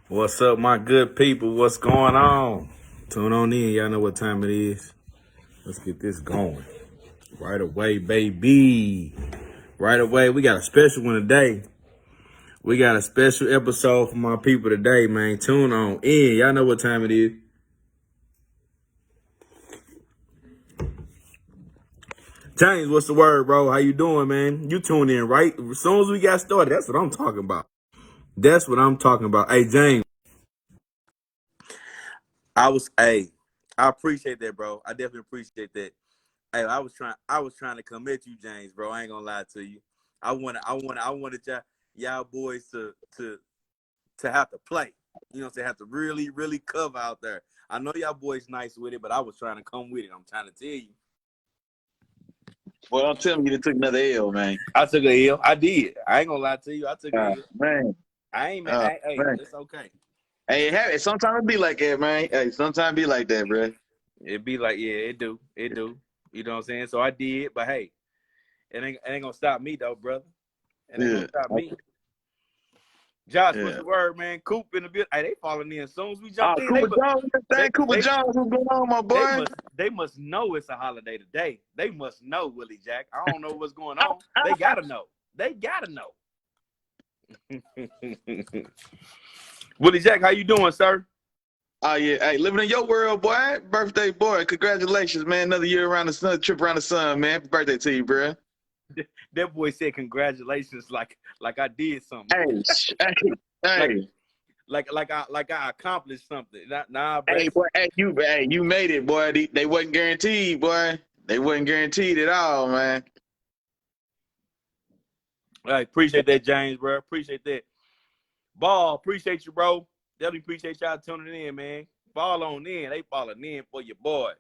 What's up, my good people? What's going on? Tune on in. Y'all know what time it is. Let's get this going. Right away, baby. Right away. We got a special one today. We got a special episode for my people today, man. Tune on in. Y'all know what time it is. James, what's the word, bro? How you doing, man? You tuned in, right? As soon as we got started, that's what I'm talking about. That's what I'm talking about. Hey, James. I appreciate that, bro. I definitely appreciate that. Hey, I was trying to commit you, James, bro. I ain't gonna lie to you. I wanted y'all boys to have to play. You know what I'm saying? Have to really, really cover out there. I know y'all boys nice with it, but I was trying to come with it. I'm trying to tell you. Well, I'm telling you, they took another L, man. I took a L. I did. I ain't gonna lie to you. I took a L. Man. I ain't man. Hey, Man. it's okay. Hey, sometimes it be like that, man. Hey, sometimes it be like that, bro. It be like, yeah, it do. It do. You know what I'm saying? So I did, but hey, it ain't gonna stop me though, brother. It ain't gonna Yeah. stop me. Josh, what's Yeah. the word, man? Coop in the bit. Hey, they falling in as soon as we jumped in. Cooper Jones, They, Cooper they, Jones, what's going on, my they boy? must know it's a holiday today. They must know, Willie Jack. I don't know what's going on. They gotta know. They gotta know. Willie Jack, how you doing, sir? Oh, yeah. Hey, living in your world, boy. Birthday, boy. Congratulations, man. Another year around the sun, trip around the sun, man. Happy birthday to you, bro. That boy said congratulations like I did something. Hey, hey, like hey. I accomplished something. Nah, bro. Hey, boy, you made it, boy. They wasn't guaranteed, boy. They wasn't guaranteed at all, man. I appreciate that, James, bro. Appreciate that. Ball, appreciate you, bro. Definitely appreciate y'all tuning in, man. Fall on in. They falling in for your boy.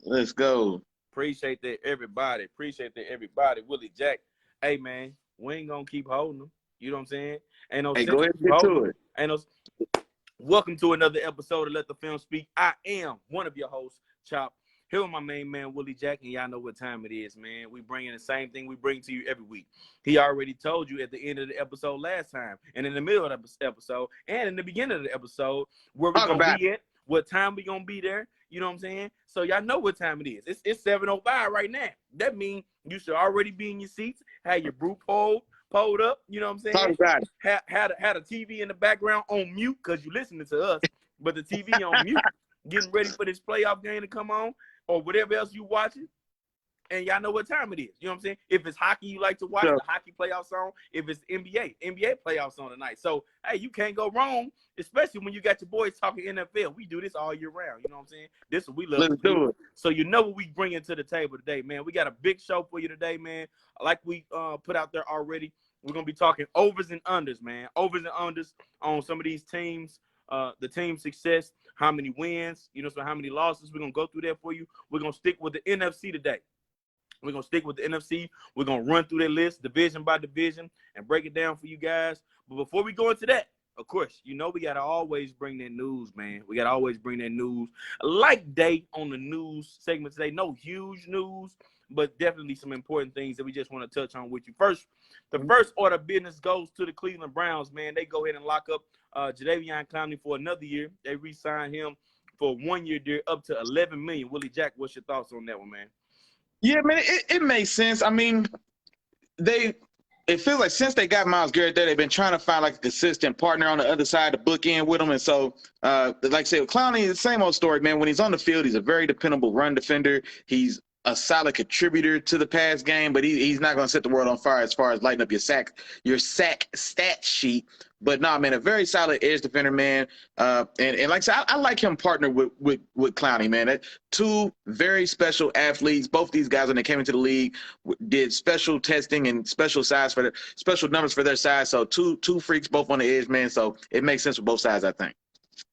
Let's go. Appreciate that, everybody. Appreciate that, everybody. Willie Jack. Hey, man, we ain't gonna keep holding them. You know what I'm saying? Ain't no Hey, sense go to ahead keep and get holding to them. it. Ain't no. Welcome to another episode of Let the Film Speak. I am one of your hosts, Chop. Here with my main man, Willie Jack, and y'all know what time it is, man. We bring in the same thing we bring to you every week. He already told you at the end of the episode last time, and in the middle of the episode, and in the beginning of the episode, where we're Talk going to about it. be at, what time we going to be there. You know what I'm saying? So y'all know what time it is. It's 7:05 right now. That means you should already be in your seats, have your brew pulled up. You know what I'm saying? Talk about it. Had a TV in the background on mute because you're listening to us, but the TV on mute, getting ready for this playoff game to come on or whatever else you watching. And y'all know what time it is. You know what I'm saying? If it's hockey you like to watch, So, the hockey playoff song. If it's NBA playoff song tonight. So, hey, you can't go wrong, especially when you got your boys talking NFL. We do this all year round. You know what I'm saying? This is what we love let's to do. do it. So, you know what we bringing to the table today, man. We got a big show for you today, man. Like we put out there already. We're going to be talking overs and unders, man. Overs and unders on some of these teams, the team success, how many wins, you know, so how many losses. We're going to go through that for you. We're going to stick with the NFC today. We're going to stick with the NFC. We're going to run through that list division by division and break it down for you guys. But before we go into that, of course, you know we got to always bring that news, man. We got to always bring that news. Like day on the news segment today. No huge news, but definitely some important things that we just want to touch on with you. First, the first order of business goes to the Cleveland Browns, man. They go ahead and lock up Jadeveon Clowney for another year. They re-signed him for a 1-year deal up to $11 million. Willie Jack, what's your thoughts on that one, man? Yeah, man, it makes sense. I mean, it feels like since they got Myles Garrett there, they've been trying to find like a consistent partner on the other side to book in with him. And so, like I said, Clowney, the same old story, man. When he's on the field, he's a very dependable run defender. He's a solid contributor to the pass game, but he's not going to set the world on fire as far as lighting up your sack stat sheet. But no, man, a very solid edge defender, man. And like I said, I like him partnered with Clowney, man. Two very special athletes. Both these guys, when they came into the league, did special testing and special numbers for their size. So two freaks, both on the edge, man. So it makes sense for both sides, I think.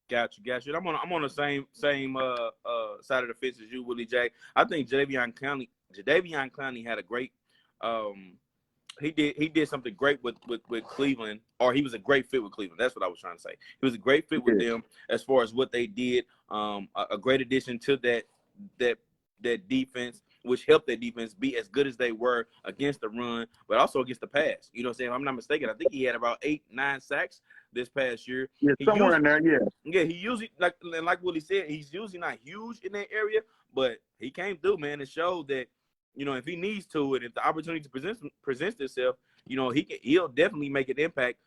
Got you. I'm on the same side of the fence as you, Willie Jack. I think Jadeveon Clowney had a great he did something great with Cleveland, or he was a great fit with Cleveland. That's what I was trying to say. He was a great fit with them as far as what they did. A great addition to that defense, which helped that defense be as good as they were against the run, but also against the pass. You know what I'm saying? If I'm not mistaken, I think he had about 8-9 sacks this past year. Yeah, somewhere in there, yeah. Yeah, he usually, like Willie said, he's usually not huge in that area, but he came through, man, and showed that, if he needs to, and if the opportunity presents itself, he'll definitely make an impact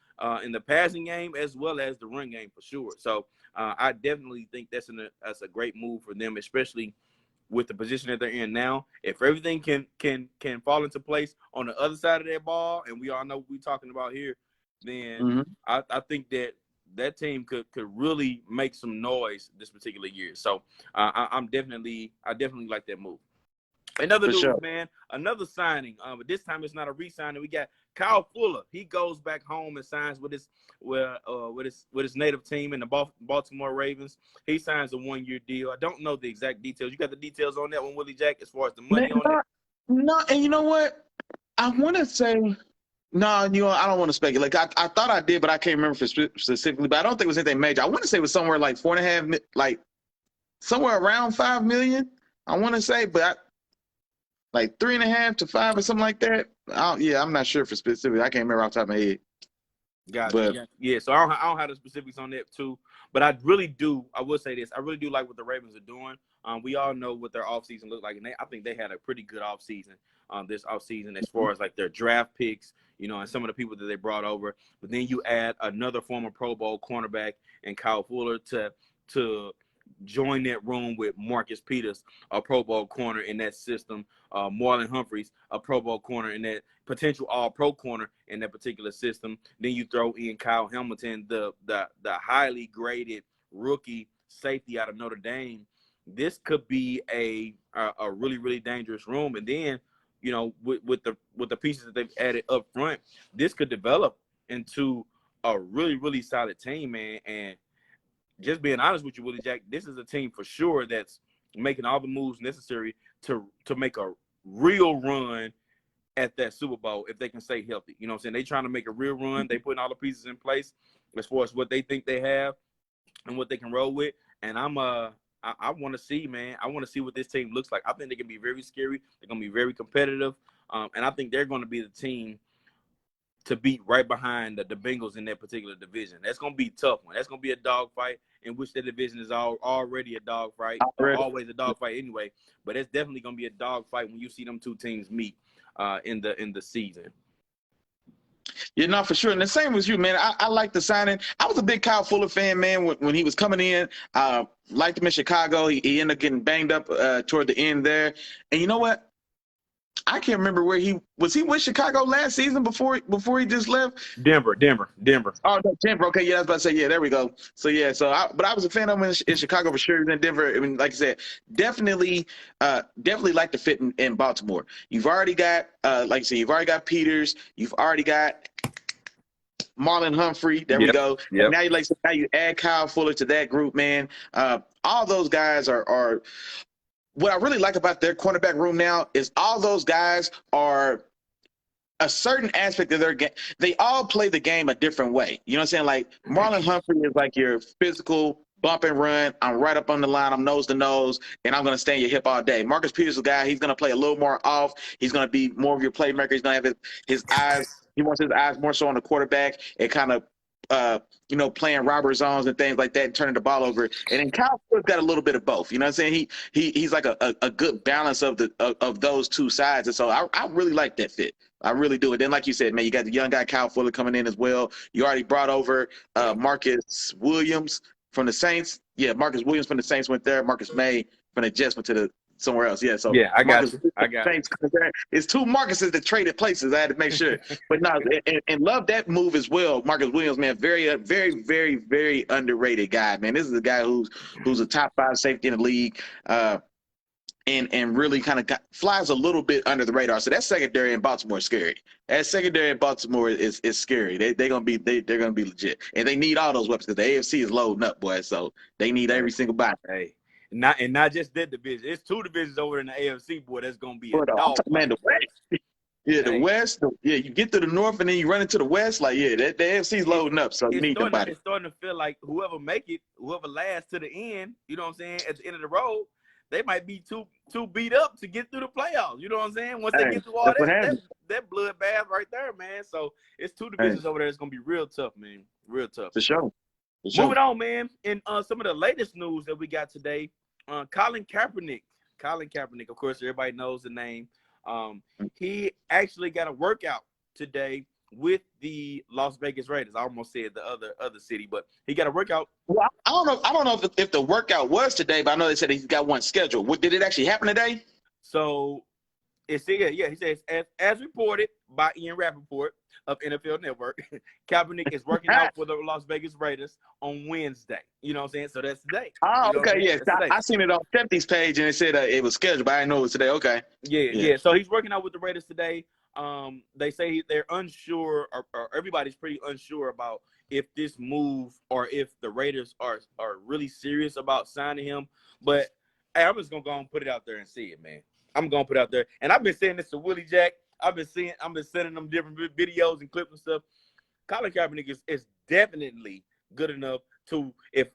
in the passing game as well as the run game for sure. So I definitely think that's a great move for them, especially with the position that they're in now. If everything can fall into place on the other side of that ball, and we all know what we're talking about here, then I think that team could really make some noise this particular year. So I definitely like that move. Another news, man, another signing. But this time it's not a re-signing. We got Kyle Fuller. He goes back home and signs with his native team in the Baltimore Ravens. He signs a 1-year deal. I don't know the exact details. You got the details on that one, Willie Jack, as far as the money on it? No, and you know what? I want to say no. I don't want to speculate. I thought I did, but I can't remember specifically. But I don't think it was anything major. I want to say it was somewhere like 4.5, like somewhere around $5 million. I want to say, but like 3.5 to 5 or something like that. I'm not sure for specific. I can't remember off the top of my head. Gotcha. Yeah. So I don't have the specifics on that too. But I really do. I will say this. I really do like what the Ravens are doing. We all know what their offseason looked like, and I think they had a pretty good offseason this offseason as far as like their draft picks, and some of the people that they brought over. But then you add another former Pro Bowl cornerback and Kyle Fuller to join that room with Marcus Peters, a Pro Bowl corner in that system, Marlon Humphreys, a Pro Bowl corner in that potential All-Pro corner in that particular system. Then you throw in Kyle Hamilton, the highly graded rookie safety out of Notre Dame. This could be a really, really dangerous room. And then, with the pieces that they've added up front, this could develop into a really, really solid team, man. And just being honest with you, Willie Jack, this is a team for sure that's making all the moves necessary to make a real run at that Super Bowl if they can stay healthy. You know what I'm saying? They trying to make a real run. They putting all the pieces in place as far as what they think they have and what they can roll with. And I want to see, man. I want to see what this team looks like. I think they can be very scary. They're going to be very competitive. And I think they're going to be the team to beat right behind the Bengals in that particular division. That's going to be a tough one. That's going to be a dogfight in which the division is already a dogfight, always a dogfight anyway. But it's definitely going to be a dogfight when you see them two teams meet in the season. Yeah, no, for sure. And the same as you, man. I like the signing. I was a big Kyle Fuller fan, man, when he was coming in. Liked him in Chicago. He ended up getting banged up toward the end there. And you know what? I can't remember where he was. He with Chicago last season before he just left. Denver. Oh, no, Denver. Okay, yeah, I was about to say, yeah, there we go. So yeah, but I was a fan of him in Chicago for sure. In Denver, I mean, like I said, definitely like the fit in Baltimore. You've already got, like I said, you've already got Peters. You've already got Marlon Humphrey. There we go. Yep. Now you add Kyle Fuller to that group, man. All those guys are. What I really like about their cornerback room now is all those guys are a certain aspect of their game. They all play the game a different way. You know what I'm saying? Like Marlon Humphrey is like your physical bump and run. I'm right up on the line. I'm nose to nose, and I'm going to stay in your hip all day. Marcus Peters is a guy. He's going to play a little more off. He's going to be more of your playmaker. He's going to have his eyes. He wants his eyes more so on the quarterback and kind of playing robber zones and things like that and turning the ball over. And then Kyle Fuller's got a little bit of both. You know what I'm saying? He's like a good balance of those two sides. And so I really like that fit. I really do. And then, like you said, man, you got the young guy Kyle Fuller coming in as well. You already brought over Marcus Williams from the Saints. Yeah, Marcus Williams from the Saints went there. Marcus May from the Jets went to somewhere else. Yeah, so yeah, I got Saints, it's two Marcuses that traded places. I had to make sure. But no, and love that move as well. Marcus Williams, man, very, very, very, very underrated guy, man. This is a guy who's a top 5 safety in the league. And really kind of flies a little bit under the radar. So that secondary in Baltimore is scary. That secondary in Baltimore is scary. They're gonna be legit, and they need all those weapons because the AFC is loading up, boy. So they need every single body. Hey, not just that division. It's 2 divisions over in the AFC, boy. That's gonna be a dog. Man, the West. Yeah, the West. Yeah, you get to the North and then you run into the West. Like, yeah, the AFC's loading up, so you need somebody. It's starting to feel like whoever lasts to the end, you know what I'm saying, at the end of the road, they might be too beat up to get through the playoffs. You know what I'm saying? Once they get through all that's what that happens. that bloodbath right there, man. So it's two divisions over there. It's gonna be real tough, man. Real tough. For sure. For sure. Moving on, man. In some of the latest news that we got today, Colin Kaepernick. Colin Kaepernick, of course, everybody knows the name. He actually got a workout today with the Las Vegas Raiders. I almost said the other city, but he got a workout. Well, I don't know if the workout was today, but I know they said he's got one scheduled. Did it actually happen today? So it's he says as reported by Ian Rappaport of NFL Network, Kaepernick is working out for the Las Vegas Raiders on Wednesday. You know what I'm saying? So that's today. Oh, you know okay, yes. I seen it on Tempty's page and it said it was scheduled, but I didn't know it was today. Okay. Yeah. So he's working out with the Raiders today. They say they're unsure, or everybody's pretty unsure about if this move or if the Raiders are really serious about signing him. But hey, I'm just gonna go and put it out there and see it, man. I'm gonna put it out there, and I've been saying this to Willie Jack. I've been sending them different videos and clips and stuff. Colin Kaepernick is definitely good enough to, if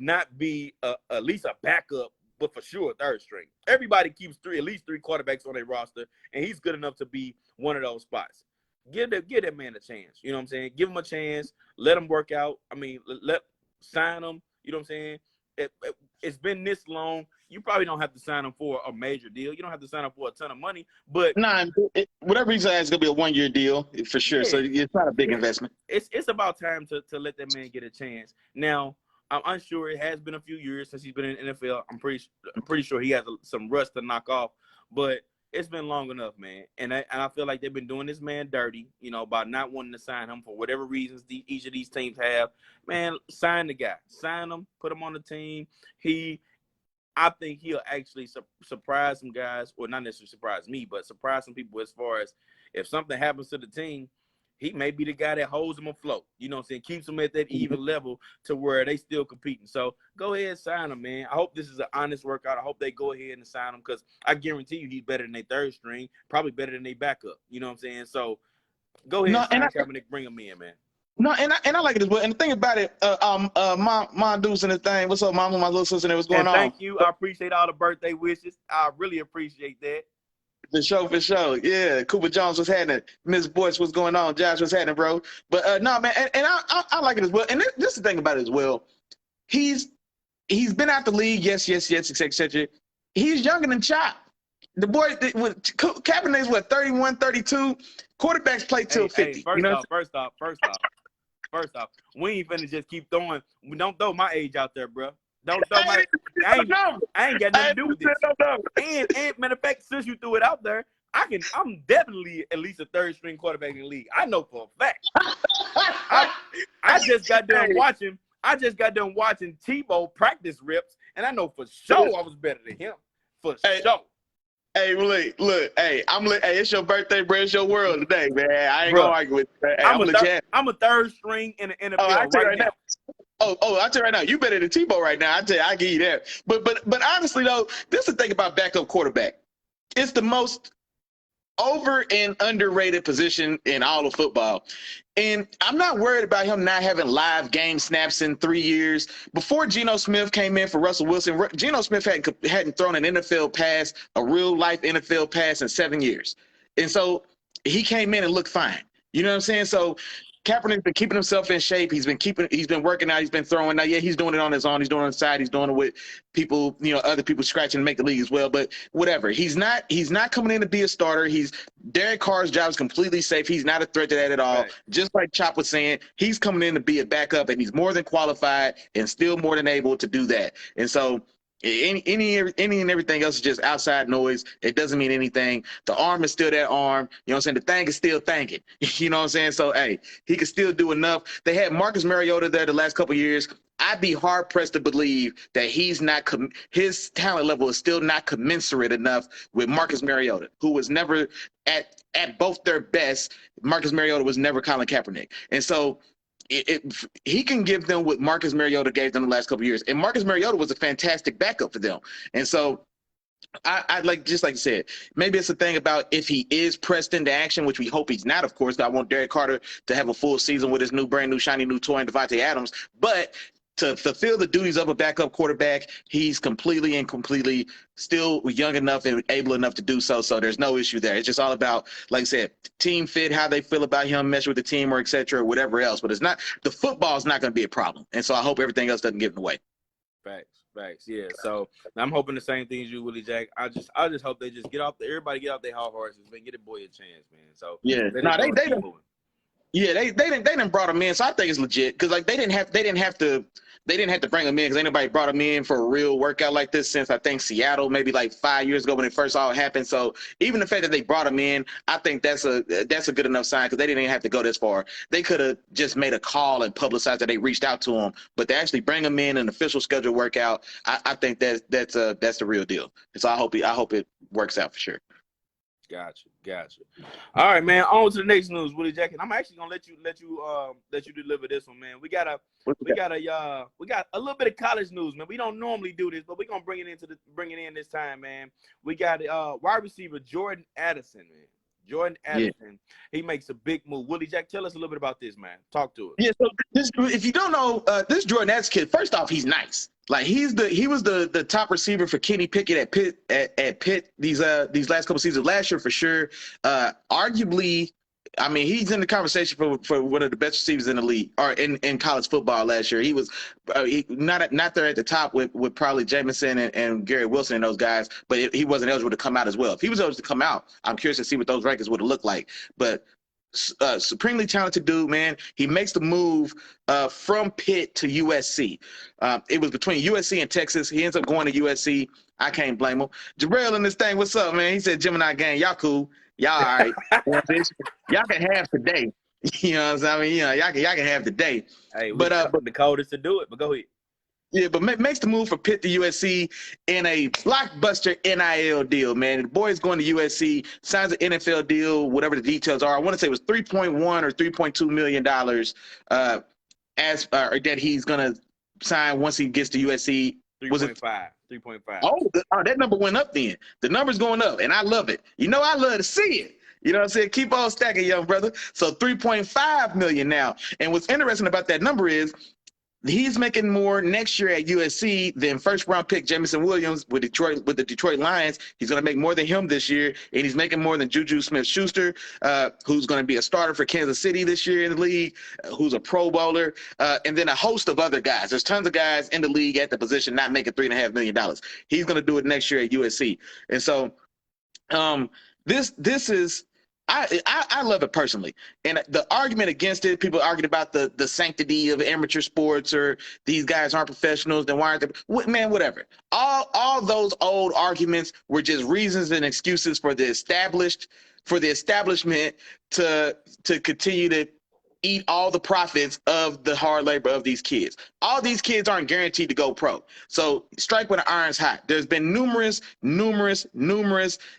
not be at least a backup, but for sure third string. Everybody keeps at least three quarterbacks on their roster, and he's good enough to be one of those spots. Give that man a chance. You know what I'm saying? Give him a chance. Let him work out. I mean, sign him. You know what I'm saying? It's been this long. You probably don't have to sign him for a major deal. You don't have to sign him for a ton of money. But whatever he's it's gonna be a 1-year deal for sure. Yeah. So it's not a big investment. It's about time to let that man get a chance. Now, I'm unsure. It has been a few years since he's been in the NFL. I'm pretty sure he has some rust to knock off. But it's been long enough, man. And I feel like they've been doing this man dirty, you know, by not wanting to sign him for whatever reasons each of these teams have. Man, sign the guy. Sign him. Put him on the team. I think he'll actually surprise some guys, or not necessarily surprise me, but surprise some people as far as if something happens to the team, he may be the guy that holds them afloat. You know what I'm saying? Keeps them at that even level to where they still competing. So go ahead and sign him, man. I hope this is an honest workout. I hope they go ahead and sign him, because I guarantee you he's better than their third string, probably better than their backup. You know what I'm saying? So go ahead and sign Kaepernick, bring him in, man. No, and I like it as well. And the thing about it, my dudes in the thing. What's up, mama? My little sister, what's going on? Thank you. I appreciate all the birthday wishes. I really appreciate that. For sure. Yeah, Cooper Jones was happening. Miss Boyce, what's going on? Josh, what's happening, bro? But no, man, and I like it as well. And this is the thing about it as well. He's been out the league, yes, etc. He's younger than Chop. The boy, Kaepernick's what, 31, 32? Quarterbacks play till 50. First off, we ain't finna just keep throwing. Don't throw my age out there, bro. Don't throw my. I ain't got nothing to do with this. And matter of fact, since you threw it out there, I'm definitely at least a third string quarterback in the league. I know for a fact. I just got done watching. Tebow practice reps, and I know for sure I was better than him. For sure. Hey, look, hey, it's your birthday, bro. It's your world today, man. I ain't gonna argue with you. Hey, I'm a third string in the NFL right now. I'll tell you right now, you better than Tebow right now. I give you that. But honestly though, this is the thing about backup quarterback. It's the most over and underrated position in all of football. And I'm not worried about him not having live game snaps in 3 years. Before Geno Smith came in for Russell Wilson, Geno Smith hadn't thrown an NFL pass, a real life NFL pass in 7 years. And so he came in and looked fine. You know what I'm saying? So Kaepernick's been keeping himself in shape. He's been working out. He's been throwing. Now, yeah, he's doing it on his own. He's doing it on the side. He's doing it with people, other people scratching to make the league as well. But whatever. He's not coming in to be a starter. Derek Carr's job is completely safe. He's not a threat to that at all. Right. Just like Chop was saying, he's coming in to be a backup, and he's more than qualified and still more than able to do that. And so any and everything else is just outside noise. It doesn't mean anything. The arm is still that arm. You know what I'm saying? The thing is still thinking. You know what I'm saying? So, hey, he can still do enough. They had Marcus Mariota there the last couple of years. I'd be hard-pressed to believe that his talent level is still not commensurate enough with Marcus Mariota, who was never at both their best. Marcus Mariota was never Colin Kaepernick. And so he can give them what Marcus Mariota gave them the last couple of years. And Marcus Mariota was a fantastic backup for them. And so I'd like you said, maybe it's a thing about if he is pressed into action, which we hope he's not, of course. I want Derek Carter to have a full season with his brand new shiny new toy and Devonte Adams. But to fulfill the duties of a backup quarterback, he's completely still young enough and able enough to do so. So there's no issue there. It's just all about, like I said, team fit, how they feel about him, mesh with the team, or et cetera, or whatever else. But the football is not going to be a problem. And so I hope everything else doesn't get in the way. Facts. Yeah. So I'm hoping the same thing as you, Willie Jack. I just hope they just everybody get off their hot horses, man. Get a boy a chance, man. So yeah, they didn't brought him in, so I think it's legit because like they didn't have to bring him in because ain't nobody brought him in for a real workout like this since I think Seattle maybe like 5 years ago when it first all happened. So even the fact that they brought him in, I think that's a good enough sign because they didn't even have to go this far. They could have just made a call and publicized that they reached out to him, but to actually bring him in an official scheduled workout, I think that's the real deal. So I hope it works out for sure. Gotcha. All right, man. On to the next news, Willie Jack. And I'm actually gonna let you deliver this one, man. We got a little bit of college news, man. We don't normally do this, but we're gonna bring it in this time, man. We got wide receiver Jordan Addison, man. Jordan Addison, he makes a big move. Willie Jack, tell us a little bit about this, man. Talk to us. Yeah, so if you don't know, this Jordan Addison kid, first off, he's nice. Like he was the top receiver for Kenny Pickett at Pitt these last couple seasons. Last year for sure. Arguably, I mean, he's in the conversation for one of the best receivers in the league or in college football last year. He was not there at the top with probably Jamison and Gary Wilson and those guys, but he wasn't eligible to come out as well. If he was eligible to come out, I'm curious to see what those rankings would have looked like. But supremely talented dude, man. He makes the move from Pitt to USC. It was between USC and Texas. He ends up going to USC. I can't blame him. Jarrell in this thing, what's up, man? He said, Gemini gang, y'all cool. Y'all all right. Y'all can have today. You know what I'm saying? I mean, you know, y'all can have today. Hey, but the coldest to do it, but go ahead. Yeah, but makes the move for Pitt to USC in a blockbuster NIL deal, man. The boy is going to USC, signs an NFL deal, whatever the details are. I want to say it was $3.1 or $3.2 million that he's going to sign once he gets to USC. 3.5. 3.5. Oh, that number went up then. The number's going up, and I love it. You know, I love to see it. You know what I'm saying? Keep on stacking, young brother. So $3.5 million now. And what's interesting about that number is he's making more next year at USC than first-round pick Jameson Williams with the Detroit Lions. He's going to make more than him this year, and he's making more than Juju Smith-Schuster, who's going to be a starter for Kansas City this year in the league, who's a Pro Bowler, and then a host of other guys. There's tons of guys in the league at the position not making $3.5 million. He's going to do it next year at USC. And so this is – I love it personally. And the argument against it, people argued about the sanctity of amateur sports or these guys aren't professionals, then why aren't they? Man, whatever. All those old arguments were just reasons and excuses for the establishment to continue to eat all the profits of the hard labor of these kids. All these kids aren't guaranteed to go pro. So strike when the iron's hot. There's been numerous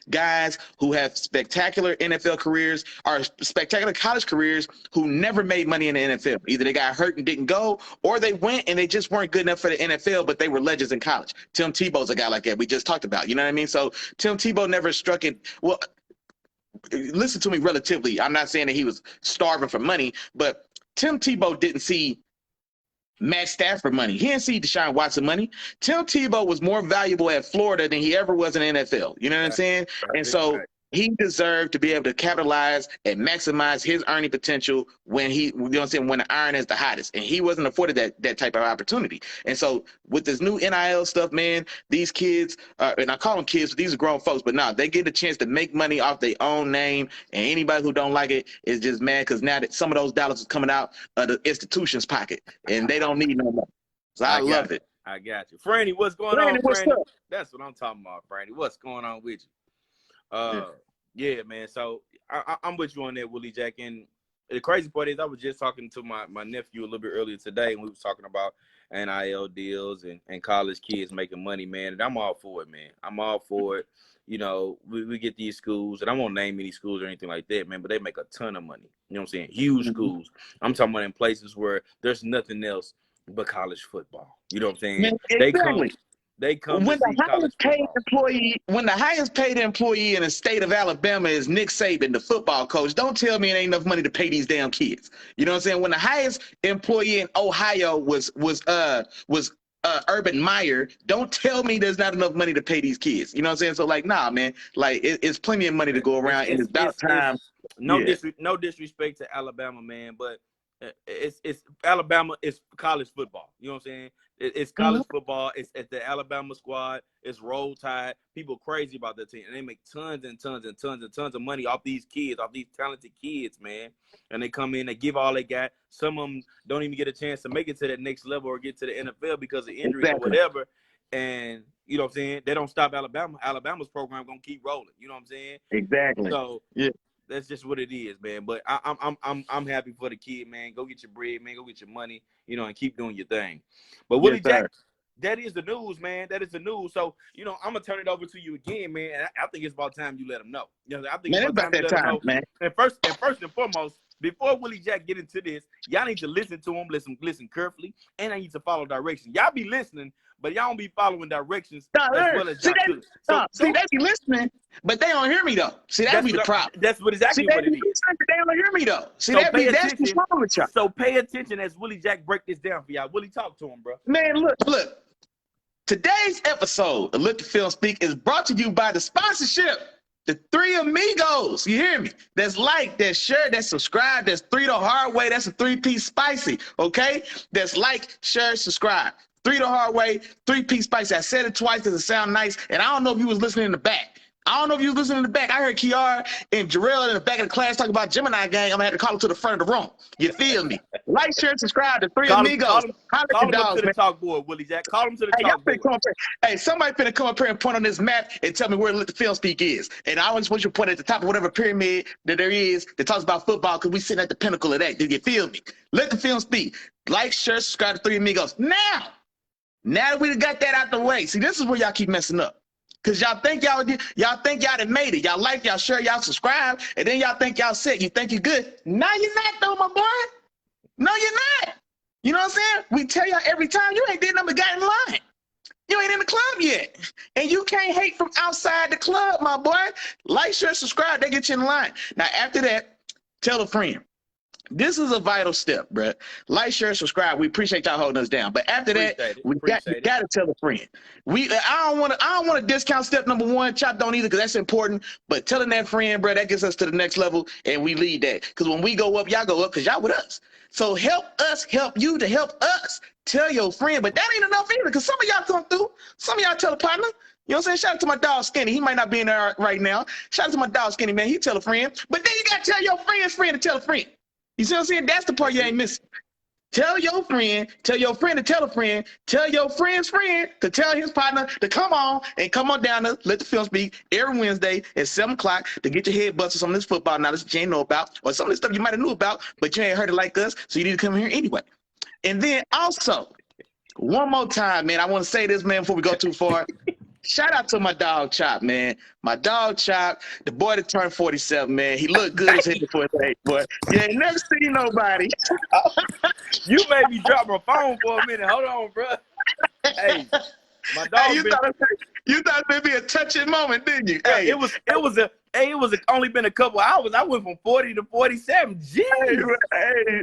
guys who have spectacular NFL careers or spectacular college careers who never made money in the NFL. Either they got hurt and didn't go, or they went and they just weren't good enough for the NFL, but they were legends in college. Tim Tebow's a guy like that we just talked about. You know what I mean? So Tim Tebow never struck it. Well, listen to me relatively. I'm not saying that he was starving for money, but Tim Tebow didn't see Matt Stafford money. He didn't see Deshaun Watson money. Tim Tebow was more valuable at Florida than he ever was in the NFL. You know what I'm saying? And so he deserved to be able to capitalize and maximize his earning potential when when the iron is the hottest. And he wasn't afforded that type of opportunity. And so with this new NIL stuff, man, these kids, and I call them kids, but these are grown folks, but they get a chance to make money off their own name. And anybody who don't like it is just mad because now that some of those dollars is coming out of the institution's pocket and they don't need no more. So I love it. I got you. Franny, what's going on, what's Franny? up? That's what I'm talking about, Franny. What's going on with you? Yeah, man. So I'm with you on that, Willie Jack. And the crazy part is I was just talking to my nephew a little bit earlier today, and we was talking about NIL deals and college kids making money, man. And I'm all for it, man. I'm all for it. You know, we get these schools, and I won't name any schools or anything like that, man, but they make a ton of money. You know what I'm saying? Huge schools. I'm talking about in places where there's nothing else but college football. You know what I'm saying? Man, exactly. They come to When see the college highest paid football. employee, when the highest paid employee in the state of Alabama is Nick Saban, the football coach, don't tell me it ain't enough money to pay these damn kids. You know what I'm saying? When the highest employee in Ohio was Urban Meyer, don't tell me there's not enough money to pay these kids. You know what I'm saying? So like, nah, man, like it's plenty of money to go around, and it's about time. Yeah. No disrespect to Alabama, man, but it's Alabama. It's college football. You know what I'm saying? It's college football. It's at the Alabama squad. It's Roll Tide. People crazy about that team, and they make tons and tons and tons and tons of money off these kids, off these talented kids, man. And they come in, they give all they got. Some of them don't even get a chance to make it to that next level or get to the NFL because of injuries or whatever. And you know what I'm saying? They don't stop Alabama. Alabama's program gonna keep rolling. You know what I'm saying? Exactly. So yeah. That's just what it is, man. But I'm happy for the kid, man. Go get your bread, man. Go get your money, you know, and keep doing your thing. But Willie Jack, that is the news, man. That is the news. So, you know, I'm gonna turn it over to you again, man. And I think it's about time you let them know. You know, I think it's about that time, man. And first and foremost, before Willie Jack get into this, y'all need to listen to him, listen carefully, and I need to follow directions. Y'all be listening, but y'all don't be following directions as well as y'all should. See, they be listening, but they don't hear me though. See, that be the problem. That's exactly what it is. They don't hear me though. See, So that's what's wrong with y'all. So pay attention as Willie Jack break this down for y'all. Willie, talk to him, bro. Man, look. Today's episode of Let the Film Speak is brought to you by the sponsorship. The Three Amigos, you hear me? That's like, that's share, that's subscribe, that's three the hard way, that's a 3-piece spicy, okay? That's like, share, subscribe. Three the hard way, 3-piece spicy. I said it twice because it sound nice, and I don't know if you was listening in the back. I heard Kiara and Jarrell in the back of the class talking about Gemini gang. I'm gonna have to call them to the front of the room. You feel me? Like, share, subscribe to Three Amigos. Call them up to the chalkboard, Willie Jack. Call them to the chalkboard. Hey, somebody finna come up here and point on this map and tell me where Let the Film Speak is. And I always want you to point at the top of whatever pyramid that there is that talks about football, because we sitting at the pinnacle of that. Do you feel me? Let the Film Speak. Like, share, subscribe to Three Amigos. Now that we got that out the way, see, this is where y'all keep messing up. Because y'all think y'all done made it. Y'all like, y'all share, y'all subscribe, and then y'all think y'all sick. You think you're good. No, you're not, though, my boy. No, you're not. You know what I'm saying? We tell y'all every time, you ain't did nothing but got in line. You ain't in the club yet. And you can't hate from outside the club, my boy. Like, share, subscribe, they get you in line. Now, after that, tell a friend. This is a vital step, bro. Like, share, subscribe. We appreciate y'all holding us down. But after that, we got to tell a friend. I don't want to discount step number one. Chop don't either, because that's important. But telling that friend, bro, that gets us to the next level, and we lead that. Because when we go up, y'all go up, because y'all with us. So help us help you to help us. Tell your friend. But that ain't enough either, because some of y'all come through. Some of y'all tell a partner. You know what I'm saying? Shout out to my dog Skinny. He might not be in there right now. Shout out to my dog Skinny, man. He tell a friend. But then you got to tell your friend's friend to tell a friend. You see what I'm saying? That's the part you ain't missing. Tell your friend to tell a friend, tell your friend's friend to tell his partner to come on down to Let the Film Speak every Wednesday at 7 o'clock to get your head busted on some of this football knowledge that you ain't know about, or some of this stuff you might have knew about, but you ain't heard it like us, so you need to come here anyway. And then also, one more time, man, I want to say this, man, before we go too far. Shout out to my dog Chop, man. My dog Chop, the boy that turned 47, man. He looked good as hell for his age, boy. You ain't never seen nobody. You made me drop my phone for a minute. Hold on, bro. Hey, my dog. Hey, you thought it'd be a touching moment, didn't you? Hey, it was only been a couple hours. I went from 40 to 47. Jeez.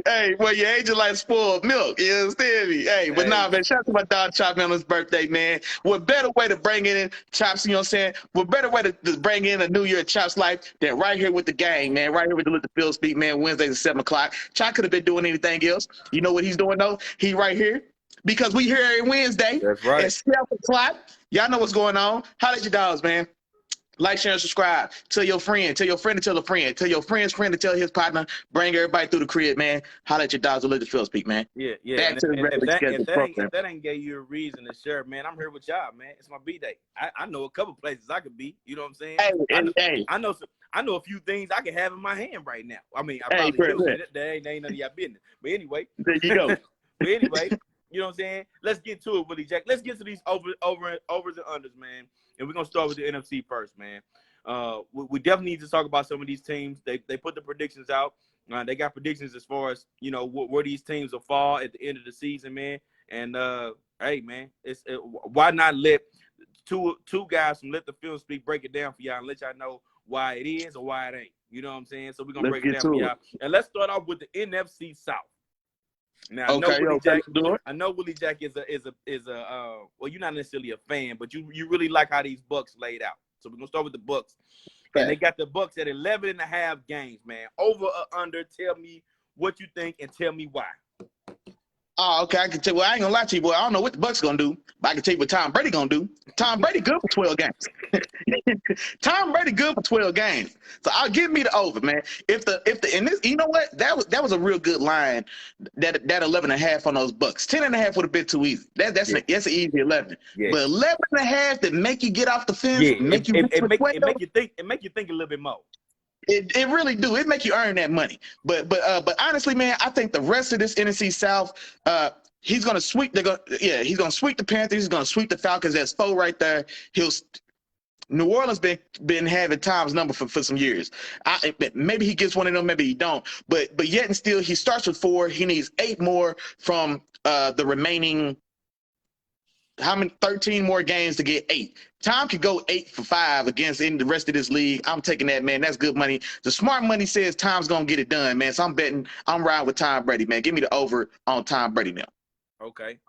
Hey, well, your age is like spoiled milk. You understand me? Hey, but nah, man, shout out to my dog Chop, man, on his birthday, man. What better way to bring in Chops, you know what I'm saying? What better way to bring in a new year of Chops life than right here with the gang, man, right here with the Let the Field Speak, man, Wednesdays at 7 o'clock. Chop could have been doing anything else. You know what he's doing, though? He right here. Because we here every Wednesday. That's right. At 7 o'clock. Y'all know what's going on. Holla at your dogs, man. Like, share, and subscribe. Tell your friend. Tell your friend to tell a friend. Tell your friend's friend to tell his partner. Bring everybody through the crib, man. Holla at your dogs and let the field speak, man. Yeah. Back to the regular scheduled program. If that ain't gave you a reason to share, man, I'm here with y'all, man. It's my B-Day. I know a couple places I could be. You know what I'm saying? I know a few things I can have in my hand right now. I mean, I probably do. That ain't none of y'all business. But anyway. There you go. But anyway, you know what I'm saying? Let's get to it, Willie Jack. Let's get to these overs and unders, man. And we're going to start with the NFC first, man. We definitely need to talk about some of these teams. They put the predictions out. They got predictions as far as, you know, where these teams will fall at the end of the season, man. And Hey, man, why not let two guys from Let the Film Speak break it down for y'all and let y'all know why it is or why it ain't. You know what I'm saying? So we're gonna break it down for y'all. And let's start off with the NFC South. Now I know Willie Jack is a well, you're not necessarily a fan, but you really like how these Bucks laid out. So we're gonna start with the Bucks. And they got the Bucks at 11.5 games, man. Over or under, tell me what you think and tell me why. Oh, okay. I can tell. Well, I ain't gonna lie to you, boy. I don't know what the Bucks gonna do, but I can tell you what Tom Brady gonna do. Tom Brady good for 12 games. Tom Brady good for 12 games. So I'll give me the over, man. If the and this, you know what? That was a real good line. That 11.5 on those Bucks. 10.5 would have been too easy. That's an easy 11. Yeah. But 11.5 that make you get off the fence, it make you think a little bit more. It really do. It make you earn that money. But honestly, man, I think the rest of this NFC South, he's gonna sweep. He's gonna sweep the Panthers. He's gonna sweep the Falcons. That's 4 right there. New Orleans been having Tom's number for some years. Maybe he gets one of them. Maybe he don't. But yet and still, he starts with 4. He needs 8 more from the remaining. How many? 13 more games to get 8. Tom could go 8 for 5 against the rest of this league. I'm taking that, man. That's good money. The smart money says Tom's gonna get it done, man. So I'm betting. I'm riding with Tom Brady, man. Give me the over on Tom Brady now. Okay.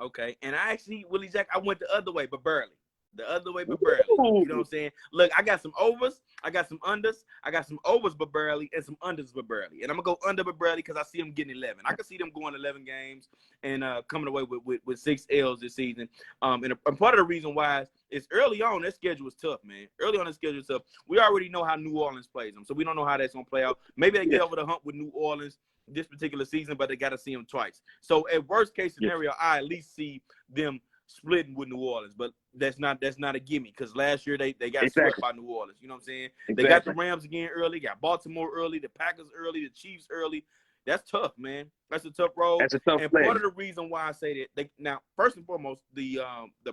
And I actually, Willie Jack, I went the other way, but barely. The other way, but barely. You know what I'm saying? Look, I got some overs, I got some unders, I got some overs, but barely, and some unders, but barely. And I'm gonna go under, but barely, because I see them getting 11. I can see them going 11 games and coming away with 6 L's this season. And part of the reason why is early on, their schedule was tough, man. Early on, their schedule was tough. We already know how New Orleans plays them, so we don't know how that's gonna play out. Maybe they get over the hump with New Orleans this particular season, but they got to see them twice. So at worst case scenario, I at least see them splitting with New Orleans, but that's not a gimme, because last year they got swept by New Orleans. You know what I'm saying? They got the Rams again early, got Baltimore early, the Packers early, the Chiefs early. That's tough, man. That's a tough road. That's a tough and play. Part of the reason why I say that, now first and foremost, the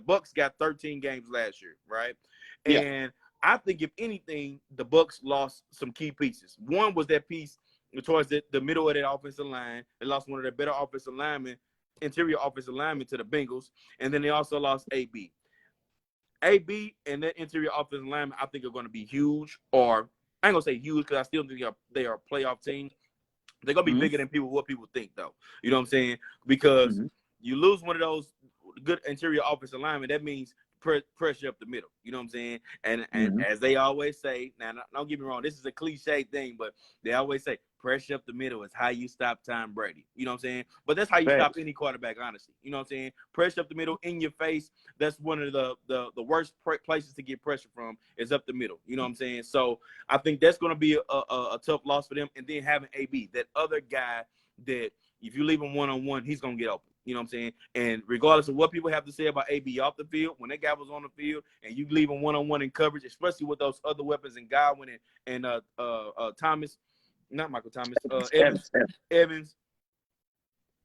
Bucks got 13 games last year, right? And I think if anything, the Bucks lost some key pieces. One was that piece towards the middle of that offensive line. They lost one of their better offensive linemen, interior offensive linemen, to the Bengals, and then they also lost AB. AB and that interior offensive lineman, I think, are going to be huge. Or I ain't gonna say huge, because I still think they are a playoff team. They're gonna be bigger than what people think, though. You know what I'm saying? Because you lose one of those good interior offensive linemen, that means pressure up the middle. You know what I'm saying? And as they always say, now don't get me wrong, this is a cliche thing, but they always say pressure up the middle is how you stop Tom Brady. You know what I'm saying? But that's how you stop any quarterback, honestly. You know what I'm saying? Pressure up the middle, in your face. That's one of the worst places to get pressure from, is up the middle. You know what I'm saying? So I think that's going to be a tough loss for them. And then having AB, that other guy that if you leave him one-on-one, he's going to get open. You know what I'm saying? And regardless of what people have to say about AB off the field, when that guy was on the field and you leave him one-on-one in coverage, especially with those other weapons in Godwin and Thomas, not Michael Thomas, Evans,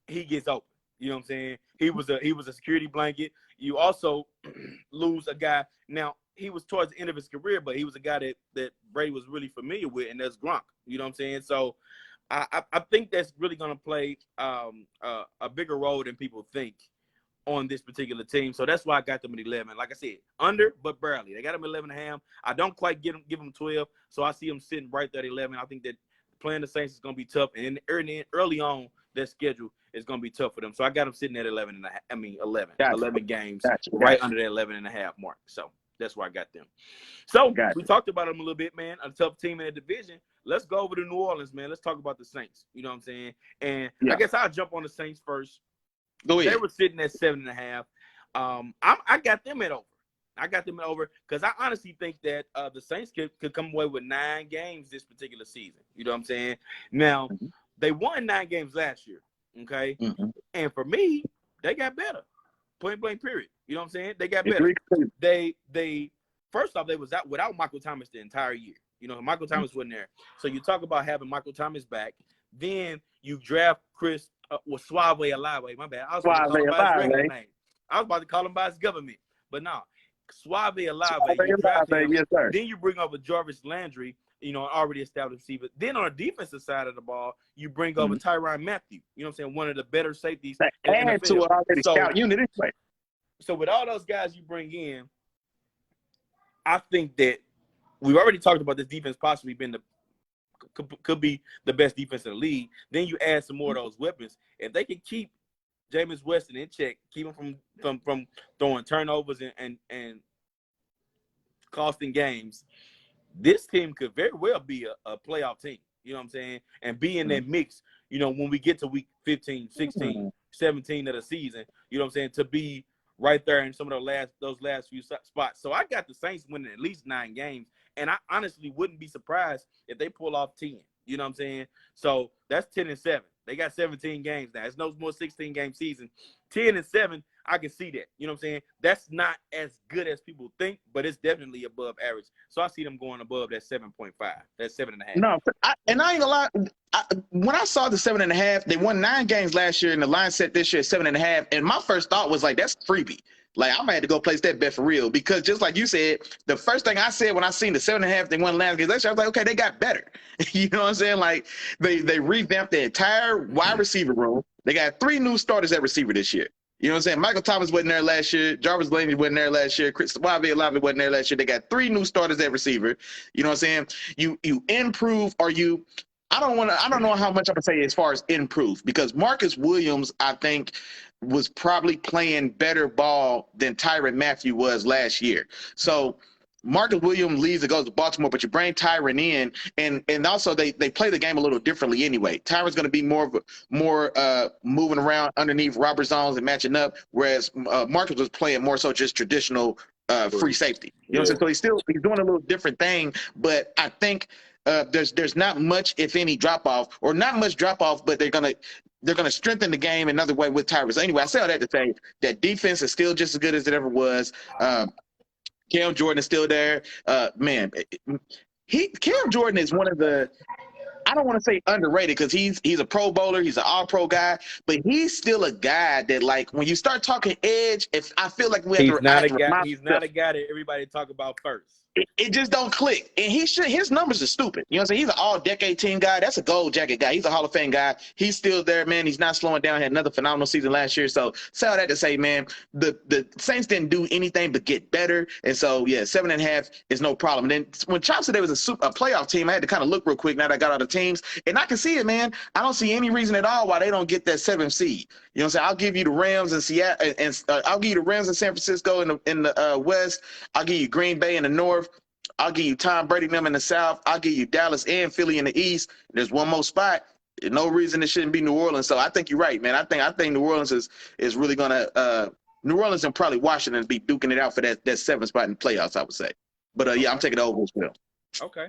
he gets open. You know what I'm saying? He was a security blanket. You also lose a guy. Now, he was towards the end of his career, but he was a guy that Brady was really familiar with, and that's Gronk. You know what I'm saying? So I think that's really going to play a bigger role than people think on this particular team. So that's why I got them at 11. Like I said, under, but barely. They got them at 11.5. I don't quite give them 12, so I see them sitting right there at 11. I think that playing the Saints is going to be tough, and early on, their schedule is going to be tough for them. So I got them sitting at 11 games, right under the 11.5 mark. So that's where I got them. So we talked about them a little bit, man. A tough team in the division. Let's go over to New Orleans, man. Let's talk about the Saints. You know what I'm saying? And I guess I'll jump on the Saints first. Go ahead. They were sitting at 7.5. I got them at over. I got them at over because I honestly think that the Saints could come away with 9 games this particular season. You know what I'm saying? Now, they won 9 games last year, okay? And for me, they got better. Point blank, period. You know what I'm saying? They got better. They first off, they was out without Michael Thomas the entire year. You know, Michael Thomas wasn't there. So you talk about having Michael Thomas back. Then you draft Chris Suave Alave. My bad. I was about to call him by his regular name. I was about to call him by his government. But no, Suave Alave. Yes, sir. Then you bring over Jarvis Landry, you know, already established receiver. Then on the defensive side of the ball, you bring over Tyrann Mathieu. You know what I'm saying? One of the better safeties. Add to an already scout unit anyway. So with all those guys you bring in, I think that we've already talked about this defense possibly being could be the best defense in the league. Then you add some more of those weapons. If they can keep Jameis Winston in check, keep him from throwing turnovers and costing games, this team could very well be a playoff team. You know what I'm saying? And be in that mix, when we get to week 15, 16, 17 of the season, you know what I'm saying, to be right there in some of those last few spots. So I got the Saints winning at least 9 games. And I honestly wouldn't be surprised if they pull off 10. You know what I'm saying? So that's 10-7. They got 17 games now. It's no more 16-game season. 10-7, I can see that. You know what I'm saying? That's not as good as people think, but it's definitely above average. So I see them going above that 7.5, that 7.5. No, I ain't gonna lie. When I saw the 7.5, they won 9 games last year, and the line set this year at 7.5. And my first thought was like, that's freebie. Like, I might have to go place that bet for real, because just like you said, the first thing I said when I seen the 7.5, they won last game last year, I was like, okay, they got better. You know what I'm saying? Like, they revamped the entire wide receiver room. They got 3 new starters at receiver this year. You know what I'm saying? Michael Thomas wasn't there last year. Jarvis Landry wasn't there last year. Chris Olave wasn't there last year. They got 3 new starters at receiver. You know what I'm saying? You improve, or you – I don't know how much I can say as far as improve, because Marcus Williams, I think, was probably playing better ball than Tyrann Mathieu was last year. So Marcus Williams leaves and goes to Baltimore, but you bring Tyrann in, and also they play the game a little differently anyway. Tyrann's going to be more moving around underneath Robert zones and matching up, whereas Marcus was playing more so just traditional free safety. You know what I'm saying? So he's doing a little different thing, but I think there's not much, if any, drop off, or not much drop off, but they're gonna strengthen the game another way with Tyrus. So anyway, I say all that to say that defense is still just as good as it ever was. Cam Jordan is still there. Cam Jordan is one of the, I don't want to say underrated, because he's a Pro Bowler, he's an All-Pro guy, but he's still a guy that, like, when you start talking edge, if I feel like he's not a guy that everybody talk about first. It just don't click. And his numbers are stupid. You know what I'm saying? He's an all-decade team guy. That's a gold jacket guy. He's a Hall of Fame guy. He's still there, man. He's not slowing down. He had another phenomenal season last year. So say all that to say, man, the Saints didn't do anything but get better. And so, yeah, 7.5 is no problem. And then when Chop said there was a playoff team, I had to kind of look real quick now that I got all the teams. And I can see it, man. I don't see any reason at all why they don't get that 7th seed. You know what I'm saying? I'll give you the Rams and Seattle, and I'll give you the Rams in San Francisco in the West. I'll give you Green Bay in the North. I'll give you Tom Brady them in the South. I'll give you Dallas and Philly in the East. There's one more spot. There's no reason it shouldn't be New Orleans. So I think you're right, man. I think New Orleans is really gonna New Orleans and probably Washington be duking it out for that 7th spot in the playoffs, I would say. But yeah, I'm taking the over as well. Okay,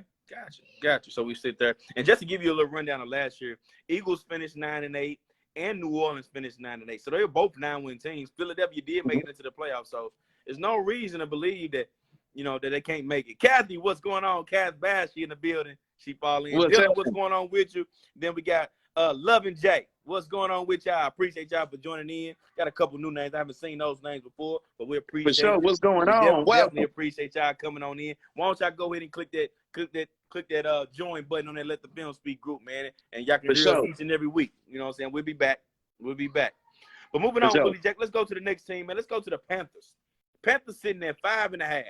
gotcha. So we sit there, and just to give you a little rundown of last year, Eagles finished 9-8, and New Orleans finished 9-8. So they were both 9-win teams. Philadelphia did make it into the playoffs, so there's no reason to believe that, that they can't make it. Kathy, what's going on? Kath Bass, she in the building. She falling in. Dylan, what's going on with you? Then we got Loving Jay. What's going on with y'all? I appreciate y'all for joining in. Got a couple new names. I haven't seen those names before, but we appreciate it. For sure. What's going on? Definitely appreciate y'all coming on in. Why don't y'all go ahead and click that join button on that Let the Film Speak group, man, and y'all can hear us each and every week. You know what I'm saying? We'll be back. But moving on, Willie Jack, let's go to the next team, man. Let's go to the Panthers. Panthers sitting at 5.5.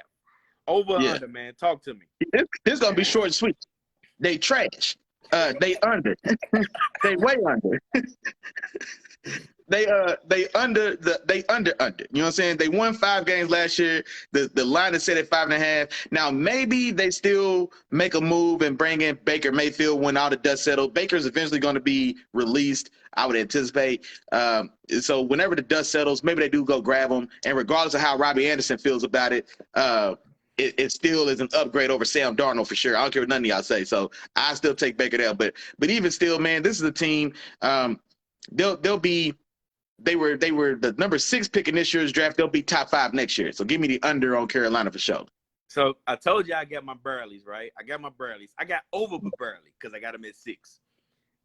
Over under, man. Talk to me. This is gonna be short and sweet. They trash. They under. They way under. They under. You know what I'm saying? They won 5 games last year. The line is set at 5.5. Now maybe they still make a move and bring in Baker Mayfield when all the dust settles. Baker's eventually going to be released, I would anticipate. So whenever the dust settles, maybe they do go grab him. And regardless of how Robbie Anderson feels about it, it still is an upgrade over Sam Darnold for sure. I don't care what none of y'all say. So I still take Baker there. But even still, man, this is a team. They were the number 6 pick in this year's draft. They'll be top 5 next year. So give me the under on Carolina for sure. So I told you I got my Burleys, right? I got over my Burley because I got them at 6.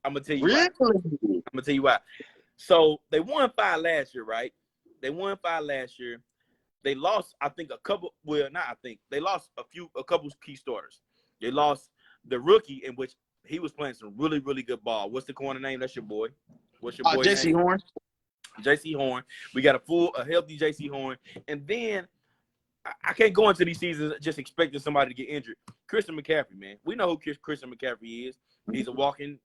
I'm gonna tell you why. I'm gonna tell you why. So they won 5 last year, right? They lost, I think, they lost a couple key starters. They lost the rookie, in which he was playing some really, really good ball. What's the corner name? That's your boy. What's your boy? Jesse name? Horn. J.C. Horn. We got a healthy J.C. Horn. And then I can't go into these seasons just expecting somebody to get injured. Christian McCaffrey, man. We know who Christian McCaffrey is. He's a walking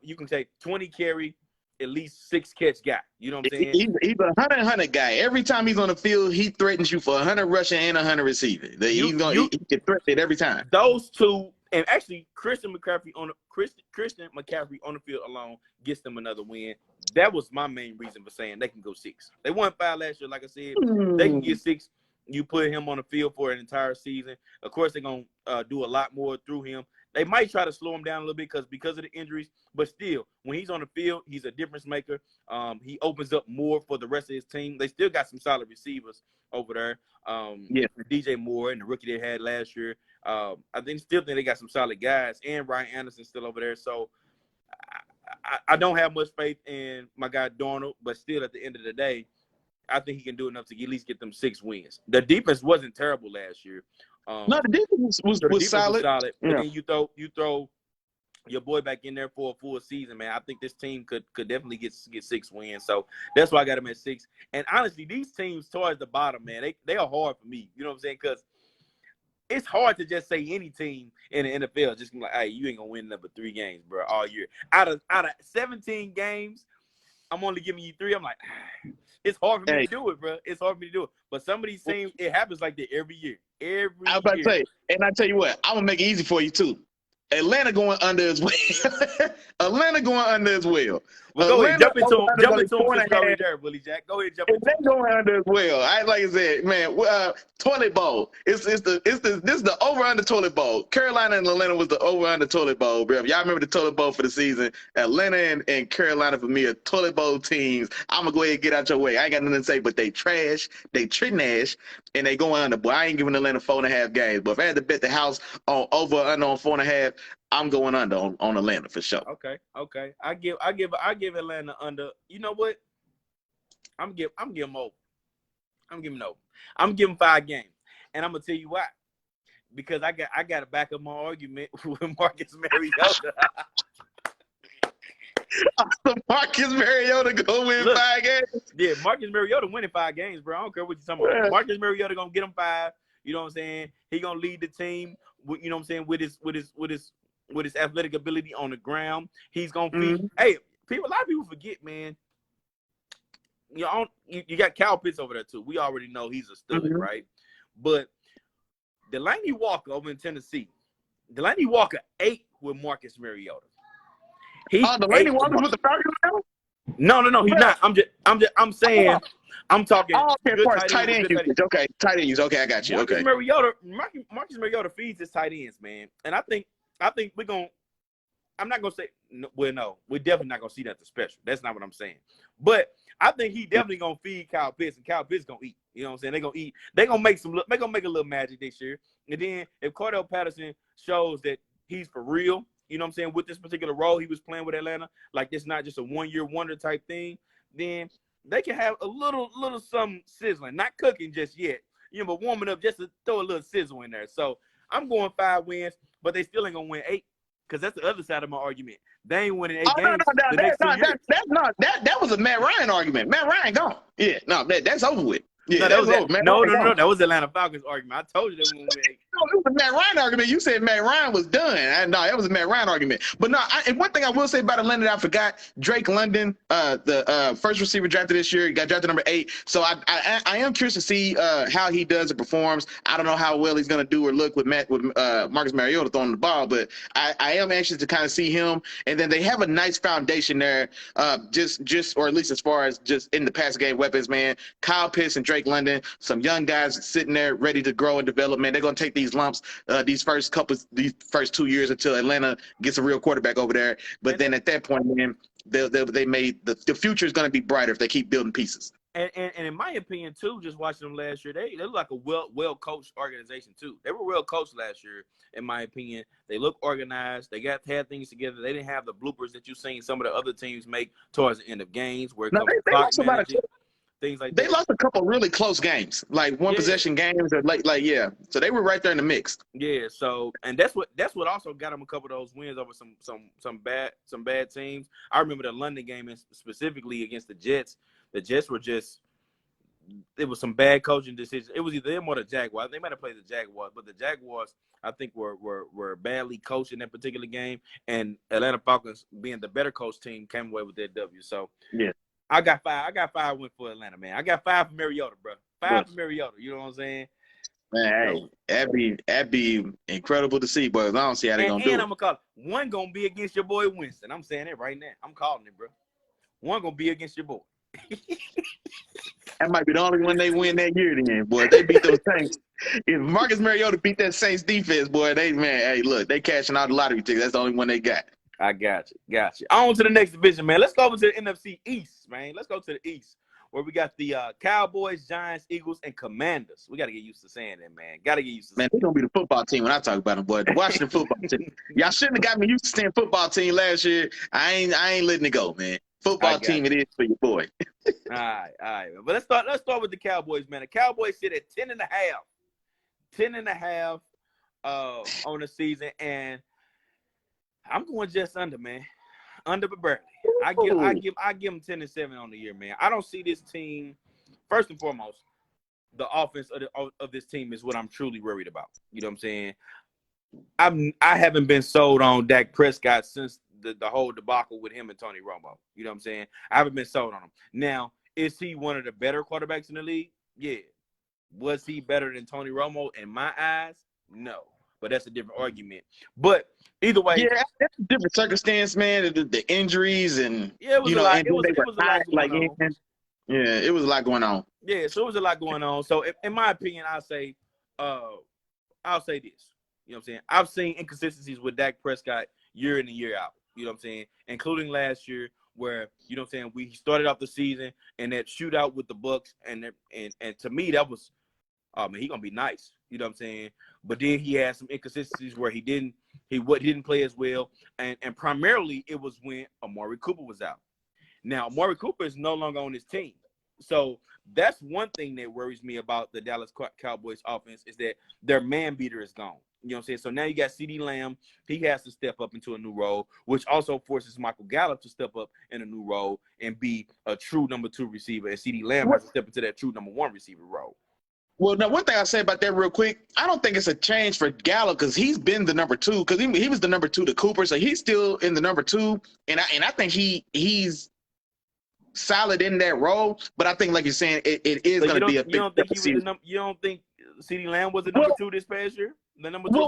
you can say 20 carry, at least 6 catch guy. You know what I'm saying? He's a 100 guy. Every time he's on the field, he threatens you for 100 rushing and 100 receiving. He can threaten it every time. Those two, and actually Christian McCaffrey on the field alone gets them another win. That was my main reason for saying they can go 6. They won 5 last year, like I said. They can get 6. You put him on the field for an entire season. Of course, they're gonna do a lot more through him. They might try to slow him down a little bit because of the injuries, but still, when he's on the field, he's a difference maker. He opens up more for the rest of his team. They still got some solid receivers over there. DJ Moore and the rookie they had last year. I still think they got some solid guys, and Ryan Anderson still over there. So I don't have much faith in my guy Darnold, but still, at the end of the day, I think he can do enough to at least get them 6 wins. The defense wasn't terrible last year. No, the defense was solid. But then you throw your boy back in there for a full season, man. I think this team could definitely get 6 wins. So that's why I got him at 6. And honestly, these teams towards the bottom, man, they are hard for me. You know what I'm saying? Because it's hard to just say any team in the NFL just be like, hey, you ain't gonna win number 3 games, bro, all year. Out of 17 games, I'm only giving you 3. I'm like, it's hard for me to do it, bro. It's hard for me to do it. But some of these teams, it happens like that every year. I was about to say, and I tell you what, I'm gonna make it easy for you too. Atlanta going under as well. Atlanta going under as well. Go ahead, jump into him there, Willie Jack. Go ahead, jump into him. They're going under as well. Like I said, man, toilet bowl. This is the over under toilet bowl. Carolina and Atlanta was the over under toilet bowl, bro. If y'all remember the toilet bowl for the season, Atlanta and Carolina for me are toilet bowl teams. I'm gonna go ahead and get out your way. I ain't got nothing to say, but they trash, and they going under. Boy, I ain't giving Atlanta 4.5 games. But if I had to bet the house on over or under on 4.5, I'm going under on Atlanta for sure. Okay. I give Atlanta under. You know what? I'm giving over. I'm giving 5 games, and I'm gonna tell you why. Because I got to back up my argument with Marcus Mariota. Marcus Mariota gonna win 5 games. Yeah, Marcus Mariota winning 5 games, bro. I don't care what you're talking about. Marcus Mariota gonna get him 5. You know what I'm saying? He gonna lead the team. You know what I'm saying? With his athletic ability on the ground, he's gonna feed. Hey, a lot of people forget, man. You got Kyle Pitts over there too. We already know he's a stud, right? But Delaney Walker over in Tennessee, Delaney Walker 8 with Marcus Mariota. Delaney Walker with the Falcons now? No, he's not. I'm saying. I'm talking. Tight end usage. Okay, tight end usage. Okay, I got you. Marcus Mariota feeds his tight ends, man, and I think we're gonna. I'm not gonna say no, we're definitely not gonna see nothing special. That's not what I'm saying. But I think he definitely gonna feed Kyle Pitts, and Kyle Pitts gonna eat. You know what I'm saying? They're gonna eat. They're gonna make a little magic this year. And then if Cordell Patterson shows that he's for real, you know what I'm saying, with this particular role he was playing with Atlanta, like it's not just a 1-year wonder type thing, then they can have a little some sizzling, not cooking just yet, but warming up just to throw a little sizzle in there. So I'm going 5 wins, but they still ain't gonna win 8. Because that's the other side of my argument. They ain't winning 8 games. That was a Matt Ryan argument. Matt Ryan gone. Yeah, that's over with. Yeah, no, that was the Atlanta Falcons argument. I told you they wouldn't win 8. No, it was a Matt Ryan argument. You said Matt Ryan was done. No, that was a Matt Ryan argument. But no, and one thing I will say about Atlanta that I forgot, Drake London, the first receiver drafted this year, got drafted number 8. So I am curious to see how he does and performs. I don't know how well he's going to do or look with Marcus Mariota throwing the ball, but I am anxious to kind of see him. And then they have a nice foundation there, just or at least as far as just in the pass game weapons, man. Kyle Pitts and Drake London, some young guys sitting there ready to grow and develop, man. They're going to take these lumps these first 2 years until Atlanta gets a real quarterback over there. But then at that point, man, they made the future is going to be brighter if they keep building pieces. And in my opinion, too, just watching them last year, they look like a well-coached organization, too. They were well coached last year, in my opinion. They look organized. They had things together. They didn't have the bloopers that you've seen some of the other teams make towards the end of games where it comes to clock management. things like They that. lost a couple really close games, like one possession games, or yeah. So they were right there in the mix. Yeah, so and that's what also got them a couple of those wins over some bad teams. I remember the London game specifically against the Jets. The Jets were just it was some bad coaching decisions. It was either them or the Jaguars. They might have played the Jaguars, but the Jaguars I think were badly coached in that particular game, and Atlanta Falcons being the better coach team came away with that W. So yeah. I got 5 wins for Atlanta, man. I got 5 for Mariota, bro. 5 for Mariota. You know what I'm saying? Man, hey, that'd be incredible to see, boys. I don't see how they're gonna do And it. I'm gonna call it. One gonna be against your boy Winston. I'm saying it right now. I'm calling it, bro. One gonna be against your boy. That might be the only one they win that year. Then, boy, they beat those Saints. If Marcus Mariota beat that Saints defense, boy, hey, look, they cashing out the lottery ticket. That's the only one they got. I got you. On to the next division, man. Let's go over to the NFC East, man. Let's go to the East, where we got the Cowboys, Giants, Eagles, and Commanders. We got to get used to saying that, man. Got to get used to Man, they're going to be the football team when I talk about them, boy. The Washington football team. Y'all shouldn't have got me used to saying football team last year. I ain't letting it go, man. Football team it is for your boy. All right. But let's start with the Cowboys, man. The Cowboys sit at 10.5. 10.5 on the season, and I'm going just under, man. Under but barely. I give them 10-7 on the year, man. I don't see this team. First and foremost, the offense of this team is what I'm truly worried about. You know what I'm saying? I haven't been sold on Dak Prescott since the whole debacle with him and Tony Romo. You know what I'm saying? I haven't been sold on him. Now, is he one of the better quarterbacks in the league? Yeah. Was he better than Tony Romo in my eyes? No. But that's a different argument. But either way, yeah, that's a different circumstance, man. The injuries and it was a lot. It was a lot going on. Yeah, it was a lot going on. Yeah, so it was a lot going on. So in my opinion, I'll say this. You know what I'm saying? I've seen inconsistencies with Dak Prescott year in and year out. You know what I'm saying? Including last year, where you know what I'm saying, we started off the season and that shootout with the Bucks, and to me that was, oh man, he gonna be nice. You know what I'm saying? But then he had some inconsistencies where he didn't play as well, and primarily it was when Amari Cooper was out. Now Amari Cooper is no longer on his team, so that's one thing that worries me about the Dallas Cowboys offense is that their man beater is gone. You know what I'm saying? So now you got CeeDee Lamb. He has to step up into a new role, which also forces Michael Gallup to step up in a new role and be a true number 2 receiver. And CeeDee Lamb has to step into that true number 1 receiver role. Well, now one thing I'll say about that real quick, I don't think it's a change for Gallup because he's been the number 2 because he was the number 2 to Cooper, so he's still in the number 2, and I think he's solid in that role. But I think, like you're saying, it is going to be a big. You don't think CeeDee Lamb was the number 2 this past year? The number 2.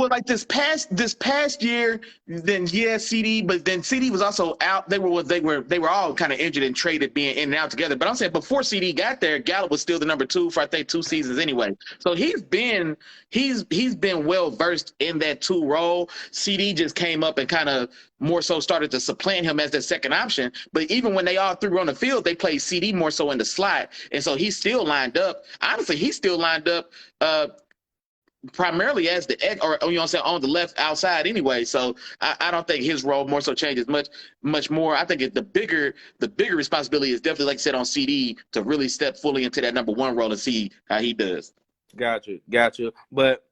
Like this past year, then CD, but then CD was also out. They were all kind of injured and traded, being in and out together. But I'm saying before CD got there, Gallup was still the number 2 for I think 2 seasons anyway. So he's been well versed in that 2 role. CD just came up and kind of more so started to supplant him as the second option. But even when they all 3 were on the field, they played CD more so in the slot, and so he's still lined up. Honestly, he's still lined up. Primarily as the egg, or you know what I'm saying, on the left outside anyway. So I don't think his role more so changes much more. I think the bigger responsibility is definitely, like I said, on CD to really step fully into that number 1 role and see how he does. Gotcha. But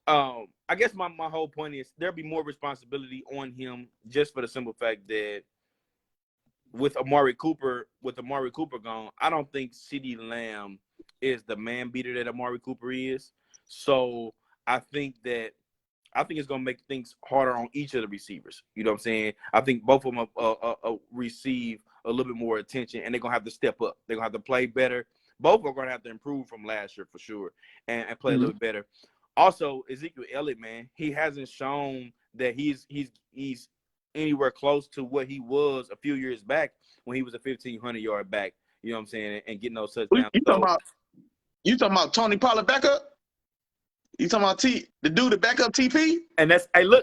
I guess my whole point is there'll be more responsibility on him just for the simple fact that with Amari Cooper gone, I don't think CeeDee Lamb is the man beater that Amari Cooper is. So I think it's going to make things harder on each of the receivers. You know what I'm saying? I think both of them receive a little bit more attention, and they're going to have to step up. They're going to have to play better. Both are going to have to improve from last year for sure and play a little bit better. Also, Ezekiel Elliott, man, he hasn't shown that he's anywhere close to what he was a few years back when he was a 1,500-yard back. You know what I'm saying? And getting those touchdowns. You talking about Tony Pollard backup? You talking about the dude that back up TP? And that's another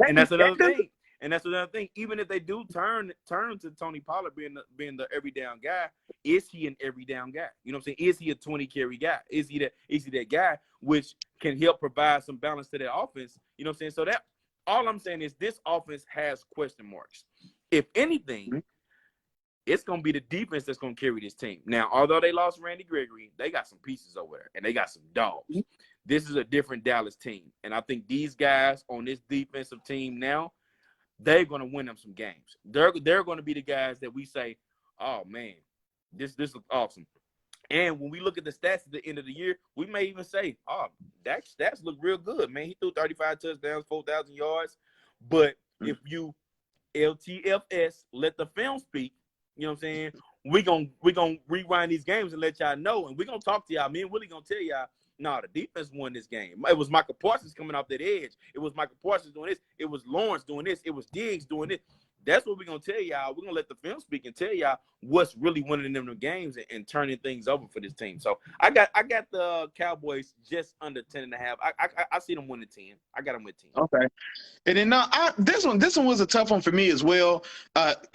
thing. And that's another thing. Even if they do turn to Tony Pollard being the every down guy, is he an every down guy? You know what I'm saying? Is he a 20 carry guy? Is he that guy which can help provide some balance to that offense? You know what I'm saying? So that all I'm saying is this offense has question marks. If anything, it's going to be the defense that's going to carry this team. Now, although they lost Randy Gregory, they got some pieces over there, and they got some dogs. This is a different Dallas team, and I think these guys on this defensive team now, they're going to win them some games. They're going to be the guys that we say, oh, man, this looks awesome. And when we look at the stats at the end of the year, we may even say, oh, that stats look real good, man. He threw 35 touchdowns, 4,000 yards. But if you LTFS, let the film speak, you know what I'm saying, we gonna rewind these games and let y'all know. And we're going to talk to y'all. Me and Willie going to tell y'all, no, the defense won this game. It was Michael Parsons coming off that edge. It was Michael Parsons doing this. It was Lawrence doing this. It was Diggs doing this. That's what we're going to tell y'all. We're going to let the film speak and tell y'all what's really winning them the games and turning things over for this team. So I got the Cowboys just under 10.5. I see them winning 10. I got them with 10. Okay. And then this one was a tough one for me as well.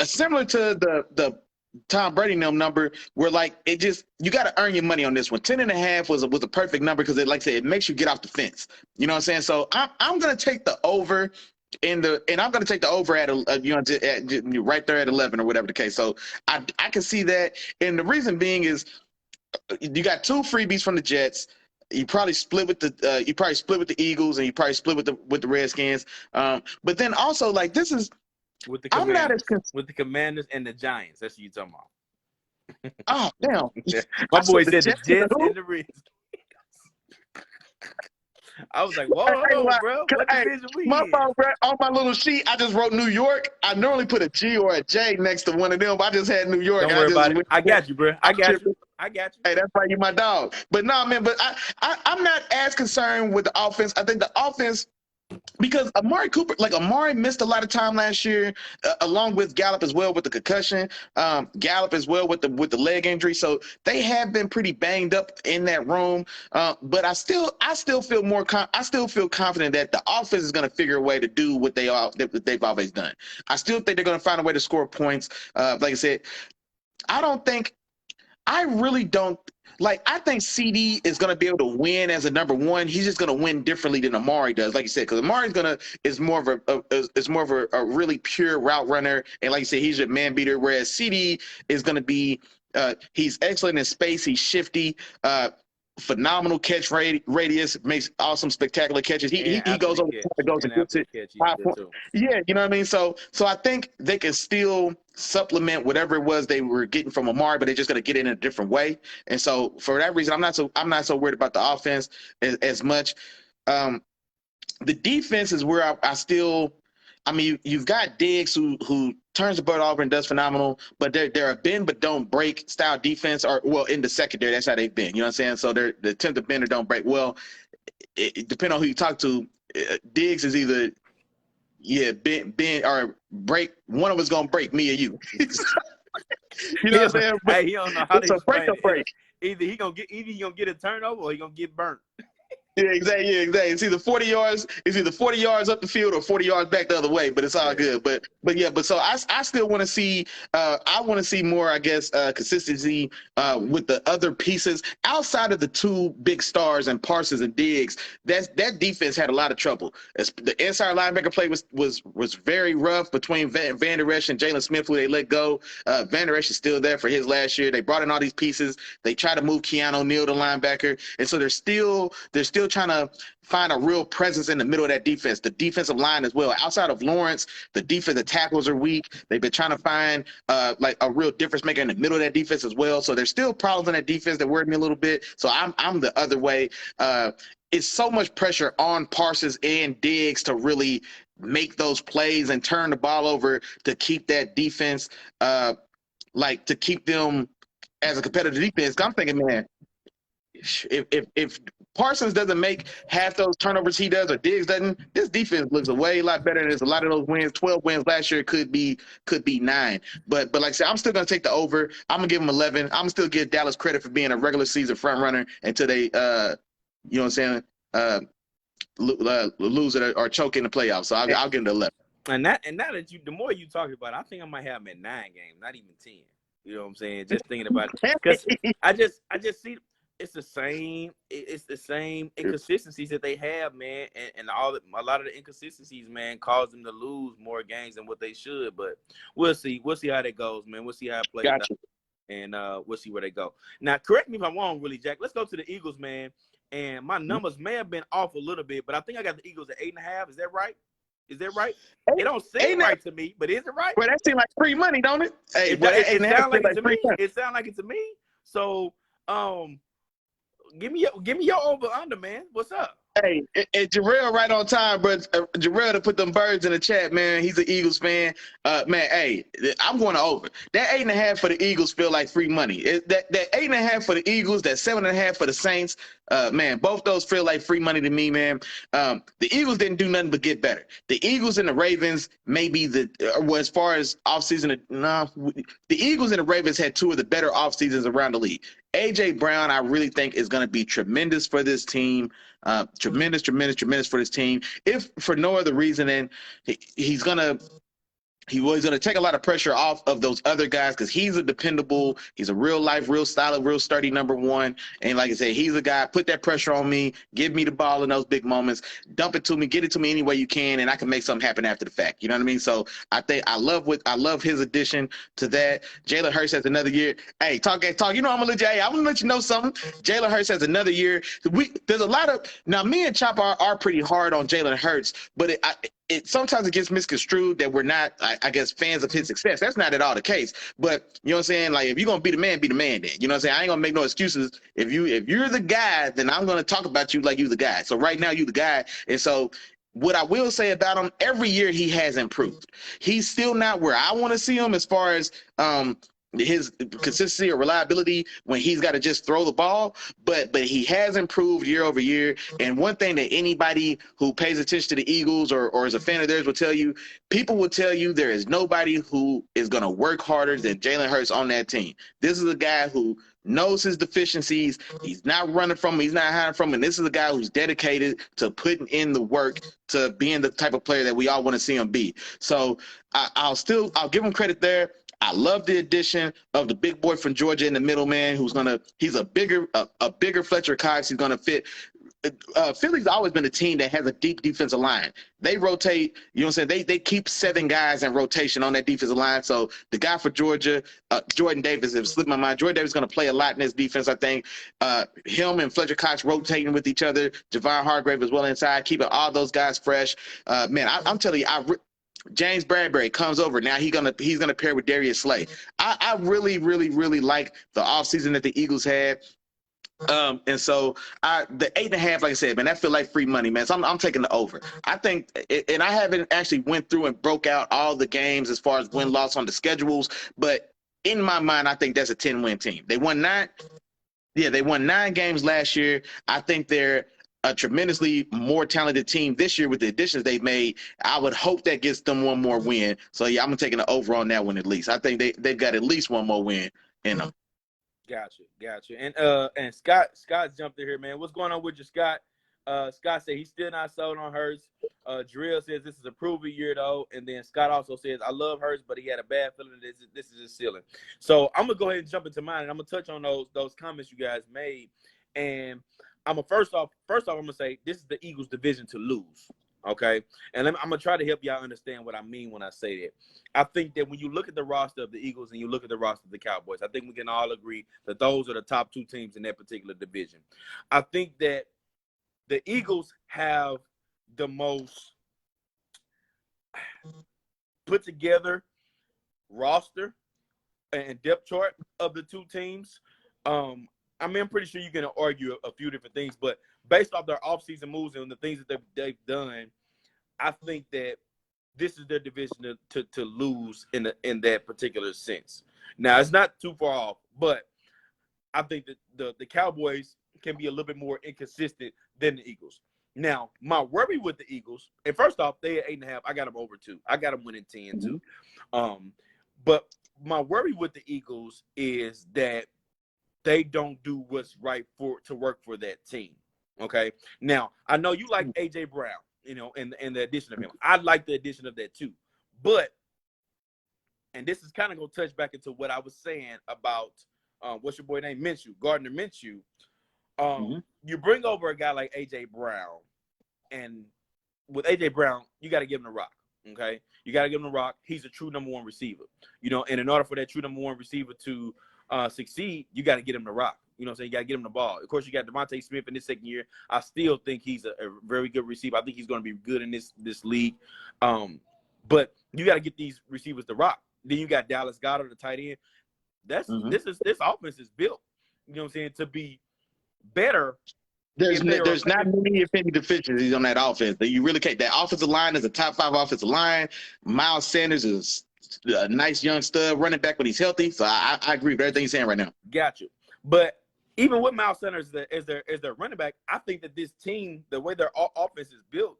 Similar to the Tom Brady number, where like it just, you got to earn your money on this one. 10.5 was a perfect number because it, like I said, it makes you get off the fence. You know what I'm saying? So I'm gonna take the over and I'm gonna take the over at right there at 11 or whatever the case. So I can see that, and the reason being is you got 2 freebies from the Jets. You probably split with the Eagles, and you probably split with the Redskins. But then also like this is. With the Commanders and the Giants. That's what you're talking about. Oh, damn. My boy said the Jets and the Redskins. I was like, whoa, bro. What division we my in? fault, bro. On my little sheet, I just wrote New York. I normally put a G or a J next to one of them, but I just had New York. Don't worry about it. I got you, bro. I got you. Hey, that's why you my dog. But no, man, but I'm not as concerned with the offense. I think the offense, because Amari missed a lot of time last year, along with Gallup as well with the concussion, Gallup as well with the leg injury. So they have been pretty banged up in that room. But I still feel confident that the offense is going to figure a way to do what they've always done. I still think they're going to find a way to score points. Like I said, I really don't. Like, I think CD is going to be able to win as a number one. He's just going to win differently than Amari does, like you said, because Amari is more of a really pure route runner, and like you said, he's a man beater. Whereas CD is going to be he's excellent in space. He's shifty. Phenomenal catch radius, makes awesome, spectacular catches. He goes over the goes and gets it. Yeah, you know what I mean. So I think they can still supplement whatever it was they were getting from Amari, but they're just going to get it in a different way. And so for that reason, I'm not so worried about the offense as much. The defense is where I mean, you've got Diggs who turns the ball over and does phenomenal, but they're a bend but don't break style defense, or well, in the secondary, that's how they've been. You know what I'm saying? So they're the attempt to bend or don't break. Well, it depending on who you talk to, Diggs is either bend or break. One of us gonna break, me or you. You know what I'm saying? Hey, he don't know how to explain it. Break. Either he gonna get a turnover or he gonna get burnt. Yeah, exactly. It's either 40 yards. It's either 40 yards up the field or 40 yards back the other way. But it's all good. But so I still want to see. I want to see more, I guess, consistency with the other pieces outside of the 2 big stars and Parsons and Diggs. That defense had a lot of trouble. The inside linebacker play was very rough between Van Der Esch and Jayla Smith, who they let go. Van Der Esch is still there for his last year. They brought in all these pieces. They tried to move Keanu O'Neal to linebacker, and so they're still trying to find a real presence in the middle of that defense, the defensive line as well. Outside of Lawrence, the defensive tackles are weak. They've been trying to find like a real difference maker in the middle of that defense as well. So there's still problems in that defense that worry me a little bit. So I'm the other way. It's so much pressure on Parsons and Diggs to really make those plays and turn the ball over to keep that defense, to keep them as a competitive defense. I'm thinking, man, if Parsons doesn't make half those turnovers he does, or Diggs doesn't, this defense looks a lot better. There's a lot of those wins. 12 wins last year could be 9. But like I said, I'm still gonna take the over. I'm gonna give them 11. I'm gonna still give Dallas credit for being a regular season front runner until they, you know what I'm saying, lose it or choke in the playoffs. So I'll give them the 11. And now that the more you talk about it, I think I might have them at 9 games, not even 10. You know what I'm saying? Just thinking about it, because I just see it's the same. It's the same inconsistencies that they have, man, and a lot of the inconsistencies, man, cause them to lose more games than what they should. But we'll see. We'll see how that goes, man. We'll see how it plays out, and we'll see where they go. Now, correct me if I'm wrong, Willie Jack. Let's go to the Eagles, man. And my numbers may have been off a little bit, but I think I got the Eagles at 8.5. Is that right? Is that right? It don't seem right to me, but is it right? Well, that seems like free money, don't it? Hey, It sounds like it to me. It sounds like it to me. So, give me your over under, man. What's up? Hey, Jarrell right on time, bro. Jarrell to put them birds in the chat, man. He's an Eagles fan. Man, hey, I'm going to over. That 8.5 for the Eagles feel like free money. That 8.5 for the Eagles, that 7.5 for the Saints. Man, both those feel like free money to me, man. The Eagles didn't do nothing but get better. The Eagles and the Ravens may be as far as offseason, the Eagles and the Ravens had two of the better offseasons around the league. A.J. Brown, I really think, is going to be tremendous for this team. Tremendous for this team. If for no other reason than he's going to take a lot of pressure off of those other guys because he's a dependable, he's a real life, real solid, real sturdy number one. And like I said, he's a guy, put that pressure on me, give me the ball in those big moments, dump it to me, get it to me any way you can, and I can make something happen after the fact. You know what I mean? So I think I love his addition to that. Jayla Hirsch has another year. Hey, talk. You know I'm gonna let you know something. Jayla Hirsch has another year. There's a lot of now. Me and Chop are pretty hard on Jayla Hirsch, but sometimes it gets misconstrued that we're not, I guess, fans of his success. That's not at all the case. But you know what I'm saying? Like, if you're gonna be the man then. You know what I'm saying? I ain't gonna make no excuses. If you're the guy, then I'm gonna talk about you like you the guy. So right now you the guy. And so what I will say about him, every year he has improved. He's still not where I want to see him as far as his consistency or reliability when he's got to just throw the ball, but he has improved year over year. And one thing that anybody who pays attention to the Eagles or is a fan of theirs will tell you, people will tell you there is nobody who is going to work harder than Jalen Hurts on that team. This is a guy who knows his deficiencies.'s not running from them. He's not hiding from them. And this is a guy who's dedicated to putting in the work to being the type of player that we all want to see him be. So I'll give him credit there. I love the addition of the big boy from Georgia in the middle, man, he's a bigger Fletcher Cox. He's gonna fit. Philly's always been a team that has a deep defensive line. They rotate, you know what I'm saying? They keep 7 guys in rotation on that defensive line. So the guy for Georgia, Jordan Davis, it slipped my mind. Jordan Davis is going to play a lot in this defense, I think. Him and Fletcher Cox rotating with each other. Javon Hargrave as well inside, keeping all those guys fresh. Man, I'm telling you, James Bradbury comes over. Now he's gonna pair with Darius Slay. I really, really, really like the offseason that the Eagles had. And so the 8.5, like I said, man, that feel like free money, man. So I'm taking the over. I think, and I haven't actually went through and broke out all the games as far as win-loss on the schedules, but in my mind, I think that's a 10-win team. They won 9 games last year. I think they're a tremendously more talented team this year with the additions they've made. I would hope that gets them one more win. So yeah, I'm taking the over on that one at least. I think they've got at least one more win in them. Gotcha. And Scott jumped in here, man. What's going on with you, Scott? Scott said he's still not sold on Hurts. Drill says this is a proven year though, and then Scott also says I love Hurts, but he had a bad feeling that this is his ceiling. So I'm gonna go ahead and jump into mine, and I'm gonna touch on those comments you guys made. And I'm gonna first off, I'm gonna say this is the Eagles' division to lose. Okay, and I'm gonna try to help y'all understand what I mean when I say that. I think that when you look at the roster of the Eagles and you look at the roster of the Cowboys, I think we can all agree that those are the top 2 teams in that particular division. I think that the Eagles have the most put together roster and depth chart of the 2 teams. I mean, I'm pretty sure you can argue a few different things, but based off their offseason moves and the things that they've done, I think that this is their division to lose in that particular sense. Now, it's not too far off, but I think that the Cowboys can be a little bit more inconsistent than the Eagles. Now, my worry with the Eagles, and first off, they at 8.5. I got them over 2. I got them winning 10 too. But my worry with the Eagles is that they don't do what's right to work for that team. Okay. Now, I know you like A.J. Brown, and the addition of him. I like the addition of that too. But, and this is kind of going to touch back into what I was saying about what's your boy name? Gardner Minshew. You bring over a guy like A.J. Brown, and with A.J. Brown, you got to give him the rock, okay? You got to give him the rock. He's a true number one receiver, and in order for that true number one receiver to succeed, you got to get him the rock. You know what I'm saying? You got to get him the ball. Of course, you got Devonte Smith in his second year. I still think he's a very good receiver. I think he's going to be good in this league. But you got to get these receivers the rock. Then you got Dallas Goedert, the tight end. This offense is built, you know what I'm saying, to be better. There's not many, if any, deficiencies on that offense. You really can't. That offensive line is a top 5 offensive line. Miles Sanders is a nice young stud running back when he's healthy. So I agree with everything you're saying right now. Gotcha. But even with Miles Sanders as their running back, I think that this team, the way their offense is built,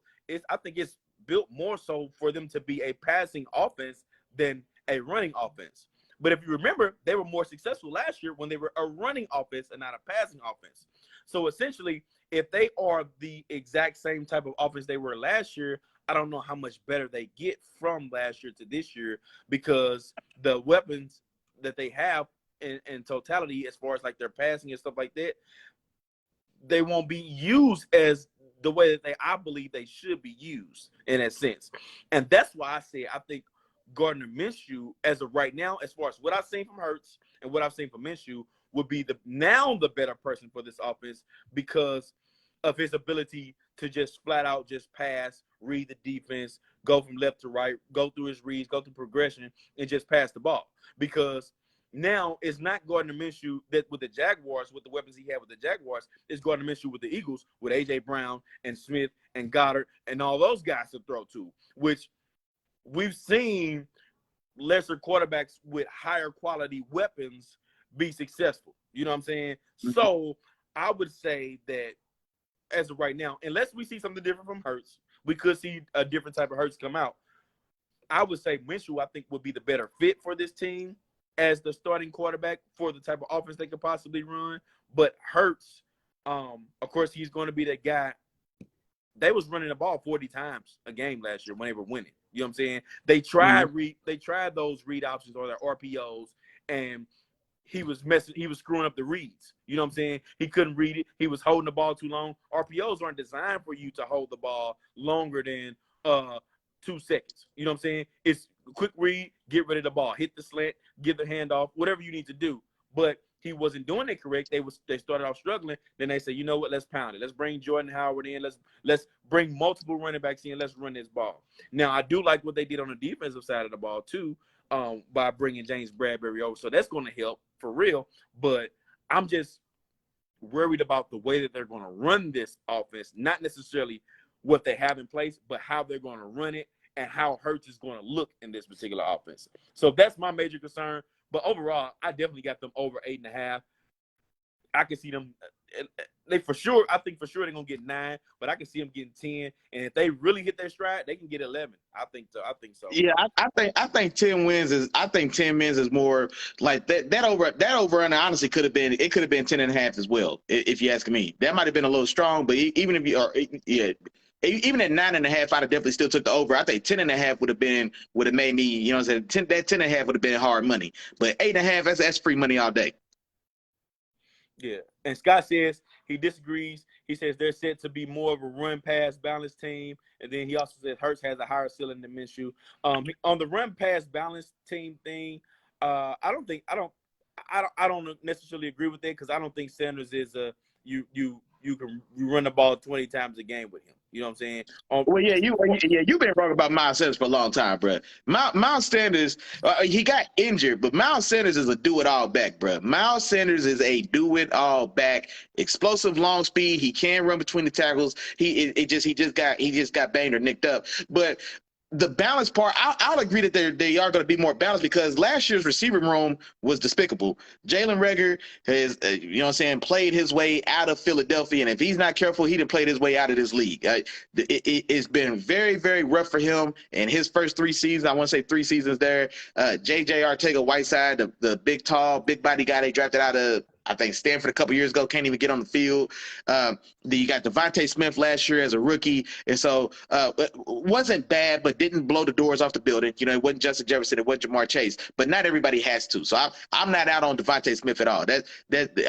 I think it's built more so for them to be a passing offense than a running offense. But if you remember, they were more successful last year when they were a running offense and not a passing offense. So essentially, if they are the exact same type of offense they were last year, I don't know how much better they get from last year to this year, because the weapons that they have in totality, as far as like their passing and stuff like that, they won't be used as the way that I believe they should be used in that sense. And that's why I say I think Gardner Minshew, as of right now, as far as what I've seen from Hurts and what I've seen from Minshew, would be the better person for this offense, because of his ability to just flat out just pass, read the defense, go from left to right, go through his reads, go through progression, and just pass the ball. Because now it's not Gardner Minshew that with the Jaguars, with the weapons he had with the Jaguars, it's Gardner Minshew with the Eagles, with A.J. Brown and Smith and Goddard and all those guys to throw to, which we've seen lesser quarterbacks with higher quality weapons be successful. You know what I'm saying? Mm-hmm. So I would say that as of right now, unless we see something different from Hurts, we could see a different type of Hurts come out. I would say Minshew, I think, would be the better fit for this team as the starting quarterback for the type of offense they could possibly run. But Hurts, of course, he's going to be that guy. They was running the ball 40 times a game last year when they were winning. You know what I'm saying? They tried they tried those read options or their RPOs, and he was screwing up the reads. You know what I'm saying? He couldn't read it. He was holding the ball too long. RPOs aren't designed for you to hold the ball longer than 2 seconds. You know what I'm saying? It's a quick read, get rid of the ball, hit the slant, give the handoff, whatever you need to do. But he wasn't doing it correct. They started off struggling. Then they said, you know what? Let's pound it. Let's bring Jordan Howard in. Let's bring multiple running backs in. Let's run this ball. Now, I do like what they did on the defensive side of the ball too, by bringing James Bradbury over. So that's going to help for real. But I'm just worried about the way that they're going to run this offense, not necessarily what they have in place, but how they're going to run it and how Hurts is going to look in this particular offense. So that's my major concern. But overall, I definitely got them over 8.5. I can see them. I think for sure they're gonna get 9, but I can see them getting 10. And if they really hit their stride, they can get 11. I think so. Yeah, I think 10 wins is more like that over under honestly could have been 10.5 as well, if you ask me. That might have been a little strong, but even if you are even at 9.5, I'd have definitely still took the over. I think 10.5 would have made me, you know what I'm saying, that 10.5 would have been hard money. But 8.5, that's free money all day. Yeah. And Scott says he disagrees. He says they're set to be more of a run-pass balance team. And then he also says Hurts has a higher ceiling than Minshew. On the run-pass balance team thing, I don't necessarily agree with that, because I don't think Sanders is you can run the ball 20 times a game with him. You know what I'm saying? You've been wrong about Miles Sanders for a long time, bro. Miles Sanders, he got injured, but Miles Sanders is a do-it-all back, bro. Miles Sanders is a do-it-all back, explosive, long speed. He can run between the tackles. He just got banged or nicked up, but. The balance part, I'll agree that they are going to be more balanced, because last year's receiver room was despicable. Jalen Reagor has, you know what I'm saying, played his way out of Philadelphia, and if he's not careful, he done played his way out of this league. It's been very, very rough for him in his first 3 seasons. I want to say 3 seasons there. J.J. Arcega-Whiteside, the big, tall, big body guy they drafted out of I think Stanford a couple years ago can't even get on the field. Then you got Devonte Smith last year as a rookie, and so it wasn't bad, but didn't blow the doors off the building. You know, it wasn't Justin Jefferson, it wasn't Jamar Chase, but not everybody has to. So I'm not out on Devonte Smith at all. That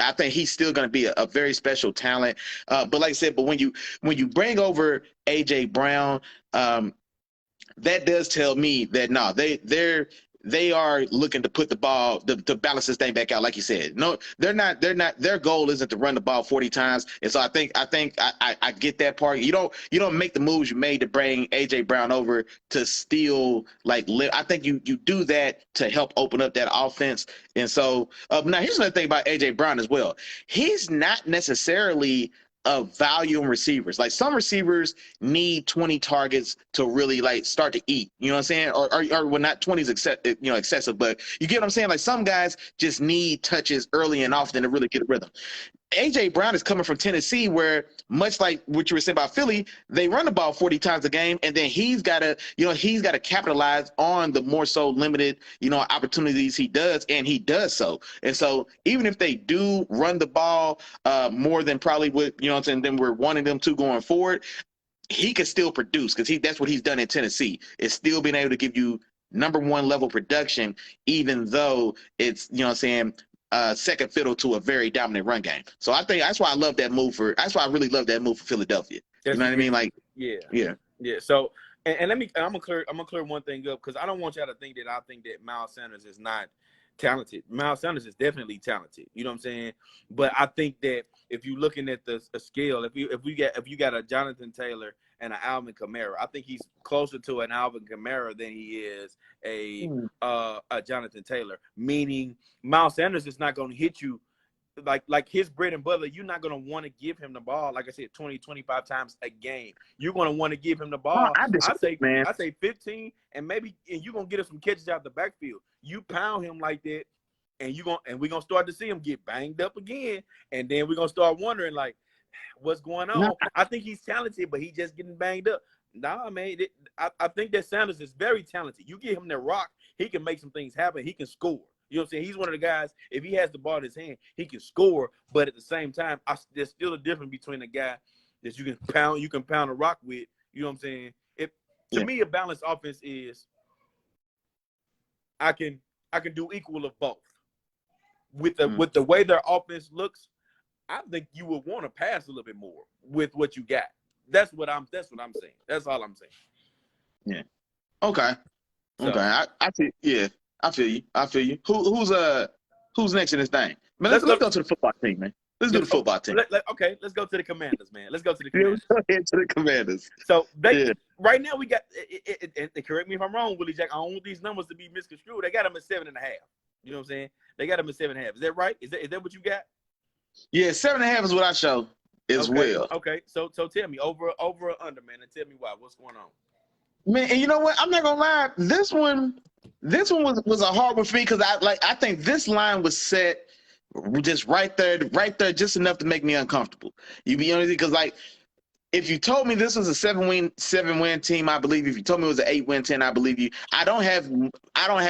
I think he's still going to be a very special talent. But like I said, but when you bring over AJ Brown, that does tell me that no, they are looking to put the ball to balance this thing back out, like you said. No, they're not. Their goal isn't to run the ball 40 times. And so I think I get that part. You don't make the moves you made to bring AJ Brown over to steal I think you do that to help open up that offense. And so now here's another thing about AJ Brown as well. He's not necessarily of volume receivers. Like some receivers need 20 targets to really start to eat. You know what I'm saying? Or well, not 20 is excessive, but you get what I'm saying? Like some guys just need touches early and often to really get a rhythm. AJ Brown is coming from Tennessee, where much like what you were saying about Philly, they run the ball 40 times a game, and then he's got to capitalize on the more so limited opportunities he does, and he does so. And so even if they do run the ball more than probably than we're wanting them to going forward, he can still produce because that's what he's done in Tennessee. Is still being able to give you number one level production, even though it's second fiddle to a very dominant run game. So I think that's why I love that move that's why I really love that move for Philadelphia. You know what I mean? Yeah. So and I'm gonna clear one thing up, because I don't want y'all to think that I think that Miles Sanders is not talented. Miles Sanders is definitely talented. You know what I'm saying? But I think that if you're looking at the scale, if you got a Jonathan Taylor and an Alvin Kamara, I think he's closer to an Alvin Kamara than he is a Jonathan Taylor. Meaning Miles Sanders is not going to hit you like his bread and butter. You're not going to want to give him the ball, like I said, 20, 25 times a game. You're going to want to give him the ball. I say 15, and you're going to get him some catches out the backfield. You pound him like that, and we're going to start to see him get banged up again, and then we're going to start wondering, what's going on? I think he's talented, but he's just getting banged up. Nah, man, I think that Sanders is very talented. You give him that rock, he can make some things happen. He can score. You know what I'm saying? He's one of the guys, if he has the ball in his hand, he can score. But at the same time, there's still a difference between a guy that you can pound a rock with. You know what I'm saying? To me, a balanced offense is I can do equal of both. With the way their offense looks, I think you would want to pass a little bit more with what you got. That's what I'm saying. That's all I'm saying. Yeah. Okay. So, okay. I feel. Yeah. I feel you. Who's next in this thing? Man, let's go to the football team, man. Let's do the football team. Okay, let's go to the Commanders, man. Let's go to the Commanders. To the Commanders. So right now we got. And correct me if I'm wrong, Willie Jack. I don't want these numbers to be misconstrued. They got them at 7.5. You know what I'm saying? They got them at 7.5. Is that right? Is that what you got? Yeah, 7.5 is what I show as well. Okay, so tell me over or under, man, and tell me why. What's going on? Man, and you know what? I'm not gonna lie. This one was a hard one for me because I think this line was set just right there, just enough to make me uncomfortable. You be honest, because if you told me this was a 7-win team, I believe you. If you told me it was an 8-win team, I believe you. I don't have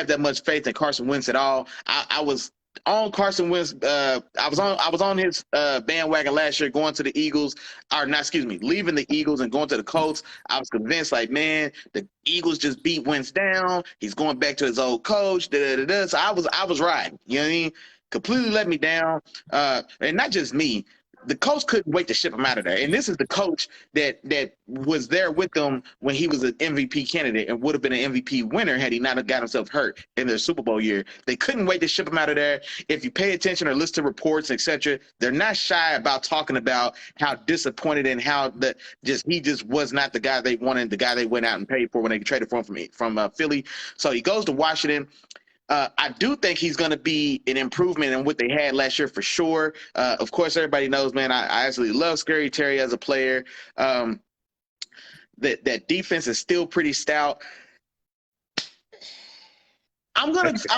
that much faith in Carson Wentz at all. I was on Carson Wentz. I was on his bandwagon last year, going to the Eagles, leaving the Eagles and going to the Colts. I was convinced, man, the Eagles just beat Wentz down. He's going back to his old coach. So I was riding. You know what I mean? Completely let me down. And not just me. The coach couldn't wait to ship him out of there. And this is the coach that was there with them when he was an MVP candidate and would have been an MVP winner had he not got himself hurt in their Super Bowl year. They couldn't wait to ship him out of there. If you pay attention or listen to reports, etc., they're not shy about talking about how disappointed and how he just was not the guy they wanted, the guy they went out and paid for when they traded for him from Philly. So he goes to Washington. I do think he's going to be an improvement in what they had last year for sure. Of course, everybody knows, man, I absolutely love Scary Terry as a player. That defense is still pretty stout. I'm gonna say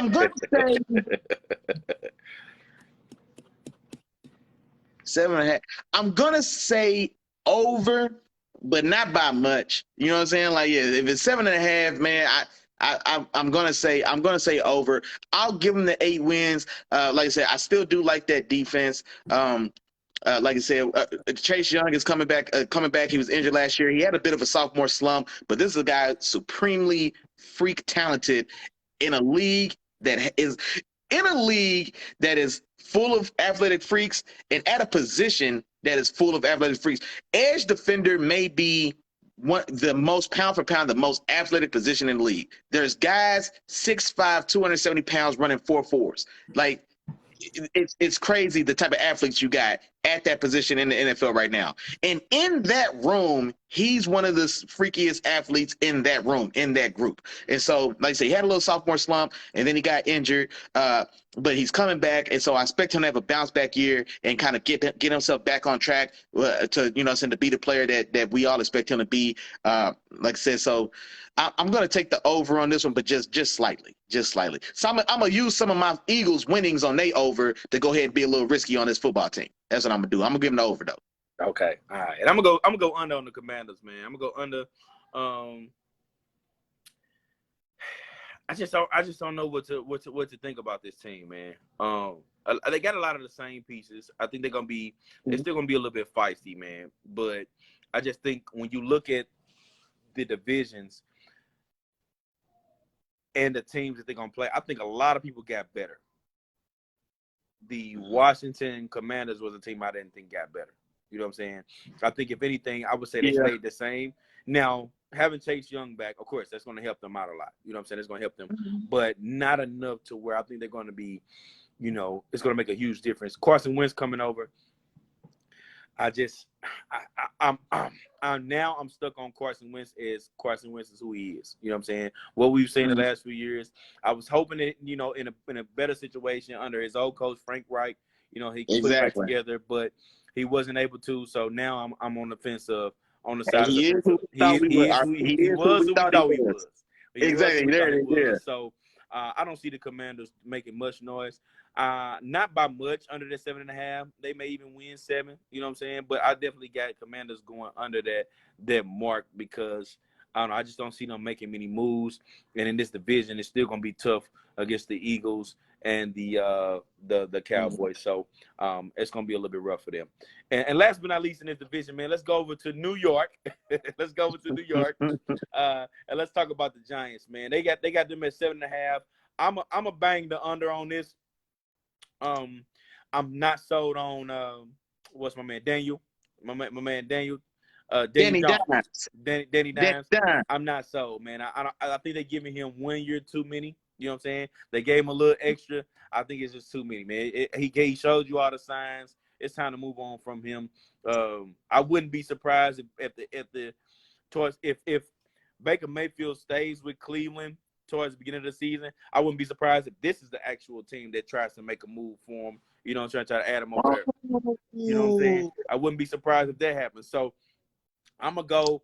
7.5. I'm gonna say over, but not by much. You know what I'm saying? If it's 7.5, man, I'm gonna say over. I'll give them the 8 wins. Like I said, I still do like that defense. Like I said, Chase Young is coming back. He was injured last year. He had a bit of a sophomore slump, but this is a guy supremely freak talented in a league that is full of athletic freaks and at a position that is full of athletic freaks. Edge defender may be the most pound for pound, the most athletic position in the league. There's guys 6'5", 270 pounds running 4.4s. Like, it's crazy the type of athletes you got at that position in the NFL right now. And in that room, he's one of the freakiest athletes in that room, in that group. And so, like I say, he had a little sophomore slump, and then he got injured. But he's coming back, and so I expect him to have a bounce back year and kind of get himself back on track to to be the player that we all expect him to be. Like I said, so I'm going to take the over on this one, but just slightly. So I'm going to use some of my Eagles winnings on they over to go ahead and be a little risky on this football team. That's what I'm going to do. I'm going to give them the over, though. Okay. All right. And I'm going to go under on the Commanders, man. I'm going to go under. I just don't know what to think about this team, man. They got a lot of the same pieces. I think they're still gonna be a little bit feisty, man. But I just think when you look at the divisions and the teams that they're gonna play, I think a lot of people got better. The Washington Commanders was a team I didn't think got better. You know what I'm saying? I think if anything, I would say they stayed the same. Now, having Chase Young back, of course, that's going to help them out a lot. You know what I'm saying? It's going to help them, but not enough to where I think they're going to be, it's going to make a huge difference. Carson Wentz coming over. I'm stuck on Carson Wentz as Carson Wentz is who he is. You know what I'm saying? What we've seen the last few years. I was hoping that, in a better situation under his old coach, Frank Reich, he could put it back together, but he wasn't able to. So now I'm on the fence of, on the side of the fence. He was who we thought he was. Exactly. So I don't see the Commanders making much noise. Not by much under the 7.5. They may even win 7. You know what I'm saying? But I definitely got Commanders going under that mark because I don't know. I just don't see them making many moves. And in this division, it's still going to be tough against the Eagles and the Cowboys. So it's going to be a little bit rough for them. And last but not least in this division, man, let's go over to New York. And let's talk about the Giants, man. They got them at 7.5. I'm a bang the under on this. I'm not sold on what's my man Daniel, my man Daniel, Danny Dimes. Danny Dimes. I'm not sold, man. I think they're giving him 1 year too many. You know what I'm saying? They gave him a little extra. I think it's just too many, man. He showed you all the signs. It's time to move on from him. I wouldn't be surprised if Baker Mayfield stays with Cleveland towards the beginning of the season. I wouldn't be surprised if this is the actual team that tries to make a move for him. Try to add him over there. You know what I'm saying? I wouldn't be surprised if that happens. So I'm gonna go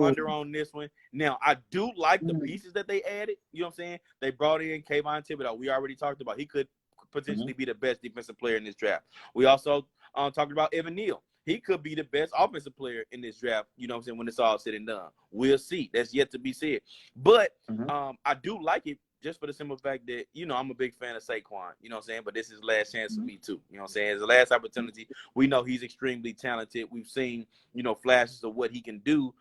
under on this one. Now I do like the pieces that they added. You know what I'm saying? They brought in Kayvon Thibodeau. We already talked about he could potentially be the best defensive player in this draft. We also talked about Evan Neal. He could be the best offensive player in this draft, you know what I'm saying, when it's all said and done. We'll see. That's yet to be said. But I do like it just for the simple fact that, I'm a big fan of Saquon, you know what I'm saying? But this is last chance for me too, you know what I'm saying? It's the last opportunity. We know he's extremely talented. We've seen, flashes of what he can do.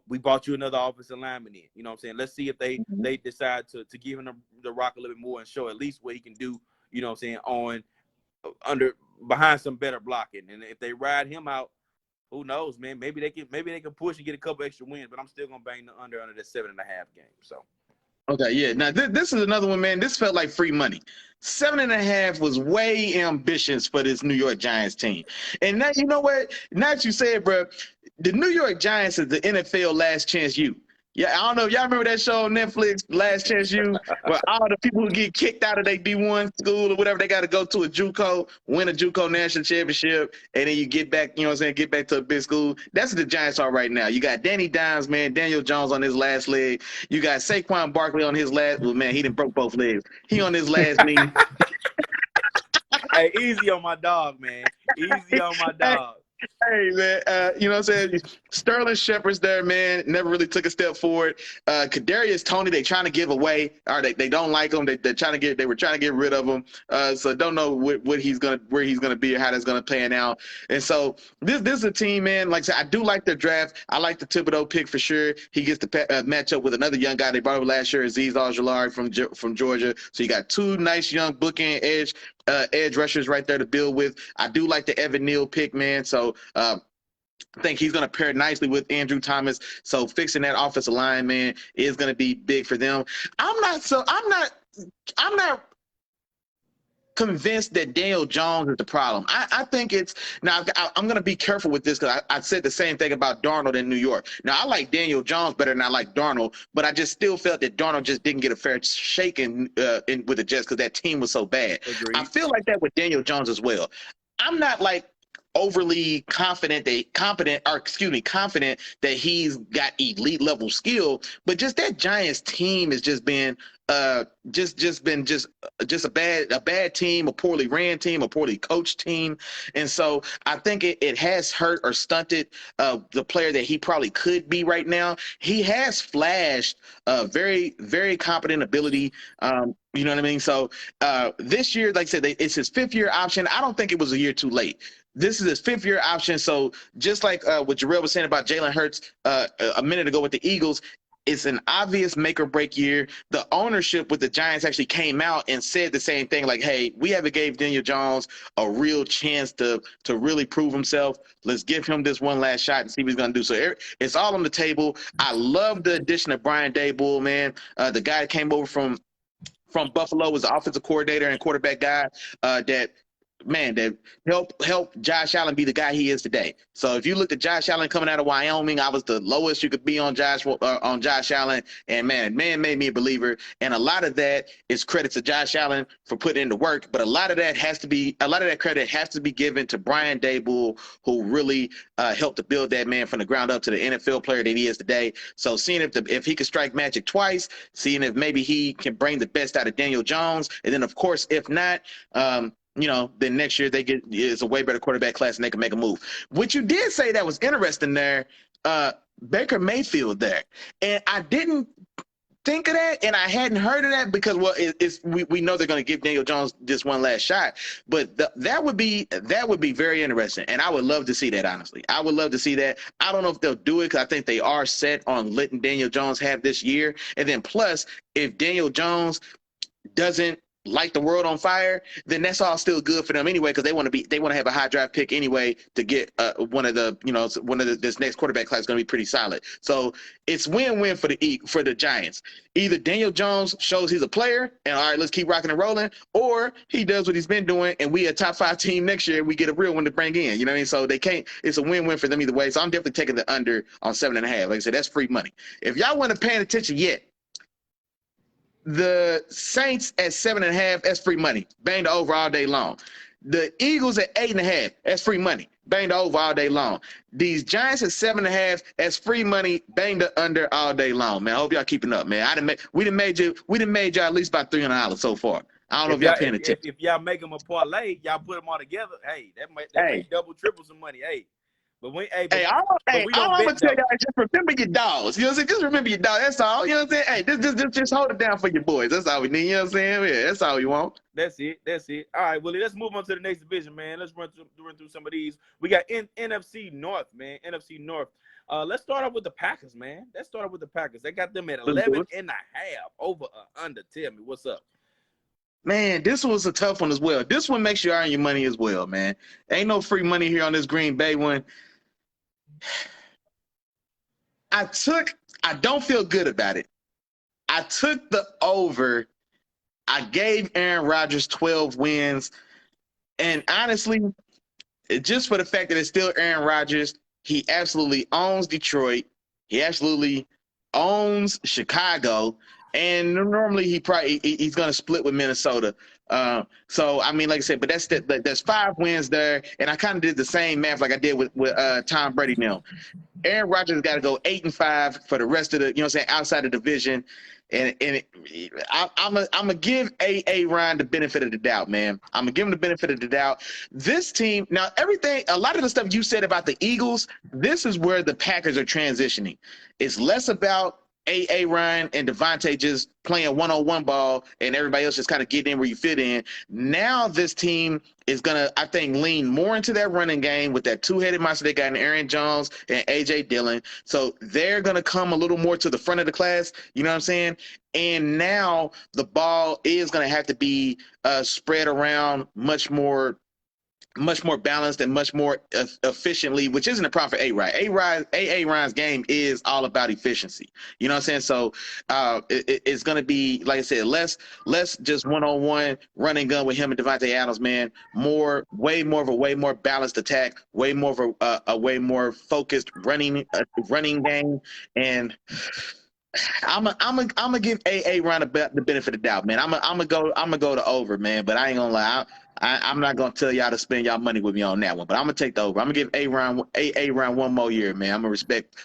We brought you another offensive lineman in, you know what I'm saying? Let's see if they decide to give him the rock a little bit more and show at least what he can do, you know what I'm saying, behind some better blocking. And if they ride him out, who knows, man? Maybe they can push and get a couple extra wins, but I'm still gonna bang the under that 7.5 game. So okay, yeah. Now this is another one, man. This felt like free money. 7.5 was way ambitious for this New York Giants team. And now you know what? Now that you said, bro, the New York Giants is the NFL Last Chance U. Yeah, I don't know if y'all remember that show on Netflix, Last Chance U, where all the people who get kicked out of their D1 school or whatever, they got to go to a JUCO, win a JUCO national championship, and then you get back, you know what I'm saying, get back to a big school. That's what the Giants are right now. You got Danny Dimes, man, Daniel Jones on his last leg. You got Saquon Barkley on his last, well, man, he done broke both legs. He on his last knee. Hey, easy on my dog, man. Easy on my dog. Hey, man, you know what I'm saying? Sterling Shepard's there, man. Never really took a step forward. Kadarius Toney, they trying to give away, or they don't like him. They were trying to get rid of him. So don't know where he's gonna be or how that's gonna pan out. And so this is a team, man. Like I said, I do like their draft. I like the Thibodeau pick for sure. He gets to match up with another young guy they brought over last year, Azeez Al-Jillard from Georgia. So you got two nice young bookend edge rushers right there to build with. I do like the Evan Neal pick, man. So I think he's going to pair nicely with Andrew Thomas. So fixing that offensive line, man, is going to be big for them. I'm not convinced that Daniel Jones is the problem. I think it's now. I'm going to be careful with this because I said the same thing about Darnold in New York. Now I like Daniel Jones better than I like Darnold, but I just still felt that Darnold just didn't get a fair shake with the Jets because that team was so bad. Agreed. I feel like that with Daniel Jones as well. I'm not like overly confident that he's got elite level skill, but just that Giants team has just been just a bad team, a poorly ran team, a poorly coached team. And so I think it has hurt or stunted the player that he probably could be right now. He has flashed very, very competent ability. You know what I mean? So this year, like I said, it's his 5th-year option. I don't think it was a year too late. This is his 5th-year option. So just like what Jarrell was saying about Jayla Hirsch a minute ago with the Eagles, it's an obvious make or break year. The ownership with the Giants actually came out and said the same thing, like, hey, we haven't gave Daniel Jones a real chance to really prove himself. Let's give him this one last shot and see what he's going to do. So it's all on the table. I love the addition of Brian Daboll, man. The guy that came over from Buffalo, was the offensive coordinator and quarterback guy that helped Josh Allen be the guy he is today. So if you look at Josh Allen coming out of Wyoming, I was the lowest you could be on Josh Allen, and man made me a believer. And a lot of that is credit to Josh Allen for putting in the work, but a lot of that credit has to be given to Brian Daboll, who really helped to build that man from the ground up to the NFL player that he is today. So seeing if he could strike magic twice, seeing if maybe he can bring the best out of Daniel Jones, and then of course if not, then next year it's a way better quarterback class and they can make a move. What you did say that was interesting there, Baker Mayfield there. And I didn't think of that, and I hadn't heard of that because, well, we know they're going to give Daniel Jones this one last shot. But that would be very interesting, and I would love to see that, honestly. I would love to see that. I don't know if they'll do it because I think they are set on letting Daniel Jones have this year. And then plus, if Daniel Jones doesn't light the world on fire, then that's all still good for them anyway, because they want to have a high draft pick anyway to get this next quarterback class is going to be pretty solid. So it's win-win for the Giants. Either Daniel Jones shows he's a player and all right, let's keep rocking and rolling, or he does what he's been doing and we a top 5 team next year, we get a real one to bring in. You know what I mean? So it's a win-win for them either way. So I'm definitely taking the under on 7.5. Like I said, that's free money. If y'all weren't paying attention yet, the Saints at 7.5, that's free money. Bang the over all day long. The Eagles at 8.5, that's free money. Bang the over all day long. These Giants at 7.5, that's free money. Bang the under all day long, man. I hope y'all keeping up, man. We done made y'all at least about $300 so far. I don't know if y'all paying attention. If y'all make them a parlay, y'all put them all together. Hey, that might double, triple some money. Hey. But all I'm gonna tell y'all is just remember your dogs. You know what I'm saying? Just remember your dogs. That's all. You know what I'm saying? Hey, just hold it down for your boys. That's all we need. You know what I'm saying? Yeah, that's all you want. That's it. All right, Willie, let's move on to the next division, man. Let's run through some of these. We got Nfc North, man. Nfc North. Let's start off with the Packers, man. They got them at 11.5 over or under. Tell me what's up. Man, this was a tough one as well. This one makes you earn your money as well, man. Ain't no free money here on this Green Bay one. I don't feel good about it. I took the over. I gave Aaron Rodgers 12 wins. And honestly, just for the fact that it's still Aaron Rodgers, he absolutely owns Detroit. He absolutely owns Chicago. And normally he's going to split with Minnesota. So I mean, like I said, but that's 5 wins there, and I kind of did the same math like I did with Tom Brady now. Aaron Rodgers got to go 8-5 for the rest of the, you know what I'm saying, outside the division. I'm gonna give Ryan the benefit of the doubt, man. I'm gonna give him the benefit of the doubt. This team now, a lot of the stuff you said about the Eagles, this is where the Packers are transitioning. It's less about Ryan and Davonte just playing one-on-one ball and everybody else just kind of getting in where you fit in. Now this team is going to, I think, lean more into that running game with that two-headed monster they got in Aaron Jones and A.J. Dillon. So they're going to come a little more to the front of the class, you know what I'm saying? And now the ball is going to have to be spread around much more balanced and much more efficiently, which isn't a problem for A-Ryan. Ryan's game is all about efficiency. You know what I'm saying? So it's going to be, like I said, less just one-on-one running gun with him and Devonte Adams, man. Way more balanced attack, way more of a way more focused running game. And I'm gonna give Ryan the benefit of the doubt, man. I'm gonna go to over, man. But I ain't gonna lie. I'm not gonna tell y'all to spend y'all money with me on that one, but I'm gonna take the over. I'm gonna give Ryan one more year, man. I'm gonna respect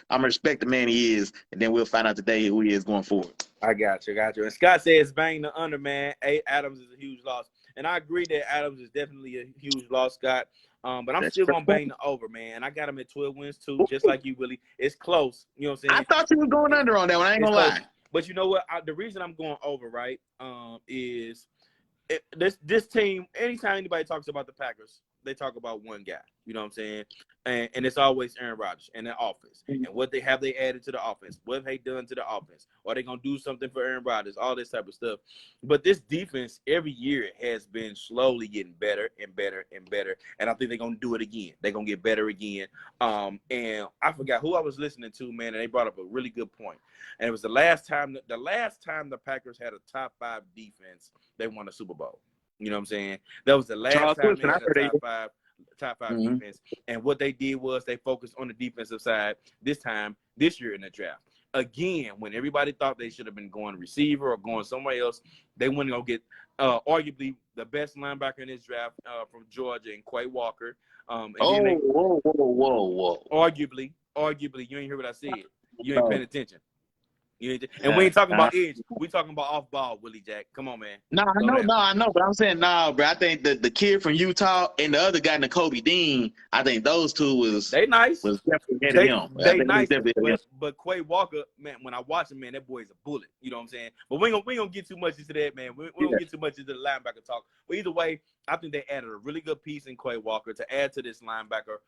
the man he is, and then we'll find out today who he is going forward. I got you. And Scott says bang the under, man. Adams is a huge loss, and I agree that Adams is definitely a huge loss, Scott. But I'm still gonna bang the over, man. I got him at 12 wins too, just like you, Willie. It's close. You know what I'm saying? I thought you were going under on that one. I ain't gonna lie. But you know what? The reason I'm going over, right, is this team. Anytime anybody talks about the Packers, they talk about one guy. You know what I'm saying? And it's always Aaron Rodgers and their offense. And what they added to the offense. What have they done to the offense? Are they going to do something for Aaron Rodgers? All this type of stuff. But this defense, every year, has been slowly getting better and better and better. And I think they're going to do it again. They're going to get better again. And I forgot who I was listening to, man, and they brought up a really good point. And it was the last time the Packers had a top 5 defense, they won a Super Bowl. You know what I'm saying? That was the last time they had a top five defense. And what they did was they focused on the defensive side this year in the draft. Again, when everybody thought they should have been going receiver or going somewhere else, they went to go get arguably the best linebacker in this draft from Georgia and Quay Walker. Whoa. Arguably, you ain't hear what I said. You ain't paying attention. And we ain't talking about edge. We talking about off ball, Willie Jack. Come on, man. I know, but I'm saying bro. I think the kid from Utah and the other guy, Nakobe Dean, I think those two was nice. Was definitely him. They nice. But Quay Walker, man, when I watch him, man, that boy is a bullet. You know what I'm saying? But we ain't gonna get too much into that, man. We don't get too much into the linebacker talk. But either way, I think they added a really good piece in Quay Walker to add to this linebacker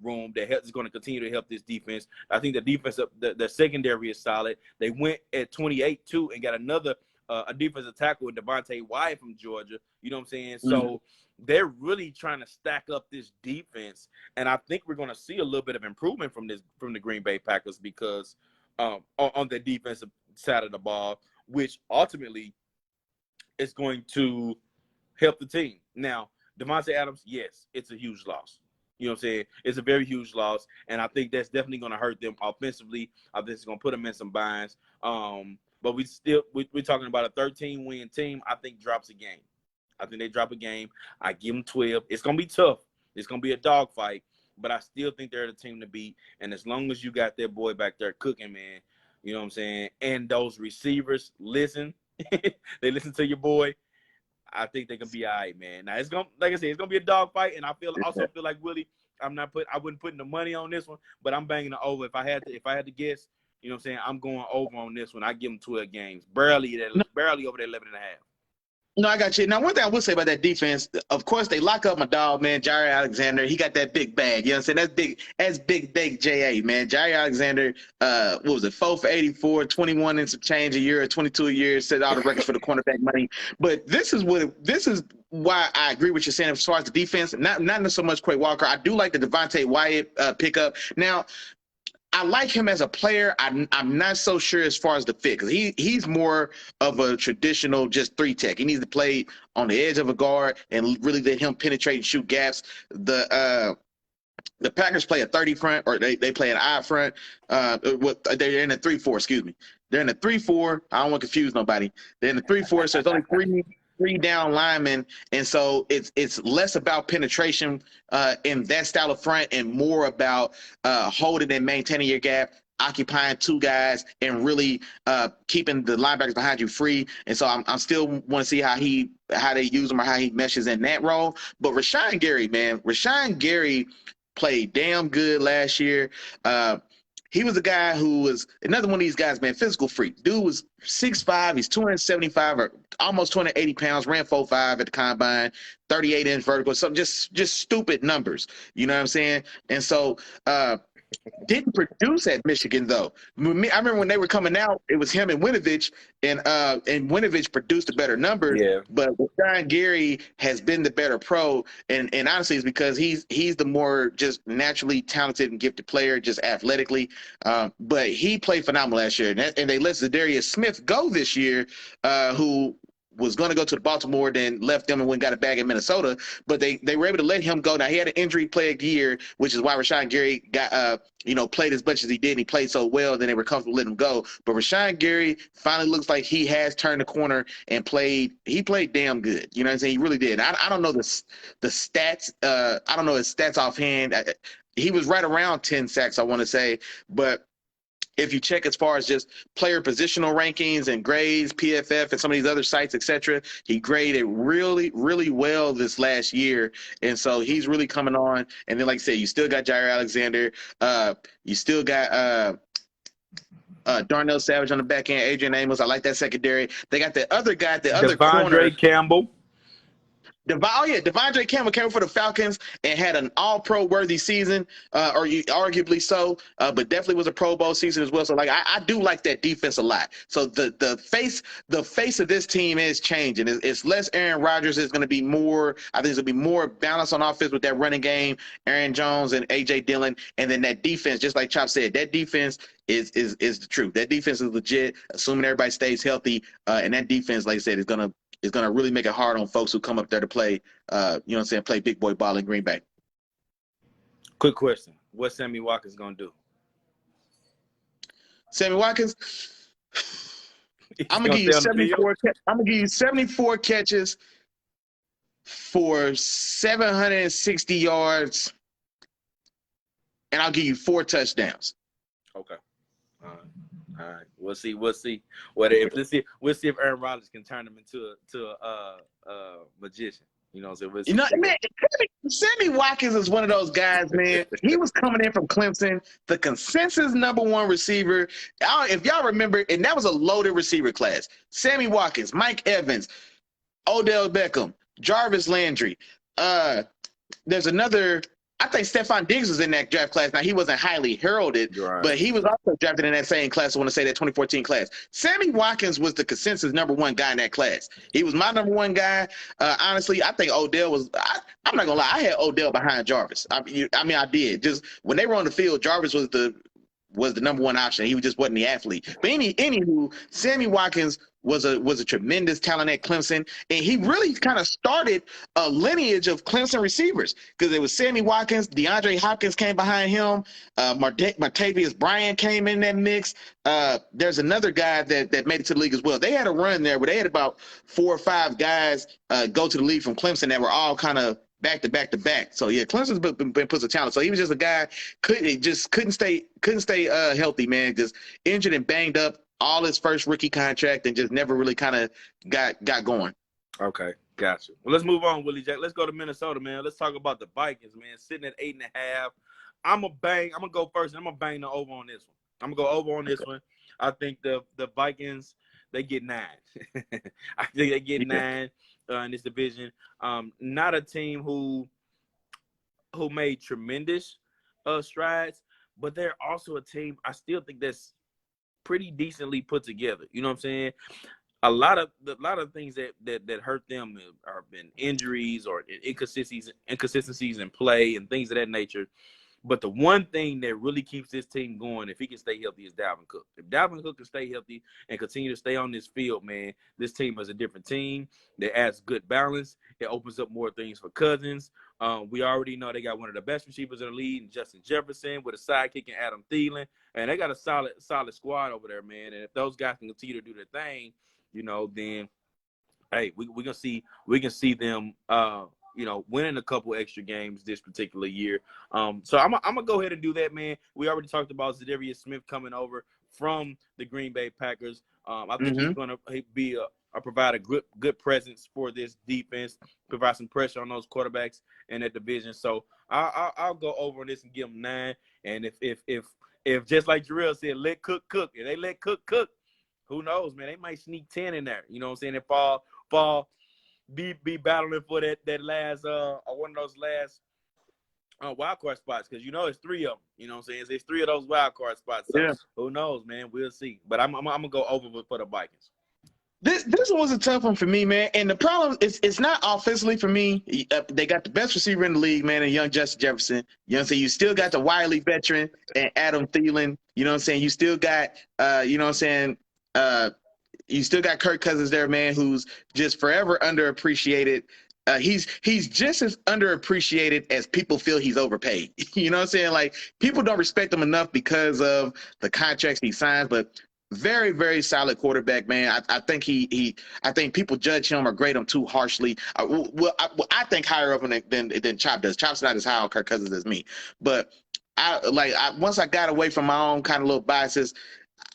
room that is going to continue to help this defense. I think the defense, the secondary is solid. They went at 28 too and got another a defensive tackle with Devonte Wyatt from Georgia. You know what I'm saying? Mm-hmm. So they're really trying to stack up this defense, and I think we're going to see a little bit of improvement from the Green Bay Packers because on the defensive side of the ball, which ultimately is going to help the team. Now, Devonta Adams, yes, it's a huge loss. You know what I'm saying? It's a very huge loss, and I think that's definitely going to hurt them offensively. I think it's going to put them in some binds. But we're talking about a 13-win team. I think drops a game. I think they drop a game. I give them 12. It's going to be tough. It's going to be a dogfight, but I still think they're the team to beat. And as long as you got that boy back there cooking, man, you know what I'm saying? And those receivers listen. They listen to your boy. I think they can be all right, man. Now it's like I said, it's gonna be a dogfight, and I also feel like Willie. I wouldn't put the money on this one, but I'm banging the over. If I had to guess, you know what I'm saying, I'm going over on this one. I give them 12 games, barely over the 11.5. No, I got you. Now, one thing I will say about that defense, of course, they lock up my dog, man, Jaire Alexander. He got that big bag. You know what I'm saying? That's big J.A., man. Jaire Alexander, what was it, 4 for 84, 21 and some change a year, 22 a year, set all the records for the cornerback money. But this is why I agree with you saying as far as the defense, not so much Quay Walker. I do like the Devonte Wyatt pickup. Now, I like him as a player. I'm not so sure as far as the fit because he's more of a traditional just 3-tech. He needs to play on the edge of a guard and really let him penetrate and shoot gaps. The Packers play a 30 front or they play an I front. They're in a 3-4. Excuse me. They're in a 3-4. I don't want to confuse nobody. They're in a 3-4. So it's only 3 down linemen, and so it's less about penetration in that style of front and more about holding and maintaining your gap, occupying 2 guys, and really keeping the linebackers behind you free. And so I'm still want to see how they use him or how he meshes in that role. But Rashaan Gary, man, Rashaan Gary played damn good last year. He was a guy who was another one of these guys, man, physical freak. Dude was 6'5", he's 275 or almost 280 pounds, ran 4.5 at the combine, 38-inch vertical, something just stupid numbers. You know what I'm saying? And so didn't produce at Michigan though. I remember when they were coming out, it was him and Winovich, and Winovich produced a better number. Yeah. But Rashaan Gary has been the better pro, and honestly, it's because he's the more just naturally talented and gifted player, just athletically. But he played phenomenal last year, and they let Zadarius Smith go this year, who was going to go to Baltimore, then left them and went and got a bag in Minnesota. But they were able to let him go. Now, he had an injury-plagued year, which is why Rashaan Gary got played as much as he did, and he played so well, then they were comfortable letting him go. But Rashaan Gary finally looks like he has turned the corner and played damn good. You know what I'm saying? He really did. I don't know the stats. I don't know his stats offhand. He was right around 10 sacks, I want to say. But if you check as far as just player positional rankings and grades, PFF, and some of these other sites, etc., he graded really, really well this last year. And so he's really coming on. And then, like I said, you still got Jair Alexander. You still got Darnell Savage on the back end, Adrian Amos. I like that secondary. They got the other guy, the other corner. Campbell. Devonte Campbell came for the Falcons and had an all-pro worthy season, or arguably so, but definitely was a Pro Bowl season as well. So, like, I do like that defense a lot. So the face of this team is changing. It's less Aaron Rodgers. It's going to be more. I think it's going to be more balance on offense with that running game, Aaron Jones and A.J. Dillon, and then that defense. Just like Chop said, that defense is the truth. That defense is legit, assuming everybody stays healthy, and that defense, like I said, is going to really make it hard on folks who come up there to play, play big boy ball in Green Bay. Quick question. What's Sammy Watkins going to do? Sammy Watkins, I'm going to give you 74. I'm going to give you 74 catches for 760 yards, and I'll give you 4 touchdowns. Okay. All right. We'll see. We'll see if Aaron Rodgers can turn him into a magician. You know, so man, Sammy Watkins is one of those guys, man. He was coming in from Clemson, the consensus #1 receiver. If y'all remember, and that was a loaded receiver class. Sammy Watkins, Mike Evans, Odell Beckham, Jarvis Landry. There's another. I think Stephon Diggs was in that draft class. Now, he wasn't highly heralded, right, but he was also drafted in that same class. I want to say that 2014 class. Sammy Watkins was the consensus #1 guy in that class. He was my #1 guy. Honestly, I think Odell was I'm not going to lie. I had Odell behind Jarvis. I mean, I did. Just when they were on the field, Jarvis was the #1 option. He just wasn't the athlete. But anywho, Sammy Watkins was a tremendous talent at Clemson, and he really kind of started a lineage of Clemson receivers because it was Sammy Watkins, DeAndre Hopkins came behind him, Martavius Bryant came in that mix. There's another guy that made it to the league as well. They had a run there where they had about 4 or 5 guys go to the league from Clemson that were all kind of back to back. So yeah, Clemson's been put some talent. So he was just a guy couldn't stay healthy, man. Just injured and banged up all his first rookie contract and just never really kind of got going. Okay, gotcha. Well, let's move on, Willie Jack. Let's go to Minnesota, man. Let's talk about the Vikings, man. Sitting at 8.5. I'm gonna go first, and I'm gonna bang the over on this one. I'm gonna go over on this one. I think the Vikings, they get 9. I think they get 9 in this division. Not a team who made tremendous strides, but they're also a team I still think that's pretty decently put together. You know what I'm saying? A lot of things that hurt them have been injuries or inconsistencies in play and things of that nature. But the one thing that really keeps this team going, if he can stay healthy, is Dalvin Cook. If Dalvin Cook can stay healthy and continue to stay on this field, man, this team is a different team. That adds good balance. It opens up more things for Cousins. We already know they got one of the best receivers in the league, Justin Jefferson, with a sidekick in Adam Thielen. And they got a solid squad over there, man. And if those guys can continue to do their thing, you know, then hey, we can see them winning a couple extra games this particular year. So I'm gonna go ahead and do that, man. We already talked about Zadarius Smith coming over from the Green Bay Packers. I think he's gonna be provide a good presence for this defense, provide some pressure on those quarterbacks in that division. So I'll go over on this and give them 9. And if just like Jarrell said, let Cook cook, and they let Cook cook, who knows, man? They might sneak 10 in there. You know what I'm saying? And fall be battling for that last one of those last wild card spots, because it's 3 of them. You know what I'm saying? It's 3 of those wild card spots. So who knows, man? We'll see. But I'm gonna go over for the Vikings. This one was a tough one for me, man. And the problem is it's not offensively for me. They got the best receiver in the league, man, and young Justin Jefferson. You know what I'm saying? You still got the Wiley veteran and Adam Thielen. You know what I'm saying? You still got, you know what I'm saying? You still got Kirk Cousins there, man, who's just forever underappreciated. He's just as underappreciated as people feel he's overpaid. You know what I'm saying? Like, people don't respect him enough because of the contracts he signs, but very, very solid quarterback, man. I think I think people judge him or grade him too harshly. I think higher of him than Chop does. Chop's not as high on Kirk Cousins as me, but once I got away from my own kind of little biases,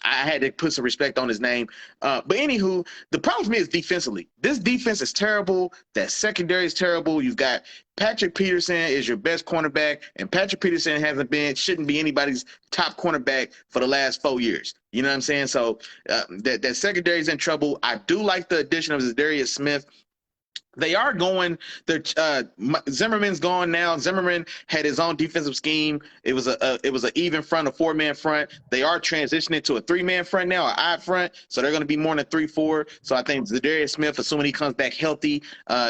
I had to put some respect on his name. But anywho, the problem for me is defensively. This defense is terrible. That secondary is terrible. You've got Patrick Peterson is your best cornerback, and Patrick Peterson shouldn't be anybody's top cornerback for the last 4 years. You know what I'm saying? So that secondary is in trouble. I do like the addition of Zadarius Smith. They are going. Zimmerman's gone now. Zimmerman had his own defensive scheme. It was an even front, a 4-man front. They are transitioning to a 3-man front now, an odd front. So they're going to be more than 3-4. So I think Zadarius Smith, assuming he comes back healthy,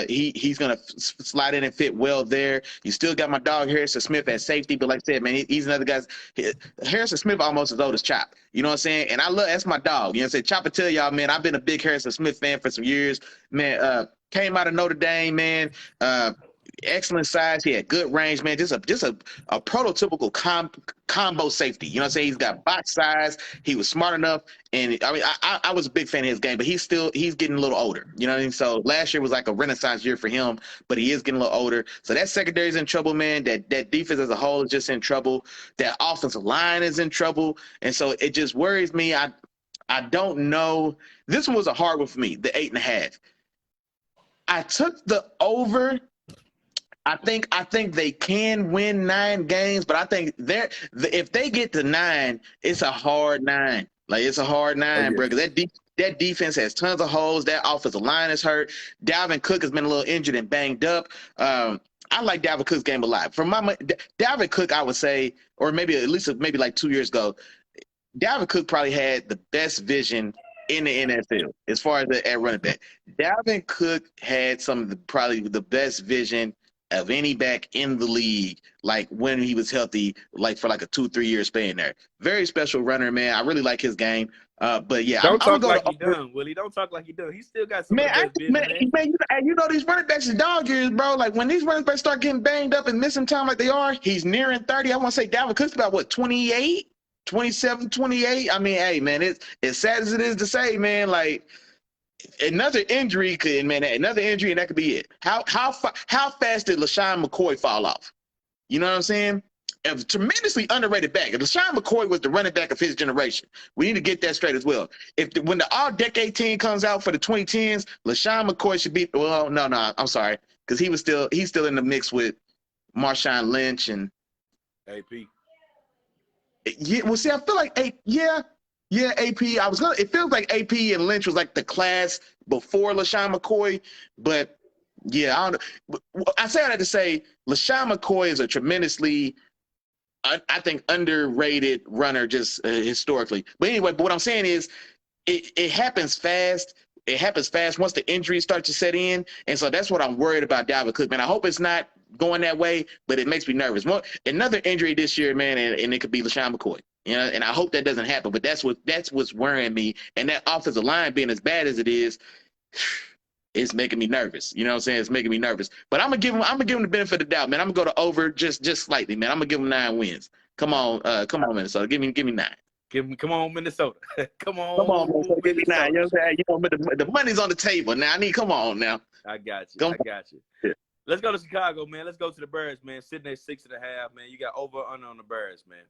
he's going to slide in and fit well there. You still got my dog Harrison Smith at safety, but like I said, man, he's another guy. Harrison Smith almost as old as Chop. You know what I'm saying? And that's my dog. You know what I'm saying? Chop will tell y'all, man, I've been a big Harrison Smith fan for some years, man. Came out of Notre Dame, man. Excellent size. He had good range, man. Just a prototypical combo safety. You know what I'm saying? He's got box size. He was smart enough. And I mean, I was a big fan of his game, but he's getting a little older. You know what I mean? So last year was like a renaissance year for him, but he is getting a little older. So that secondary is in trouble, man. That defense as a whole is just in trouble. That offensive line is in trouble. And so it just worries me. I don't know. This one was a hard one for me, the 8.5. I took the over. I think they can win 9 games, but I think if they get to 9, it's a hard 9. Like, it's a hard 9, bro. Because that defense has tons of holes. That offensive line is hurt. Dalvin Cook has been a little injured and banged up. I like Dalvin Cook's game a lot. From Dalvin Cook, I would say, or maybe like 2 years ago, Dalvin Cook probably had the best vision in the NFL as far as at running back. Dalvin Cook had probably the best vision of any back in the league, like when he was healthy, like for like a 2-3 year span there. Very special runner, man. I really like his game. But yeah, don't talk like you done, Willie. Don't talk like you done. He still got some of the best vision, man. You know these running backs is dog years, bro. Like, when these running backs start getting banged up and missing time like they are, he's nearing 30. I want to say Dalvin Cook's about what, 28? 27, 28. I mean, hey, man, it's as sad as it is to say, man, like, another injury and that could be it. How fast did Lashon Mccoy fall off? You know what I'm saying? A tremendously underrated back. If Lashon Mccoy was the running back of his generation, we need to get that straight as well. When the all-decade team comes out for the 2010s, Lashon McCoy should be. Well, no, I'm sorry, because he's still in the mix with Marshawn Lynch and AP. Yeah, well, see, I feel like AP. It feels like AP and Lynch was like the class before Lashon McCoy, but yeah, I don't know. I say all that to say Lashon McCoy is a tremendously, I think, underrated runner just historically. But anyway, what I'm saying is it happens fast. It happens fast once the injuries start to set in, and so that's what I'm worried about Dalvin Cook, man. I hope it's not going that way, but it makes me nervous. Another injury this year, man, and it could be Lashon McCoy. You know, and I hope that doesn't happen. But that's what's worrying me. And that offensive line being as bad as it is, it's making me nervous. You know what I'm saying? It's making me nervous. But I'm gonna give him the benefit of the doubt, man. I'm gonna go to over just slightly, man. I'm gonna give him 9 wins. Come on, man. So give me 9. Come on, Minnesota. Come Come on, on, man. Give me now. You know Minnesota. what I'm saying? But the money's on the table now. Come on now. I got you. Come I got you. Yeah. Let's go to Chicago, man. Let's go to the Bears, man. Sitting at 6.5, man. You got over or under on the Bears, man.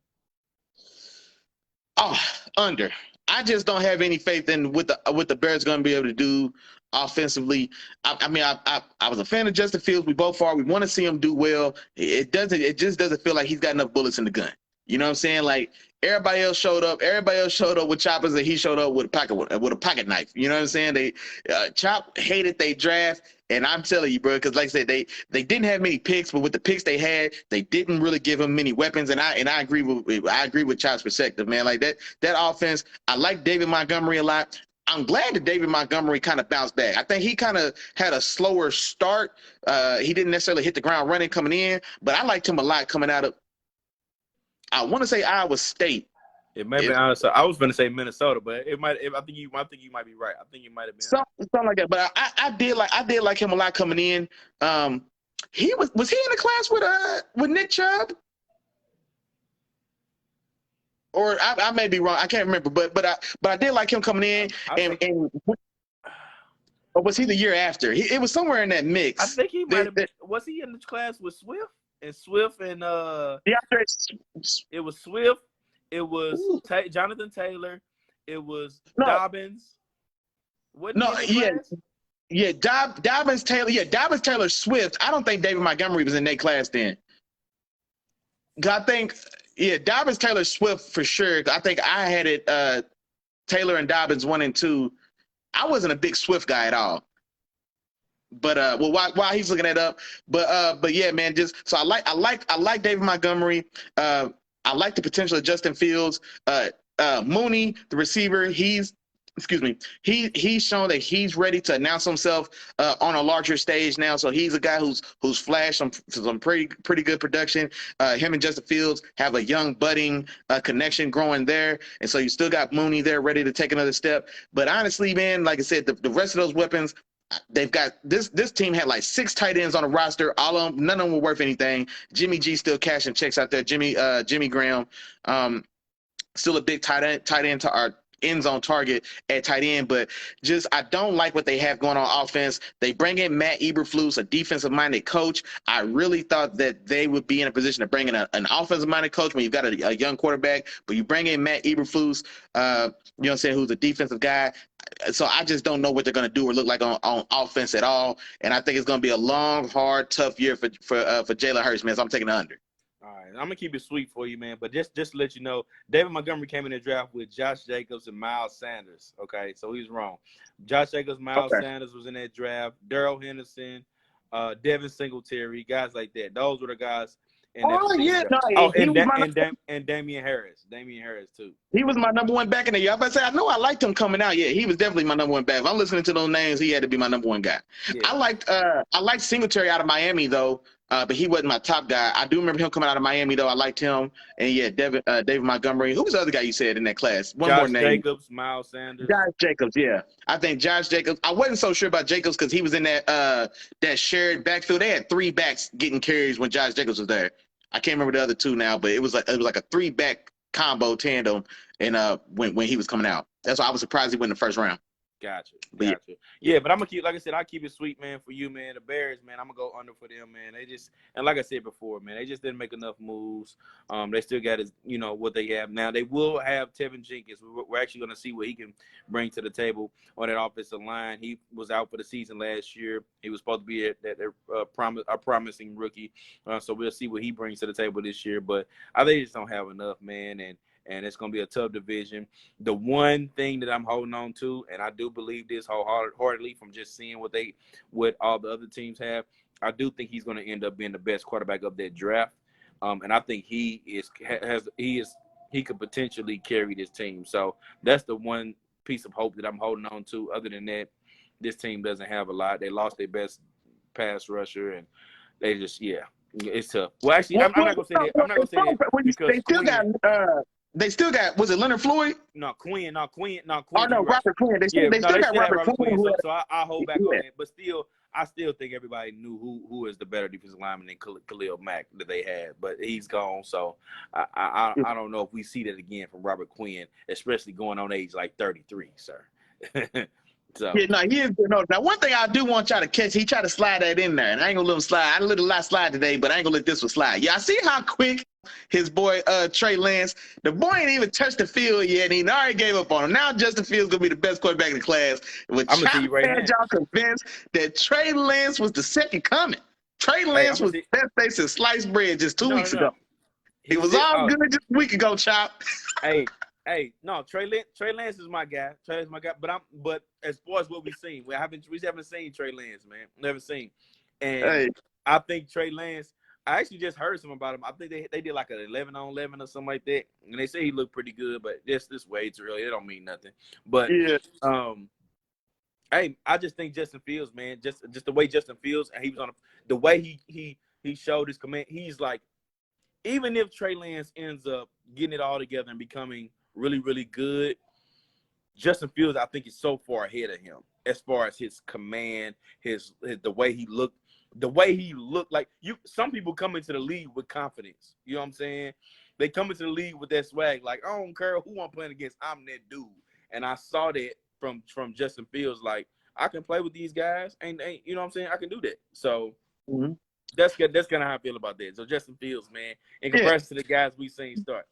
Oh, under. I just don't have any faith in what the Bears going to be able to do offensively. I was a fan of Justin Fields. We both are. We want to see him do well. It just doesn't feel like he's got enough bullets in the gun. You know what I'm saying? Like everybody else showed up with choppers, and he showed up with a pocket knife. You know what I'm saying? Chop hated they draft, and I'm telling you, bro, because like I said, they didn't have many picks, but with the picks they had, they didn't really give him many weapons. And I agree with Chop's perspective, man. Like that offense, I like David Montgomery a lot. I'm glad that David Montgomery kind of bounced back. I think he kind of had a slower start. He didn't necessarily hit the ground running coming in, but I liked him a lot coming out of, I want to say Iowa State. It may be honest. I was going to say Minnesota, but it might. I think you might be right. I think you might have been something like that. But I did like him a lot coming in. He was he in the class with Nick Chubb? Or I may be wrong. I can't remember. But I did like him coming in. Or was he the year after? It was somewhere in that mix. I think he might have been. Was he in the class with Swift? And Swift and it was Swift. It was Jonathan Taylor. It was Dobbins. Dobbins Taylor. Yeah, Dobbins Taylor Swift. I don't think David Montgomery was in that class then. I think Dobbins Taylor Swift for sure. I think I had it Taylor and Dobbins 1 and 2. I wasn't a big Swift guy at all. But while he's looking that up, but yeah, man, just so I like David Montgomery. I like the potential of Justin Fields. Mooney, the receiver, he's shown that he's ready to announce himself on a larger stage now. So he's a guy who's flashed some pretty good production. Him and Justin Fields have a young budding connection growing there, and so you still got Mooney there ready to take another step. But honestly, man, like I said, the rest of those weapons. They've got this team had like 6 tight ends on the roster. All of them, none of them were worth anything. Jimmy G still cashing checks out there. Jimmy Graham, still a big tight end to our end zone target at tight end, but just I don't like what they have going on offense. They bring in Matt Eberflus, a defensive-minded coach. I really thought that they would be in a position to bring in an offensive-minded coach when you've got a young quarterback, but you bring in Matt Eberflus, you know what I'm saying, who's a defensive guy. So I just don't know what they're going to do or look like on offense at all, and I think it's going to be a long, hard, tough year for Jayla Hirsch, man, so I'm taking the under. All right, I'm going to keep it sweet for you, man. But just to let you know, David Montgomery came in the draft with Josh Jacobs and Miles Sanders. Okay, so he's wrong. Josh Jacobs, Miles Sanders was in that draft. Darrell Henderson, Devin Singletary, guys like that. Those were the guys in that and Damian Harris. Damian Harris, too. He was my number one back in the year. I was about to say, I know I liked him coming out. Yeah, he was definitely my number one back. If I'm listening to those names, he had to be my number one guy. Yeah. I liked Singletary out of Miami, though. But he wasn't my top guy. I do remember him coming out of Miami, though. I liked him. And, yeah, David Montgomery. Who was the other guy you said in that class? One more name. Josh Jacobs, Miles Sanders. Josh Jacobs, yeah. I think Josh Jacobs. I wasn't so sure about Jacobs because he was in that shared backfield. They had 3 backs getting carries when Josh Jacobs was there. I can't remember the other 2 now, but it was like a 3-back combo tandem and when he was coming out. That's why I was surprised he went in the first round. Gotcha. Yeah, but I'm gonna keep, like I said, I'll keep it sweet, man, for you, man. The Bears, man, I'm gonna go under for them, man. They just, and like I said before, man, they just didn't make enough moves. They still got what they have now. They will have Tevin Jenkins. We're actually gonna see what he can bring to the table on that offensive line. He was out for the season last year. He was supposed to be a promising rookie. So we'll see what he brings to the table this year. But I think they just don't have enough, man, and it's going to be a tough division. The one thing that I'm holding on to, and I do believe this wholeheartedly from just seeing what all the other teams have, I do think he's going to end up being the best quarterback of that draft. And I think he could potentially carry this team. So that's the one piece of hope that I'm holding on to. Other than that, this team doesn't have a lot. They lost their best pass rusher, and they just, it's tough. Well, actually, I'm not going to say that. I'm not going to say that because they still got, was it Leonard Floyd? No, Quinn. Oh, no, Robert Quinn. They still got Robert Quinn. So I hold back on that. But still, I still think everybody knew who is the better defensive lineman than Khalil Mack that they had, but he's gone. So I don't know if we see that again from Robert Quinn, especially going on age like 33, sir. So. Yeah, no, he is good. No, now, one thing I do want y'all to catch, he tried to slide that in there, and I ain't gonna let him slide. I let a lot slide today, but I ain't gonna let this one slide. Yeah, I see how quick his boy Trey Lance, the boy ain't even touched the field yet, and he already gave up on him. Now Justin Fields gonna be the best quarterback in the class. With I'm gonna tell you right now, y'all convinced that Trey Lance was the second coming. Trey Lance was the best face in sliced bread just 2 weeks ago. He was all good just a week ago, Chop. Hey, no, Trey Lance is my guy. Trey Lance is my guy. But as far as what we've seen, we haven't seen Trey Lance, man. Never seen. And I think Trey Lance, I actually just heard something about him. I think they did like an 11-on-11 or something like that. And they say he looked pretty good, but this way too early. It don't mean nothing. But hey, I just think Justin Fields, man, just the way Justin Fields, and he was on the way he showed his command, he's like, even if Trey Lance ends up getting it all together and becoming really, really good, Justin Fields, I think, is so far ahead of him as far as his command, the way he looked. The way he looked, like some people come into the league with confidence. You know what I'm saying? They come into the league with that swag, like, I don't care who I'm playing against, I'm that dude. And I saw that from Justin Fields, like, I can play with these guys, and you know what I'm saying? I can do that. So that's kind of how I feel about that. So Justin Fields, man, in comparison to the guys we seen start.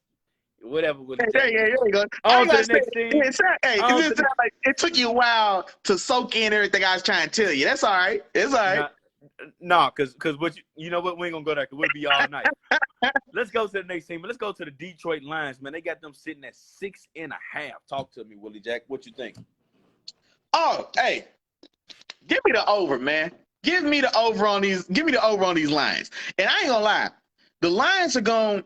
Whatever. There you go. On to the next team. It took you a while to soak in everything I was trying to tell you. That's all right. It's all right. No, because what you know what, we ain't gonna go there because we'll be all night. Let's go to the next team. Let's go to the Detroit Lions, man. They got them sitting at 6.5. Talk to me, Willie Jack. What you think? Oh, hey, give me the over, man. Give me the over on these Lions. And I ain't gonna lie, the Lions are going.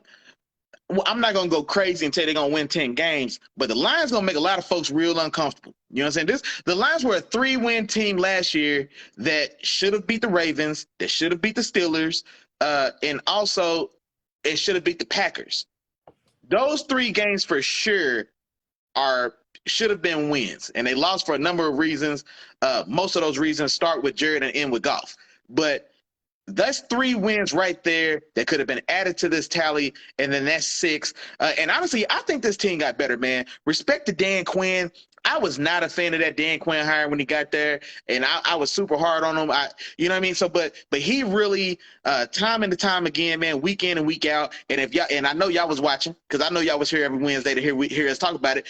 Well, I'm not going to go crazy and say they're going to win 10 games, but the Lions going to make a lot of folks real uncomfortable. You know what I'm saying? The Lions were a 3-win team last year that should have beat the Ravens, that should have beat the Steelers, and also it should have beat the Packers. Those 3 games for sure should have been wins, and they lost for a number of reasons. Most of those reasons start with Jared and end with Goff. But that's 3 wins right there that could have been added to this tally, and then that's 6. And honestly, I think this team got better, man. Respect to Dan Quinn. I was not a fan of that Dan Quinn hire when he got there, and I was super hard on him. You know what I mean? So, but he really, time and time again, man, week in and week out. And I know y'all was watching because I know y'all was here every Wednesday to hear us talk about it.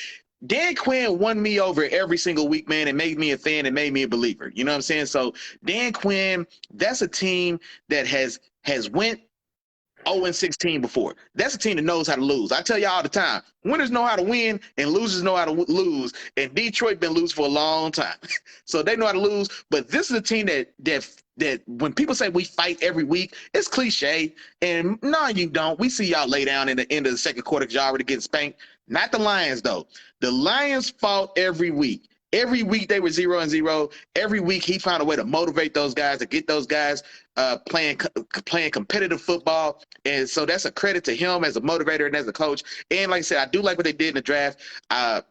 Dan Quinn won me over every single week, man, and made me a fan and made me a believer. You know what I'm saying? So Dan Quinn, that's a team that has went 0-16 before. That's a team that knows how to lose. I tell y'all all the time, winners know how to win and losers know how to lose. And Detroit been losing for a long time. So they know how to lose. But this is a team that when people say we fight every week, it's cliche. And no, you don't. We see y'all lay down in the end of the second quarter because y'all already getting spanked. Not the Lions, though. The Lions fought every week. Every week they were 0-0. Every week he found a way to motivate those guys, to get those guys playing competitive football. And so that's a credit to him as a motivator and as a coach. And like I said, I do like what they did in the draft. I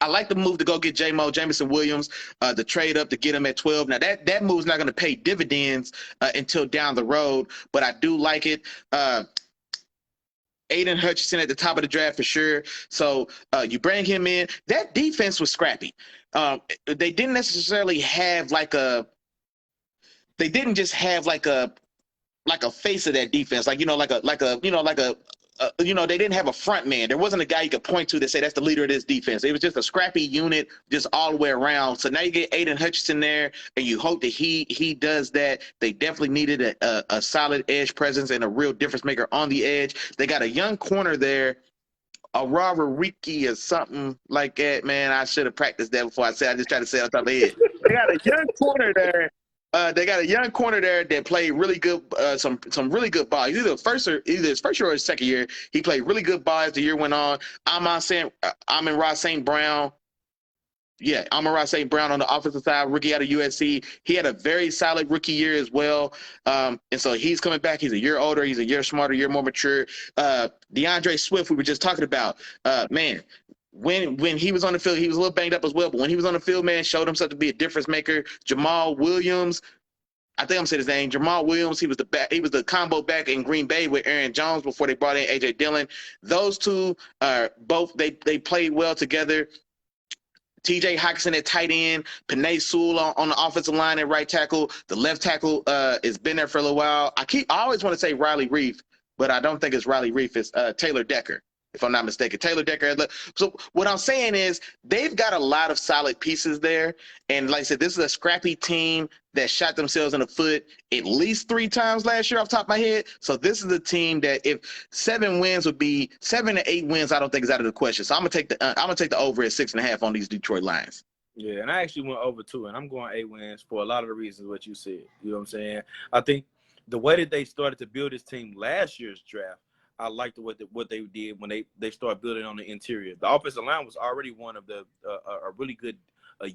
like the move to go get Jameson Williams, the trade up to get him at 12. Now, that move's not going to pay dividends until down the road, but I do like it. Aiden Hutchinson at the top of the draft for sure. So you bring him in. That defense was scrappy. They didn't necessarily have they didn't just have like a face of that defense, they didn't have a front man. There wasn't a guy you could point to that say that's the leader of this defense. It was just a scrappy unit just all the way around. So now you get Aiden Hutchinson there, and you hope that he does that. They definitely needed a solid edge presence and a real difference maker on the edge. They got a young corner there, a Ricky or something like that, man. I should have practiced that before I said. I just tried to say it on top of the head. They got a young corner there. That played really good, some really good ball. Either his first year or his second year, he played really good ball as the year went on. Amon-Ra St. Brown. Yeah, Amon-Ra St. Brown on the offensive side, rookie out of USC. He had a very solid rookie year as well. And so he's coming back. He's a year older. He's a year smarter, a year more mature. DeAndre Swift, we were just talking about, man. When he was on the field, he was a little banged up as well. But when he was on the field, man, showed himself to be a difference maker. Jamal Williams, I think I'm saying his name, Jamal Williams. He was the back. He was the combo back in Green Bay with Aaron Jones before they brought in A.J. Dillon. Those two are both they played well together. T.J. Hockenson at tight end, Penei Sewell on the offensive line at right tackle. The left tackle has been there for a little while. I always want to say Riley Reef, but I don't think it's Riley Reef. It's Taylor Decker, if I'm not mistaken. Taylor Decker. So what I'm saying is they've got a lot of solid pieces there. And like I said, this is a scrappy team that shot themselves in the foot at least 3 times last year off the top of my head. So this is a team that if 7 to 8 wins, I don't think is out of the question. So I'm gonna take the over at 6.5 on these Detroit Lions. Yeah, and I actually went over 2, and I'm going 8 wins for a lot of the reasons what you said. You know what I'm saying? I think the way that they started to build this team last year's draft, I liked what they did when they started building on the interior. The offensive line was already one of the a really good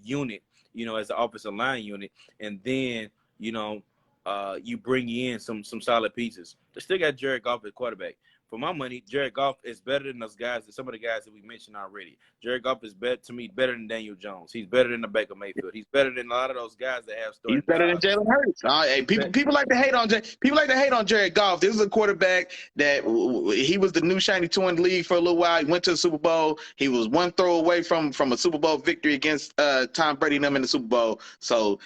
unit, you know, as the offensive line unit, and then you bring in some solid pieces. They still got Jared Goff at quarterback. For my money, Jared Goff is better than those guys, some of the guys that we mentioned already. Jared Goff is better than Daniel Jones. He's better than the Baker Mayfield. He's better than a lot of those guys that have started. He's better than Jayla Hirsch. Hey, people like to hate on Jared Goff. This is a quarterback that he was the new shiny toy in the league for a little while. He went to the Super Bowl. He was one throw away from a Super Bowl victory against Tom Brady and them in the Super Bowl. So,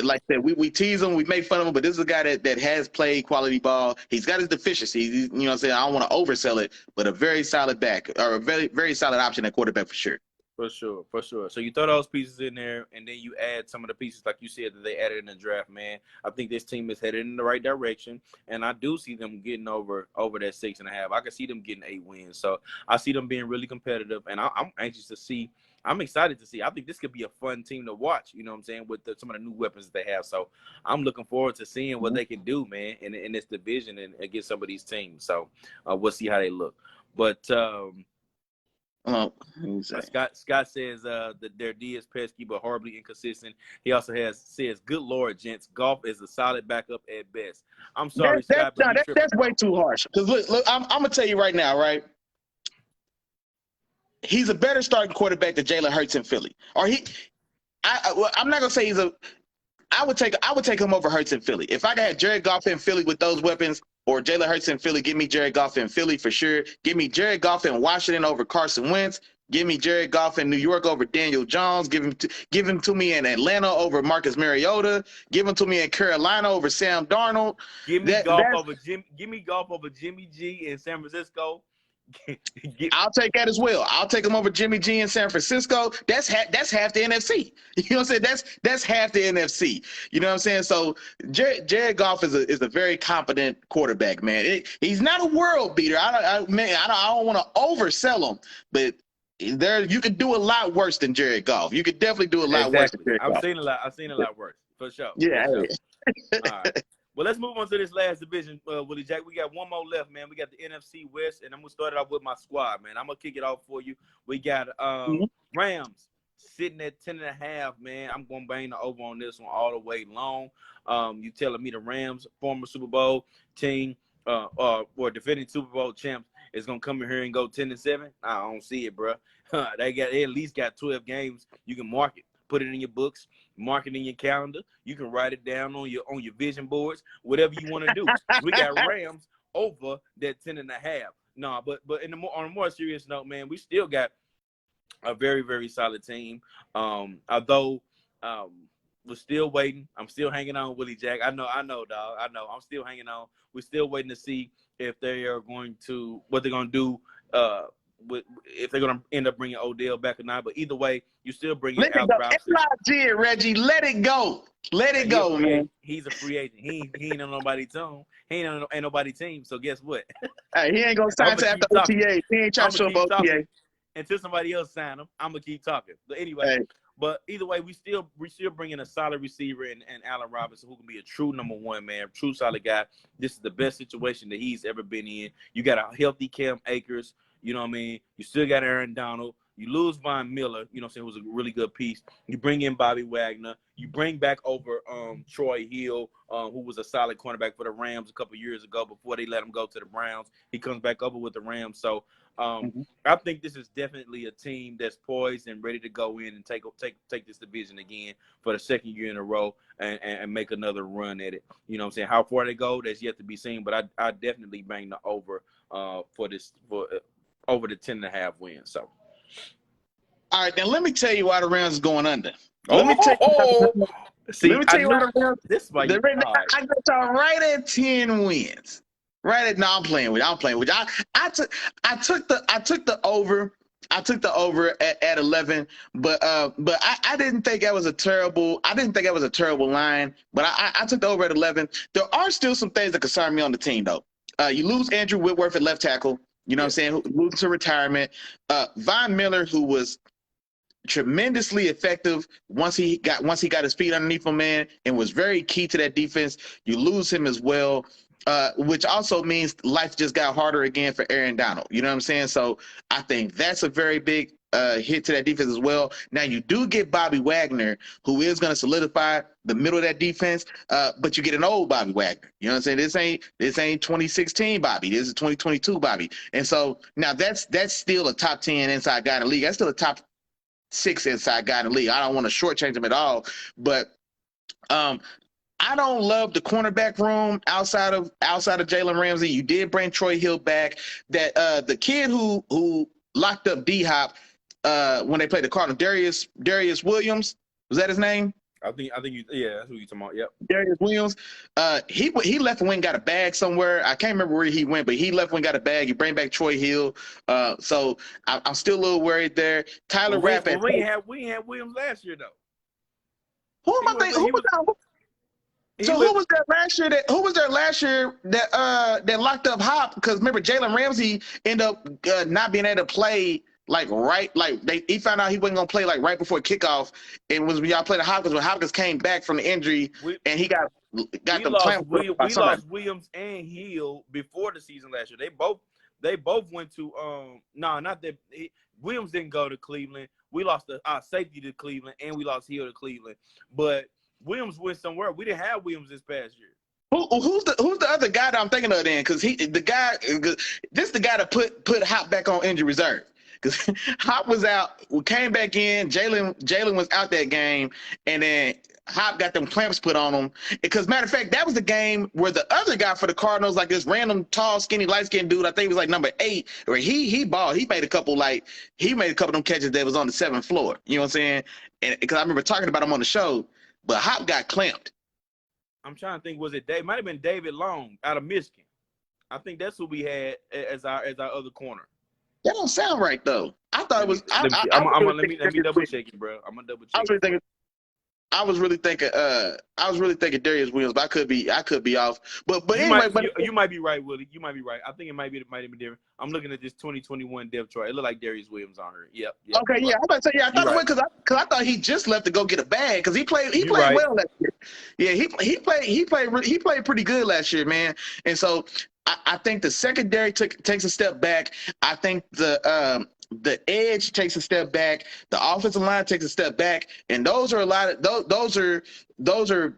like I said, we tease him, we make fun of him, but this is a guy that has played quality ball. He's got his deficiencies. You know what I'm saying? I don't want to oversell it, but a very solid back or a very, very solid option at quarterback for sure. For sure. So you throw those pieces in there, and then you add some of the pieces, like you said, that they added in the draft, man. I think this team is headed in the right direction, and I do see them getting over that 6.5. I can see them getting 8 wins. So I see them being really competitive, and I'm anxious to see. I'm excited to see. I think this could be a fun team to watch, you know what I'm saying, with some of the new weapons that they have. So I'm looking forward to seeing what they can do, man, in this division and against some of these teams. So we'll see how they look. But Scott says that their D is pesky but horribly inconsistent. He also says, "Good Lord, gents, Goff is a solid backup at best." I'm sorry, Scott, but that's way too harsh. Because look, I'm gonna tell you right now, right? He's a better starting quarterback than Jayla Hirsch in Philly. I'm not gonna say he's a. I would take him over Hurts in Philly. If I could have Jared Goff in Philly with those weapons, or Jayla Hurts in Philly, give me Jared Goff in Philly for sure. Give me Jared Goff in Washington over Carson Wentz. Give me Jared Goff in New York over Daniel Jones. Give him to me in Atlanta over Marcus Mariota. Give him to me in Carolina over Sam Darnold. Give me Goff over Jimmy G in San Francisco. I'll take that as well. I'll take him over Jimmy G in San Francisco. That's half the NFC. You know what I'm saying? That's half the NFC. You know what I'm saying? So Jared Goff is a very competent quarterback, man. He's not a world beater. I don't want to oversell him, but you could do a lot worse than Jared Goff. You could definitely do a lot worse than Jared Goff. I've seen a lot worse for sure. Yeah. For sure. All right. Well, let's move on to this last division, Willie Jack. We got one more left, man. We got the NFC West, and I'm going to start it off with my squad, man. I'm going to kick it off for you. We got Rams sitting at 10.5, man. I'm going to bang the over on this one all the way long. You telling me the Rams, former Super Bowl team, or defending Super Bowl champs, is going to come in here and go 10-7? I don't see it, bro. They at least got 12 games. You can mark it. Put it in your books, mark it in your calendar. You can write it down on your vision boards, whatever you want to do. We got Rams over that 10.5. No, but on a more serious note, man, we still got a very, very solid team. Although we're still waiting. I'm still hanging on, Willie Jack. I know, dog. I know. I'm still hanging on. We're still waiting to see if they are what they're going to do if they're going to end up bringing Odell back or not. But either way, you still bring in Al Robinson. It's not it, Reggie. Let it go. Let it go, man. He's a free agent. He ain't on nobody's team. He ain't nobody team. So guess what? Hey, he ain't going to sign to after OTA. He ain't trying to show up OTA. Until somebody else sign him, I'm going to keep talking. But anyway, But either way, we still bring in a solid receiver in Allen Robinson, who can be a true number one, man, true solid guy. This is the best situation that he's ever been in. You got a healthy Cam Akers. You know what I mean? You still got Aaron Donald. You lose Von Miller, you know what I'm saying, who's a really good piece. You bring in Bobby Wagner. You bring back over Troy Hill, who was a solid cornerback for the Rams a couple years ago before they let him go to the Browns. He comes back over with the Rams. So I think this is definitely a team that's poised and ready to go in and take this division again for the second year in a row and make another run at it. You know what I'm saying? How far they go, that's yet to be seen. But I definitely bang the over for over the 10.5 wins. So. All right, then let me tell you why the Rams is going under. See, let me tell you why the Rams. This is why I got y'all right at 10 wins. Right at I'm playing with you. I took the over. I took the over at 11, but I didn't think that was a terrible. I didn't think that was a terrible line. But I took the over at 11. There are still some things that concern me on the team though. You lose Andrew Whitworth at left tackle. You know what I'm saying? Moving to retirement. Von Miller, who was tremendously effective once he got his feet underneath him, man, and was very key to that defense. You lose him as well, which also means life just got harder again for Aaron Donald. You know what I'm saying? So I think that's a very big hit to that defense as well. Now you do get Bobby Wagner, who is going to solidify the middle of that defense, but you get an old Bobby Wagner. You know what I'm saying? This ain't 2016 Bobby. This is 2022 Bobby. And so now that's still a top 10 inside guy in the league. That's still a top 6 inside guy in the league. I don't want to shortchange him at all, but I don't love the cornerback room outside of Jalen Ramsey. You did bring Troy Hill back. That the kid who locked up D-Hop when they played the Cardinals, Darius Williams, was that his name? I think that's who you're talking about. Yep. Darius Williams. He left and went and got a bag somewhere. I can't remember where he went, but he left and got a bag. You bring back Troy Hill. So I'm still a little worried there. Tyler Rapp. We ain't had Williams last year though. Who am I thinking? Who was there last year? Who was there last year that locked up Hop? Because remember, Jalen Ramsey ended up not being able to play. He found out he wasn't gonna play right before kickoff, and was when y'all played the Hopkins when Hopkins came back from the injury and he got the clamp. We lost Williams and Hill before the season last year. They both went to Williams didn't go to Cleveland. We lost our safety to Cleveland and we lost Hill to Cleveland. But Williams went somewhere. We didn't have Williams this past year. Who's the other guy that I'm thinking of then? Because this the guy that put Hop back on injury reserve. Because Hop was out, we came back in. Jalen was out that game, and then Hop got them clamps put on him. Because matter of fact, that was the game where the other guy for the Cardinals, like this random tall, skinny, light skinned dude, I think he was like number 8, where he balled. He made a couple of them catches that was on the 7th floor. You know what I'm saying? And because I remember talking about him on the show, but Hop got clamped. I'm trying to think. Was it Dave? Might have been David Long out of Michigan. I think that's who we had as our other corner. That don't sound right though. I thought it was. Let me double check it, bro. I'm gonna double check. I was really thinking Darius Williams, but I could be off. But anyway, you might be right, Willie. You might be right. I think it might be different. I'm looking at this 2021 depth chart. It looked like Darius Williams on her. Yep. Okay, yeah. I'm about to say, I thought it was because I thought he just left to go get a bag because he played well last year. Yeah, he played pretty good last year, man. And so I think the secondary takes a step back. I think the edge takes a step back. The offensive line takes a step back, and those are those are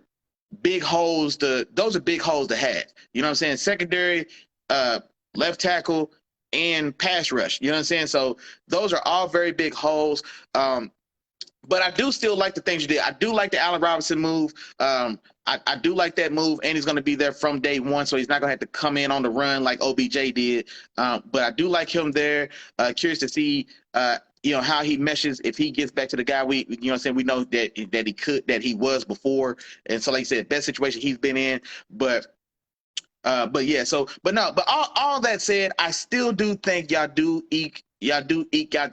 big holes to have. You know what I'm saying? Secondary, left tackle, and pass rush. You know what I'm saying? So those are all very big holes. But I do still like the things you did. I do like the Allen Robinson move. I do like that move, and he's going to be there from day one, so he's not going to have to come in on the run like OBJ did. But I do like him there. Curious to see, how he meshes if he gets back to the guy we know that he was before. And so, like you said, best situation he's been in. But yeah. So, but all that said, I still do think y'all do eke out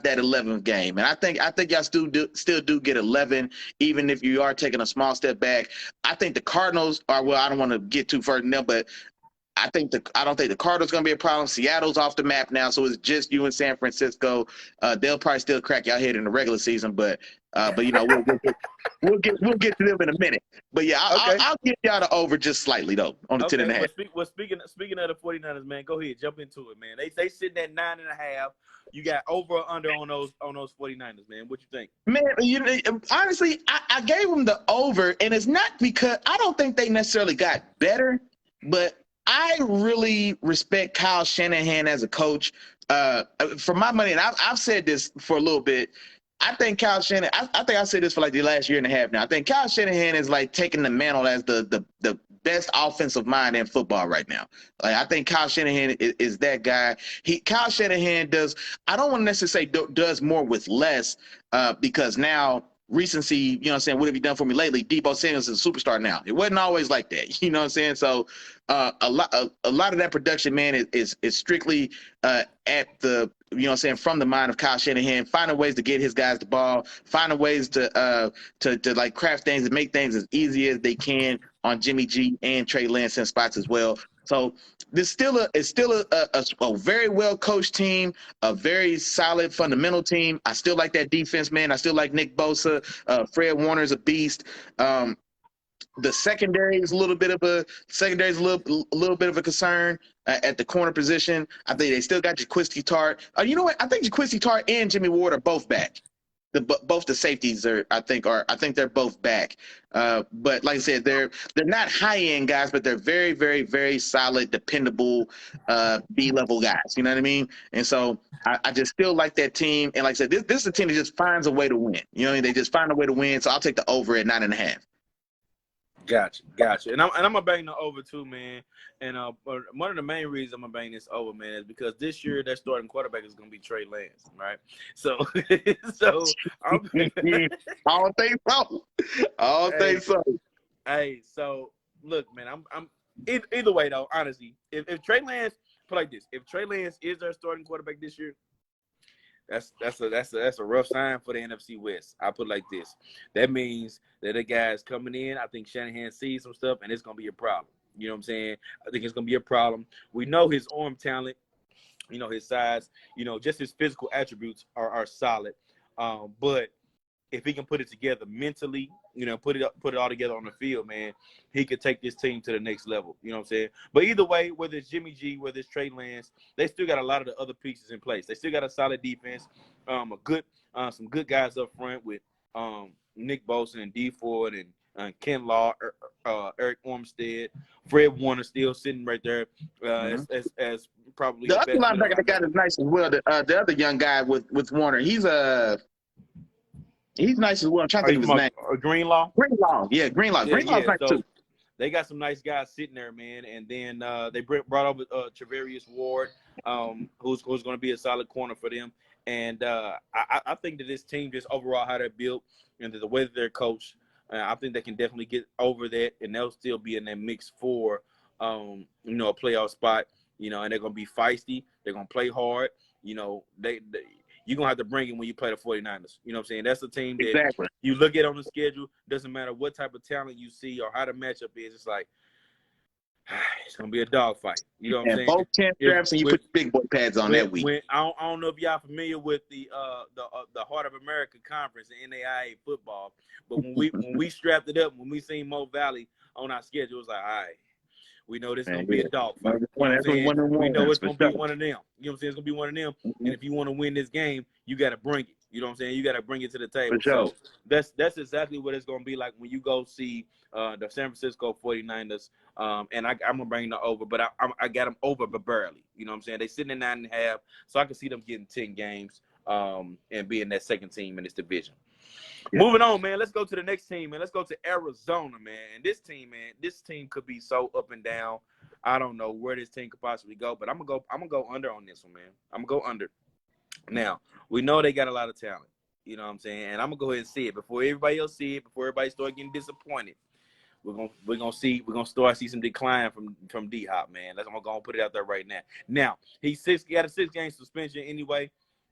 that 11th game, and I think y'all still do get 11, even if you are taking a small step back. I think the Cardinals are. Well, I don't want to get too far in there, but I don't think the Cardinals going to be a problem. Seattle's off the map now, so it's just you and San Francisco. They'll probably still crack y'all head in the regular season, but you know we'll get to them in a minute. But yeah, Okay. I'll give y'all the over just slightly though on the 10.5. Well, speaking of the 49ers, man, go ahead, jump into it, man. They sitting at 9.5. You got over or under on those 49ers, man. What you think? Man, honestly, I gave them the over, and it's not because I don't think they necessarily got better, but I really respect Kyle Shanahan as a coach. For my money, and I've said this for a little bit. I think Kyle Shanahan. I think I said this for like the last year and a half now. I think Kyle Shanahan is like taking the mantle as the best offensive mind in football right now. Like I think Kyle Shanahan is that guy. Kyle Shanahan does. I don't want to necessarily say does more with less because now recency. You know what I'm saying? What have you done for me lately? Tebow Samuels is a superstar now. It wasn't always like that. You know what I'm saying? So a lot of that production, man, is strictly at the, you know what I'm saying, from the mind of Kyle Shanahan, finding ways to get his guys the ball, finding ways to like craft things and make things as easy as they can on Jimmy G and Trey Lance in spots as well. So it's still a very well coached team, a very solid fundamental team. I still like that defense, man. I still like Nick Bosa. Fred Warner's a beast. The secondary is a little bit of a concern at the corner position. I think they still got Jaquiski Tartt. You know what? I think Jaquiski Tartt and Jimmy Ward are both back. Both the safeties I think they're both back. But like I said, they're not high end guys, but they're very, very, very solid, dependable B-level guys. You know what I mean? And so I just still like that team. And like I said, this is a team that just finds a way to win. You know what I mean? They just find a way to win. So I'll take the over at 9.5. Gotcha. And I'm gonna bang the over too, man. And one of the main reasons I'm gonna bang this over, man, is because this year their starting quarterback is gonna be Trey Lance, right? So, I don't think so. Think so. Hey, so look, man, I'm either way though. Honestly, if Trey Lance put like this, if Trey Lance is their starting quarterback this year, that's a rough sign for the NFC West. I put it like this. That means that the guy's coming in. I think Shanahan sees some stuff, and it's going to be a problem. You know what I'm saying? I think it's going to be a problem. We know his arm talent, you know, his size, you know, just his physical attributes are solid. But if he can put it together mentally, you know, put it all together on the field, man, he could take this team to the next level. You know what I'm saying? But either way, whether it's Jimmy G, whether it's Trey Lance, they still got a lot of the other pieces in place. They still got a solid defense, some good guys up front with Nick Bosa and D Ford and Ken Law, Eric Armstead, Fred Warner still sitting right there as probably the other linebacker that got is nice as well. The other young guy with Warner, he's nice as well. I'm trying to think of his name. Greenlaw? Greenlaw. Yeah, Greenlaw. Yeah, Greenlaw's nice too. They got some nice guys sitting there, man. And then they brought over Travarius Ward, who's going to be a solid corner for them. And I think that this team, just overall how they're built and the way that they're coached, I think they can definitely get over that, and they'll still be in that mix for, you know, a playoff spot. You know, and they're going to be feisty. They're going to play hard. You know, you're going to have to bring it when you play the 49ers. You know what I'm saying? That's a team that you look at on the schedule. Doesn't matter what type of talent you see or how the matchup is. It's like, it's going to be a dogfight. You know what I'm saying? Both 10 straps, and you put big boy pads on that week. I don't know if y'all familiar with the Heart of America Conference, the NAIA football, but when we strapped it up, when we seen Mo Valley on our schedule, it was like, all right, we know this is going to be a dogfight. We know it's going to be one of them. You know what I'm saying? It's going to be one of them. Mm-hmm. And if you want to win this game, you got to bring it. You know what I'm saying? You got to bring it to the table. Sure. So that's exactly what it's going to be like when you go see the San Francisco 49ers. And I'm going to bring the over, but I got them over, but barely. You know what I'm saying? They sitting at 9.5, so I can see them getting 10 games and being that second team in this division. Yeah. Moving on, man. Let's go to the next team, man. Let's go to Arizona, man. And this team could be so up and down. I don't know where this team could possibly go, but I'm gonna go under on this one, man. I'm gonna go under. Now, we know they got a lot of talent. You know what I'm saying? And I'm gonna go ahead and see it before everybody else see it, before everybody start getting disappointed. We're gonna start see some decline from D-Hop, man. I'm gonna put it out there right now. Now, he got a 6-game suspension anyway.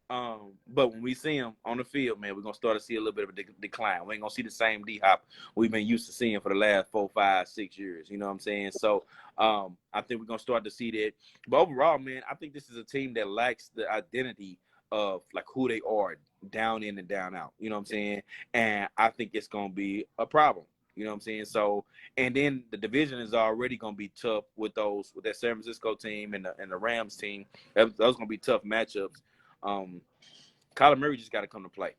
But when we see him on the field, man, we're gonna start to see a little bit of a decline. We ain't gonna see the same D-Hop we've been used to seeing for the last 4, 5, 6 years. You know what I'm saying? So I think we're gonna start to see that. But overall, man, I think this is a team that lacks the identity of like who they are down in and down out. You know what I'm saying? And I think it's gonna be a problem. You know what I'm saying? So, and then the division is already gonna be tough with that San Francisco team and the Rams team. Those gonna be tough matchups. Kyler Murray just got to come to play,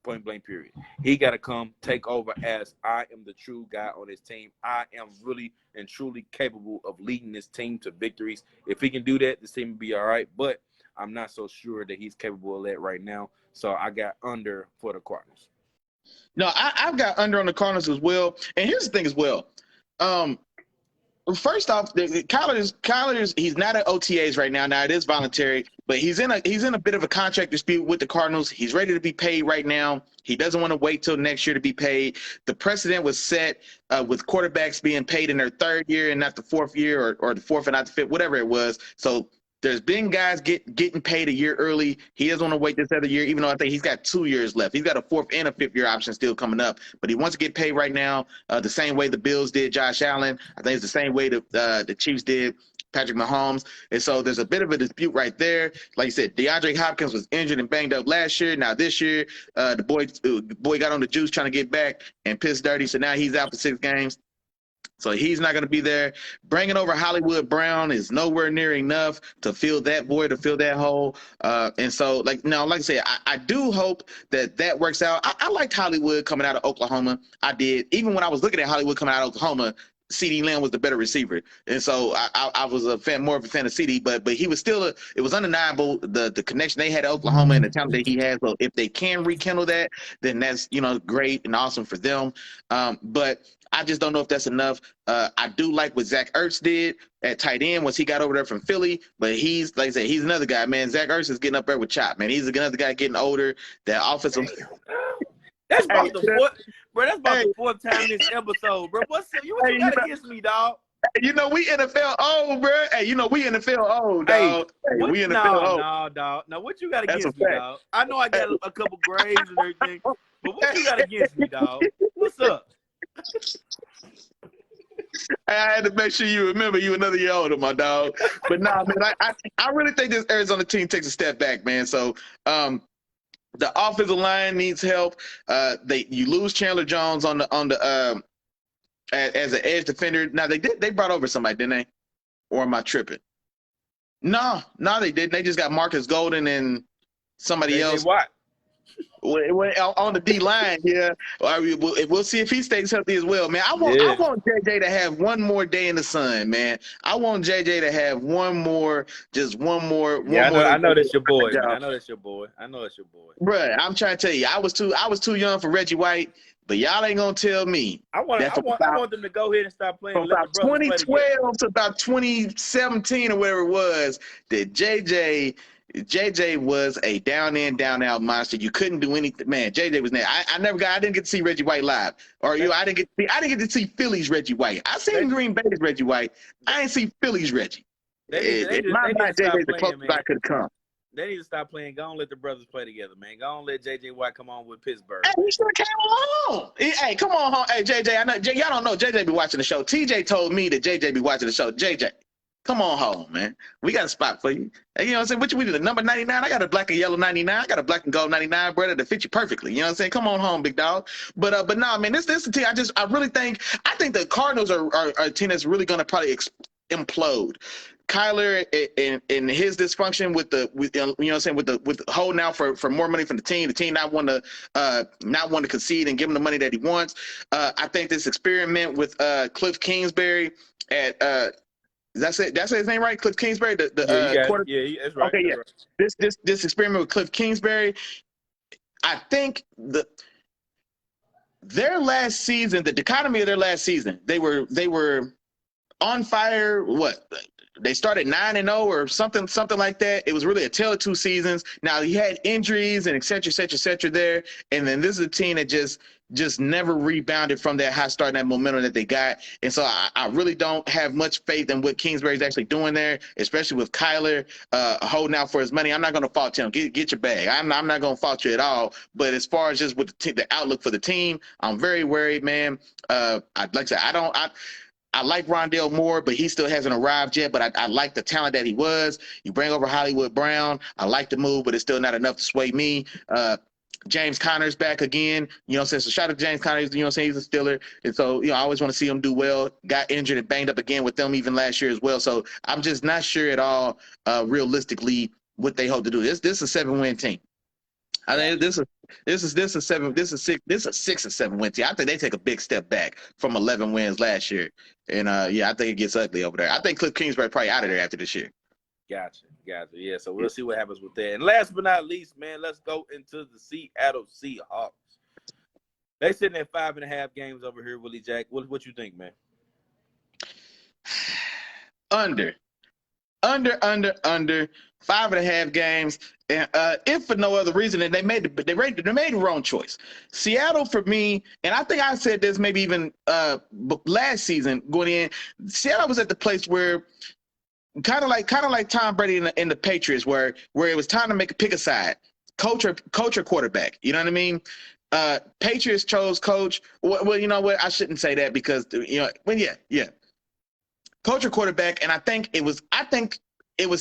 point blank period. He got to come take over as I am the true guy on this team. I am really and truly capable of leading this team to victories. If he can do that, this team will be all right. But I'm not so sure that he's capable of that right now. So I got under for the Cardinals. No, I've got under on the Cardinals as well. And here's the thing as well. First off, Kyler's he's not at OTAs right now. Now it is voluntary, but he's in a bit of a contract dispute with the Cardinals. He's ready to be paid right now. He doesn't want to wait till next year to be paid. The precedent was set with quarterbacks being paid in their third year and not the fourth year, or the fourth and not the fifth, whatever it was. So there's been guys getting paid a year early. He doesn't want to wait this other year, even though I think he's got 2 years left. He's got a fourth and a fifth year option still coming up, but he wants to get paid right now, the same way the Bills did Josh Allen. I think it's the same way the Chiefs did Patrick Mahomes. And so there's a bit of a dispute right there. Like you said, DeAndre Hopkins was injured and banged up last year. Now this year, the boy got on the juice trying to get back and pissed dirty, so now he's out for 6 games. So he's not going to be there. Bringing over Hollywood Brown is nowhere near enough to fill that void, to fill that hole. And so, like I said, I do hope that works out. I liked Hollywood coming out of Oklahoma. I did. Even when I was looking at Hollywood coming out of Oklahoma, CeeDee Lamb was the better receiver. And so I was more of a fan of CeeDee, but he was still it was undeniable the connection they had to Oklahoma and the talent that he has. So if they can rekindle that, then that's, great and awesome for them. But I just don't know if that's enough. I do like what Zach Ertz did at tight end once he got over there from Philly, but he's, like I said, he's another guy, man. Zach Ertz is getting up there with Chop, man. He's another guy getting older. That offensive. That's about the fourth time this episode, bro. What you got against me, dog? We NFL old, bro. Hey, we NFL old, dog. We NFL old. No, dog. Now, what you got against me, dog? I know I got a couple grades and everything, but what you got against me, dog? What's up? I had to make sure you remember you another year older, my dog. But nah, man, I really think this Arizona team takes a step back, man. So the offensive line needs help. You lose Chandler Jones on the as an edge defender. Now they brought over somebody, didn't they? Or am I tripping? No, they didn't. They just got Marcus Golden and somebody else. What? On the D line, yeah. We'll see if he stays healthy as well, man. I want JJ to have one more day in the sun, man. I want JJ to have one more. I know that's your boy. Man. I know that's your boy. Bruh, I'm trying to tell you, I was too young for Reggie White, but y'all ain't gonna tell me. I want them to go ahead and stop playing. From about 2012 to about 2017 or whatever it was, that JJ was a down in, down out monster. You couldn't do anything, man. JJ was there. I didn't get to see Reggie White live, I didn't get to see Philly's Reggie White. I seen Green Bay's Reggie White. I ain't see Philly's Reggie. JJ's the closest I could come. They need to stop playing. Go on, let the brothers play together, man. Go on, let JJ White come on with Pittsburgh. Hey, he should have came along. Hey, come on home. Hey, JJ, I know y'all don't know JJ be watching the show. TJ told me that JJ be watching the show. JJ, come on home, man. We got a spot for you. Hey, you know what I'm saying? What you do? The number 99? I got a black and yellow 99. I got a black and gold 99, brother, that fit you perfectly. You know what I'm saying? Come on home, big dog. But nah, man, this the team. I really think the Cardinals are a team that's really gonna probably implode. Kyler and his dysfunction with holding out for more money from the team not want to concede and give him the money that he wants. I think this experiment with Cliff Kingsbury at that's his name, right? Cliff Kingsbury, that's right. Okay, yeah. Right. This experiment with Cliff Kingsbury, I think their last season, the dichotomy of their last season, they were on fire. What? They started 9-0 or something like that. It was really a tale of two seasons. Now he had injuries and et cetera there. And then this is a team that just just never rebounded from that high start and that momentum that they got. And so I really don't have much faith in what Kingsbury's actually doing there, especially with Kyler holding out for his money. I'm not going to fault him. Get your bag. I'm not going to fault you at all. But as far as just with the outlook for the team, I'm very worried, man. Like I said, I like Rondale Moore, but he still hasn't arrived yet. But I like the talent that he was. You bring over Hollywood Brown. I like the move, but it's still not enough to sway me. James Conner's back again. You know what I'm saying? So shout out to James Conner. You know what I'm saying? He's a Steeler. And so, I always want to see him do well. Got injured and banged up again with them even last year as well. So I'm just not sure at all realistically what they hope to do. This is a 7-win team. I think this is a 6 or 7 win team. I think they take a big step back from 11 wins last year. And I think it gets ugly over there. I think Cliff Kingsbury probably out of there after this year. Gotcha. Yeah, so we'll see what happens with that. And last but not least, man, let's go into the Seattle Seahawks. They sitting at 5.5 games over here, Willie Jack. What you think, man? Under 5.5 games. And if for no other reason, and they made the wrong choice. Seattle for me, and I think I said this maybe even last season going in. Seattle was at the place where kind of like Tom Brady in the Patriots, where it was time to pick a side, coach or quarterback. You know what I mean? Patriots chose coach. Well, you know what? I shouldn't say that because coach or quarterback, and I think it was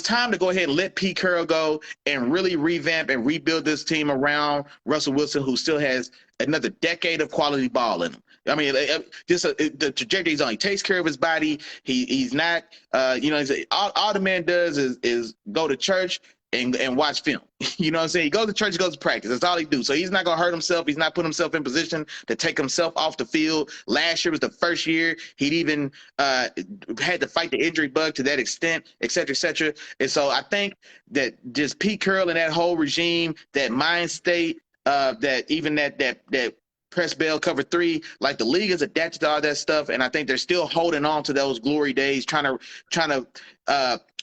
time to go ahead and let Pete Carroll go and really revamp and rebuild this team around Russell Wilson, who still has another decade of quality ball in him. I mean, the trajectory he's on. He takes care of his body. He's not, all the man does is go to church and watch film. You know what I'm saying? He goes to church, he goes to practice. That's all he do. So he's not going to hurt himself. He's not putting himself in position to take himself off the field. Last year was the first year he'd even had to fight the injury bug to that extent, et cetera, et cetera. And so I think that just Pete Carroll and that whole regime, that mind state, that press bell cover 3, like the league is adapted to all that stuff, and I think they're still holding on to those glory days, trying to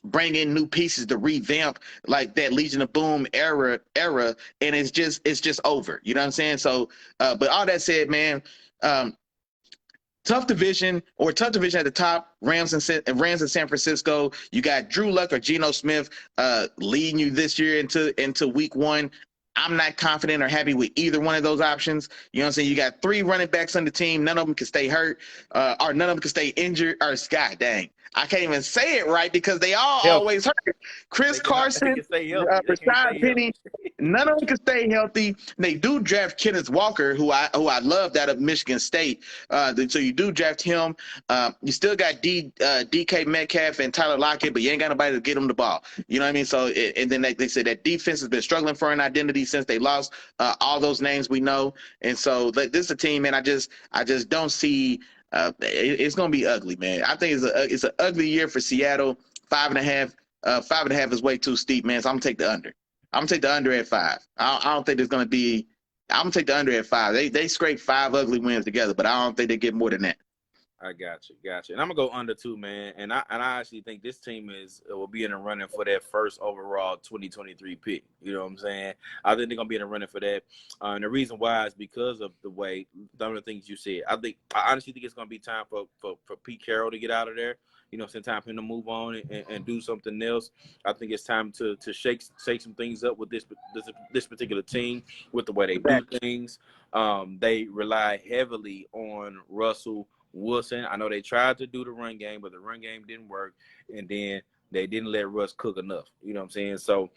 bring in new pieces to revamp like that Legion of Boom era, and it's just over. You know what I'm saying? So, but all that said, man, tough division at the top. Rams and San Francisco. You got Drew Luck or Geno Smith leading you this year into week 1. I'm not confident or happy with either one of those options. You know what I'm saying? You got 3 running backs on the team. None of them can stay hurt, or none of them can stay injured. Or God dang, I can't even say it right because they all always hurt. Chris Carson, Rashad Penny, none of them can stay healthy. They do draft Kenneth Walker, who I loved out of Michigan State. So you do draft him. You still got DK Metcalf and Tyler Lockett, but you ain't got nobody to get them the ball. You know what I mean? So and then they said that defense has been struggling for an identity since they lost all those names we know. And so this is a team, man. I just don't see. It's gonna be ugly, man. I think it's an ugly year for Seattle. 5.5. 5.5 is way too steep, man. So I'm gonna take the under. I'm gonna take the under at 5. I don't think there's gonna be. I'm gonna take the under at 5. They scrape 5 ugly wins together, but I don't think they get more than that. I got you. And I'm gonna go under 2, man. And I actually think this team will be in the running for that first overall 2023 pick. You know what I'm saying? I think they're gonna be in the running for that. And the reason why is because of the way some of the things you said. I honestly think it's gonna be time for Pete Carroll to get out of there. You know, some time for him to move on and do something else. I think it's time to shake some things up with this particular team, with the way they do things. They rely heavily on Russell Wilson. I know they tried to do the run game, but the run game didn't work, and then they didn't let Russ cook enough. You know what I'm saying? So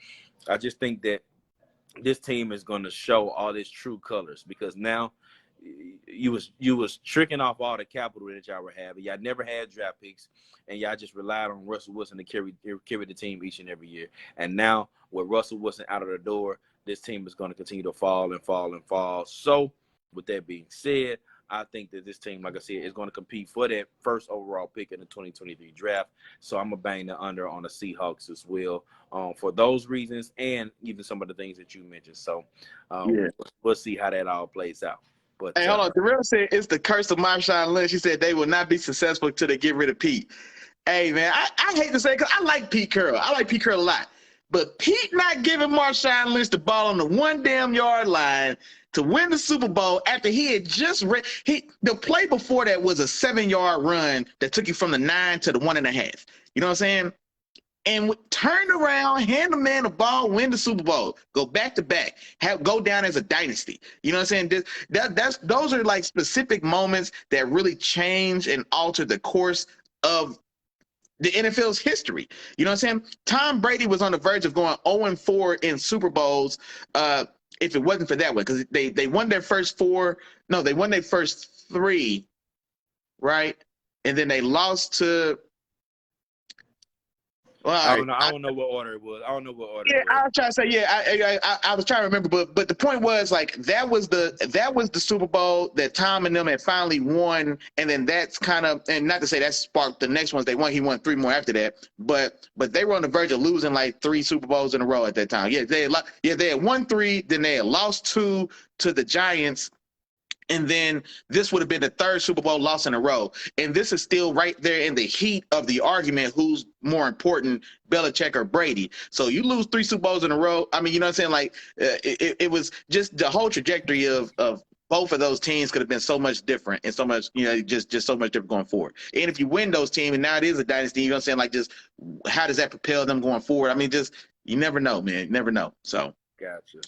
I just think that this team is going to show all its true colors, because now you was tricking off all the capital that y'all were having. Y'all never had draft picks, and y'all just relied on Russell Wilson to carry the team each and every year. And now with Russell Wilson out of the door, this team is going to continue to fall and fall and fall. So with that being said, I think that this team, like I said, is going to compete for that first overall pick in the 2023 draft. So I'm going to bang the under on the Seahawks as well for those reasons, and even some of the things that you mentioned. So we'll see how that all plays out. But hey, hold on. Darrell said it's the curse of Marshawn Lynch. She said they will not be successful until they get rid of Pete. Hey, man, I hate to say it because I like Pete Carroll. I like Pete Carroll a lot. But Pete not giving Marshawn Lynch the ball on the 1 damn yard line to win the Super Bowl after he had just the play before that was a 7-yard run that took you from the 9 to the 1.5. You know what I'm saying? And turn around, hand the man the ball, win the Super Bowl, go back to back, go down as a dynasty. You know what I'm saying? Those are like specific moments that really change and alter the course of the NFL's history. You know what I'm saying? Tom Brady was on the verge of going 0-4 in Super Bowls if it wasn't for that one, because they won their first 4. No, they won their first 3, right? And then they lost to. Well, I don't know what order it was. I was trying to say, I was trying to remember, but the point was like that was the Super Bowl that Tom and them had finally won, and then that's kind of, and not to say that sparked the next ones they won. He won 3 more after that, but they were on the verge of losing like 3 Super Bowls in a row at that time. They had won 3, then they had lost 2 to the Giants. And then this would have been the 3rd Super Bowl loss in a row. And this is still right there in the heat of the argument, who's more important, Belichick or Brady. So you lose 3 Super Bowls in a row. I mean, you know what I'm saying? Like it was just the whole trajectory of both of those teams could have been so much different and so much, just so much different going forward. And if you win those teams, and now it is a dynasty, you know what I'm saying? Like, just how does that propel them going forward? I mean, just you never know, man. You never know. So Gotcha.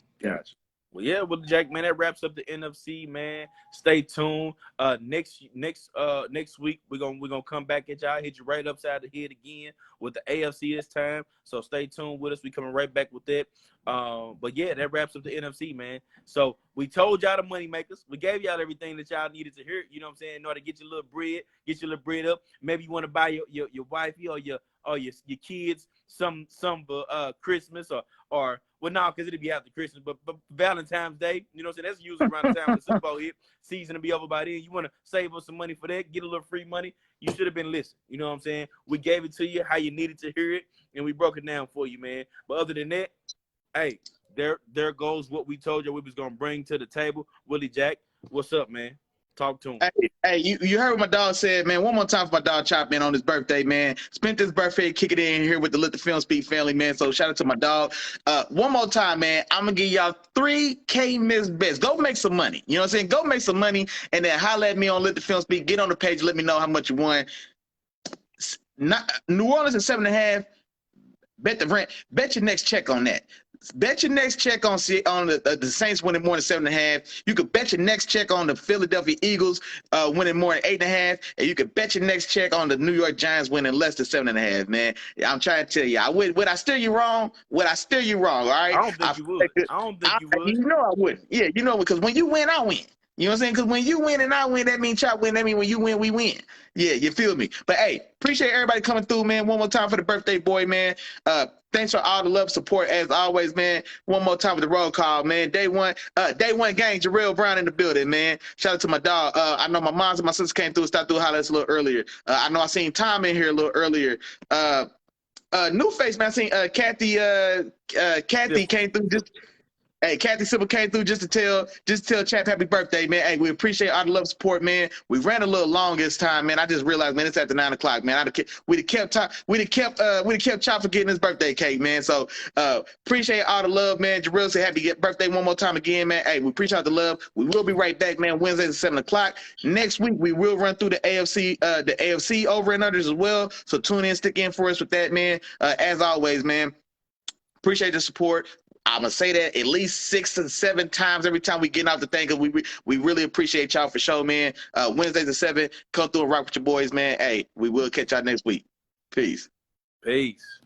Well, yeah, well, Jack, man, that wraps up the NFC, man. Stay tuned. Next week we're gonna come back at y'all, hit you right upside the head again with the AFC this time. So stay tuned with us. We coming right back with that. But yeah, that wraps up the NFC, man. So we told y'all the money makers. We gave y'all everything that y'all needed to hear. You know what I'm saying? In order to get your little bread up. Maybe you want to buy your wifey or your kids some Christmas or well, no, because it'll be after Christmas, but Valentine's Day, you know what I'm saying? That's usually around the time the Super Bowl hit. Season will be over by then. You want to save us some money for that, get a little free money. You should have been listening. You know what I'm saying? We gave it to you how you needed to hear it, and we broke it down for you, man. But other than that, hey, there goes what we told you we was going to bring to the table. Willie Jack, what's up, man? Talk to him. Hey, you heard what my dog said, man. One more time for my dog Chop, man, on his birthday, man. Spent this birthday kicking it in here with the Let the Film Speak family, man. So shout out to my dog. One more time, man. I'm going to give y'all 3K Miss Bets. Go make some money. You know what I'm saying? Go make some money and then holler at me on Let the Film Speak. Get on the page. Let me know how much you won. New Orleans at 7.5. Bet the rent. Bet your next check on that. Bet your next check on the Saints winning more than 7.5. You could bet your next check on the Philadelphia Eagles winning more than 8.5, and you could bet your next check on the New York Giants winning less than 7.5. Man, I'm trying to tell you, would I steer you wrong? Would I steer you wrong? All right. I don't think you would. You know I wouldn't. Yeah, you know, because when you win, I win. You know what I'm saying? Because when you win and I win, that means Chop win. That means when you win, we win. Yeah, you feel me? But hey, appreciate everybody coming through, man. One more time for the birthday boy, man. Thanks for all the love, support as always, man. One more time for the roll call, man. Day one gang, Jarrell Brown in the building, man. Shout out to my dog. I know my moms and my sisters came through and stopped through holler us a little earlier. I know I seen Tom in here a little earlier. New face, man. I seen Kathy came through just. Hey, Kathy Simple came through just to tell Chap happy birthday, man. Hey, we appreciate all the love support, man. We ran a little long this time, man. I just realized, man, it's after 9 o'clock, man. We'd have kept Chop for getting his birthday cake, man. So appreciate all the love, man. Jarrell said happy birthday one more time again, man. Hey, we appreciate the love. We will be right back, man. Wednesdays at 7 o'clock. Next week we will run through the AFC over and unders as well. So tune in, stick in for us with that, man. As always, man. Appreciate the support. I'm going to say that at least 6 to 7 times every time we get off the thing, because we really appreciate y'all for sure, man. Wednesdays at 7, come through and rock with your boys, man. Hey, we will catch y'all next week. Peace. Peace.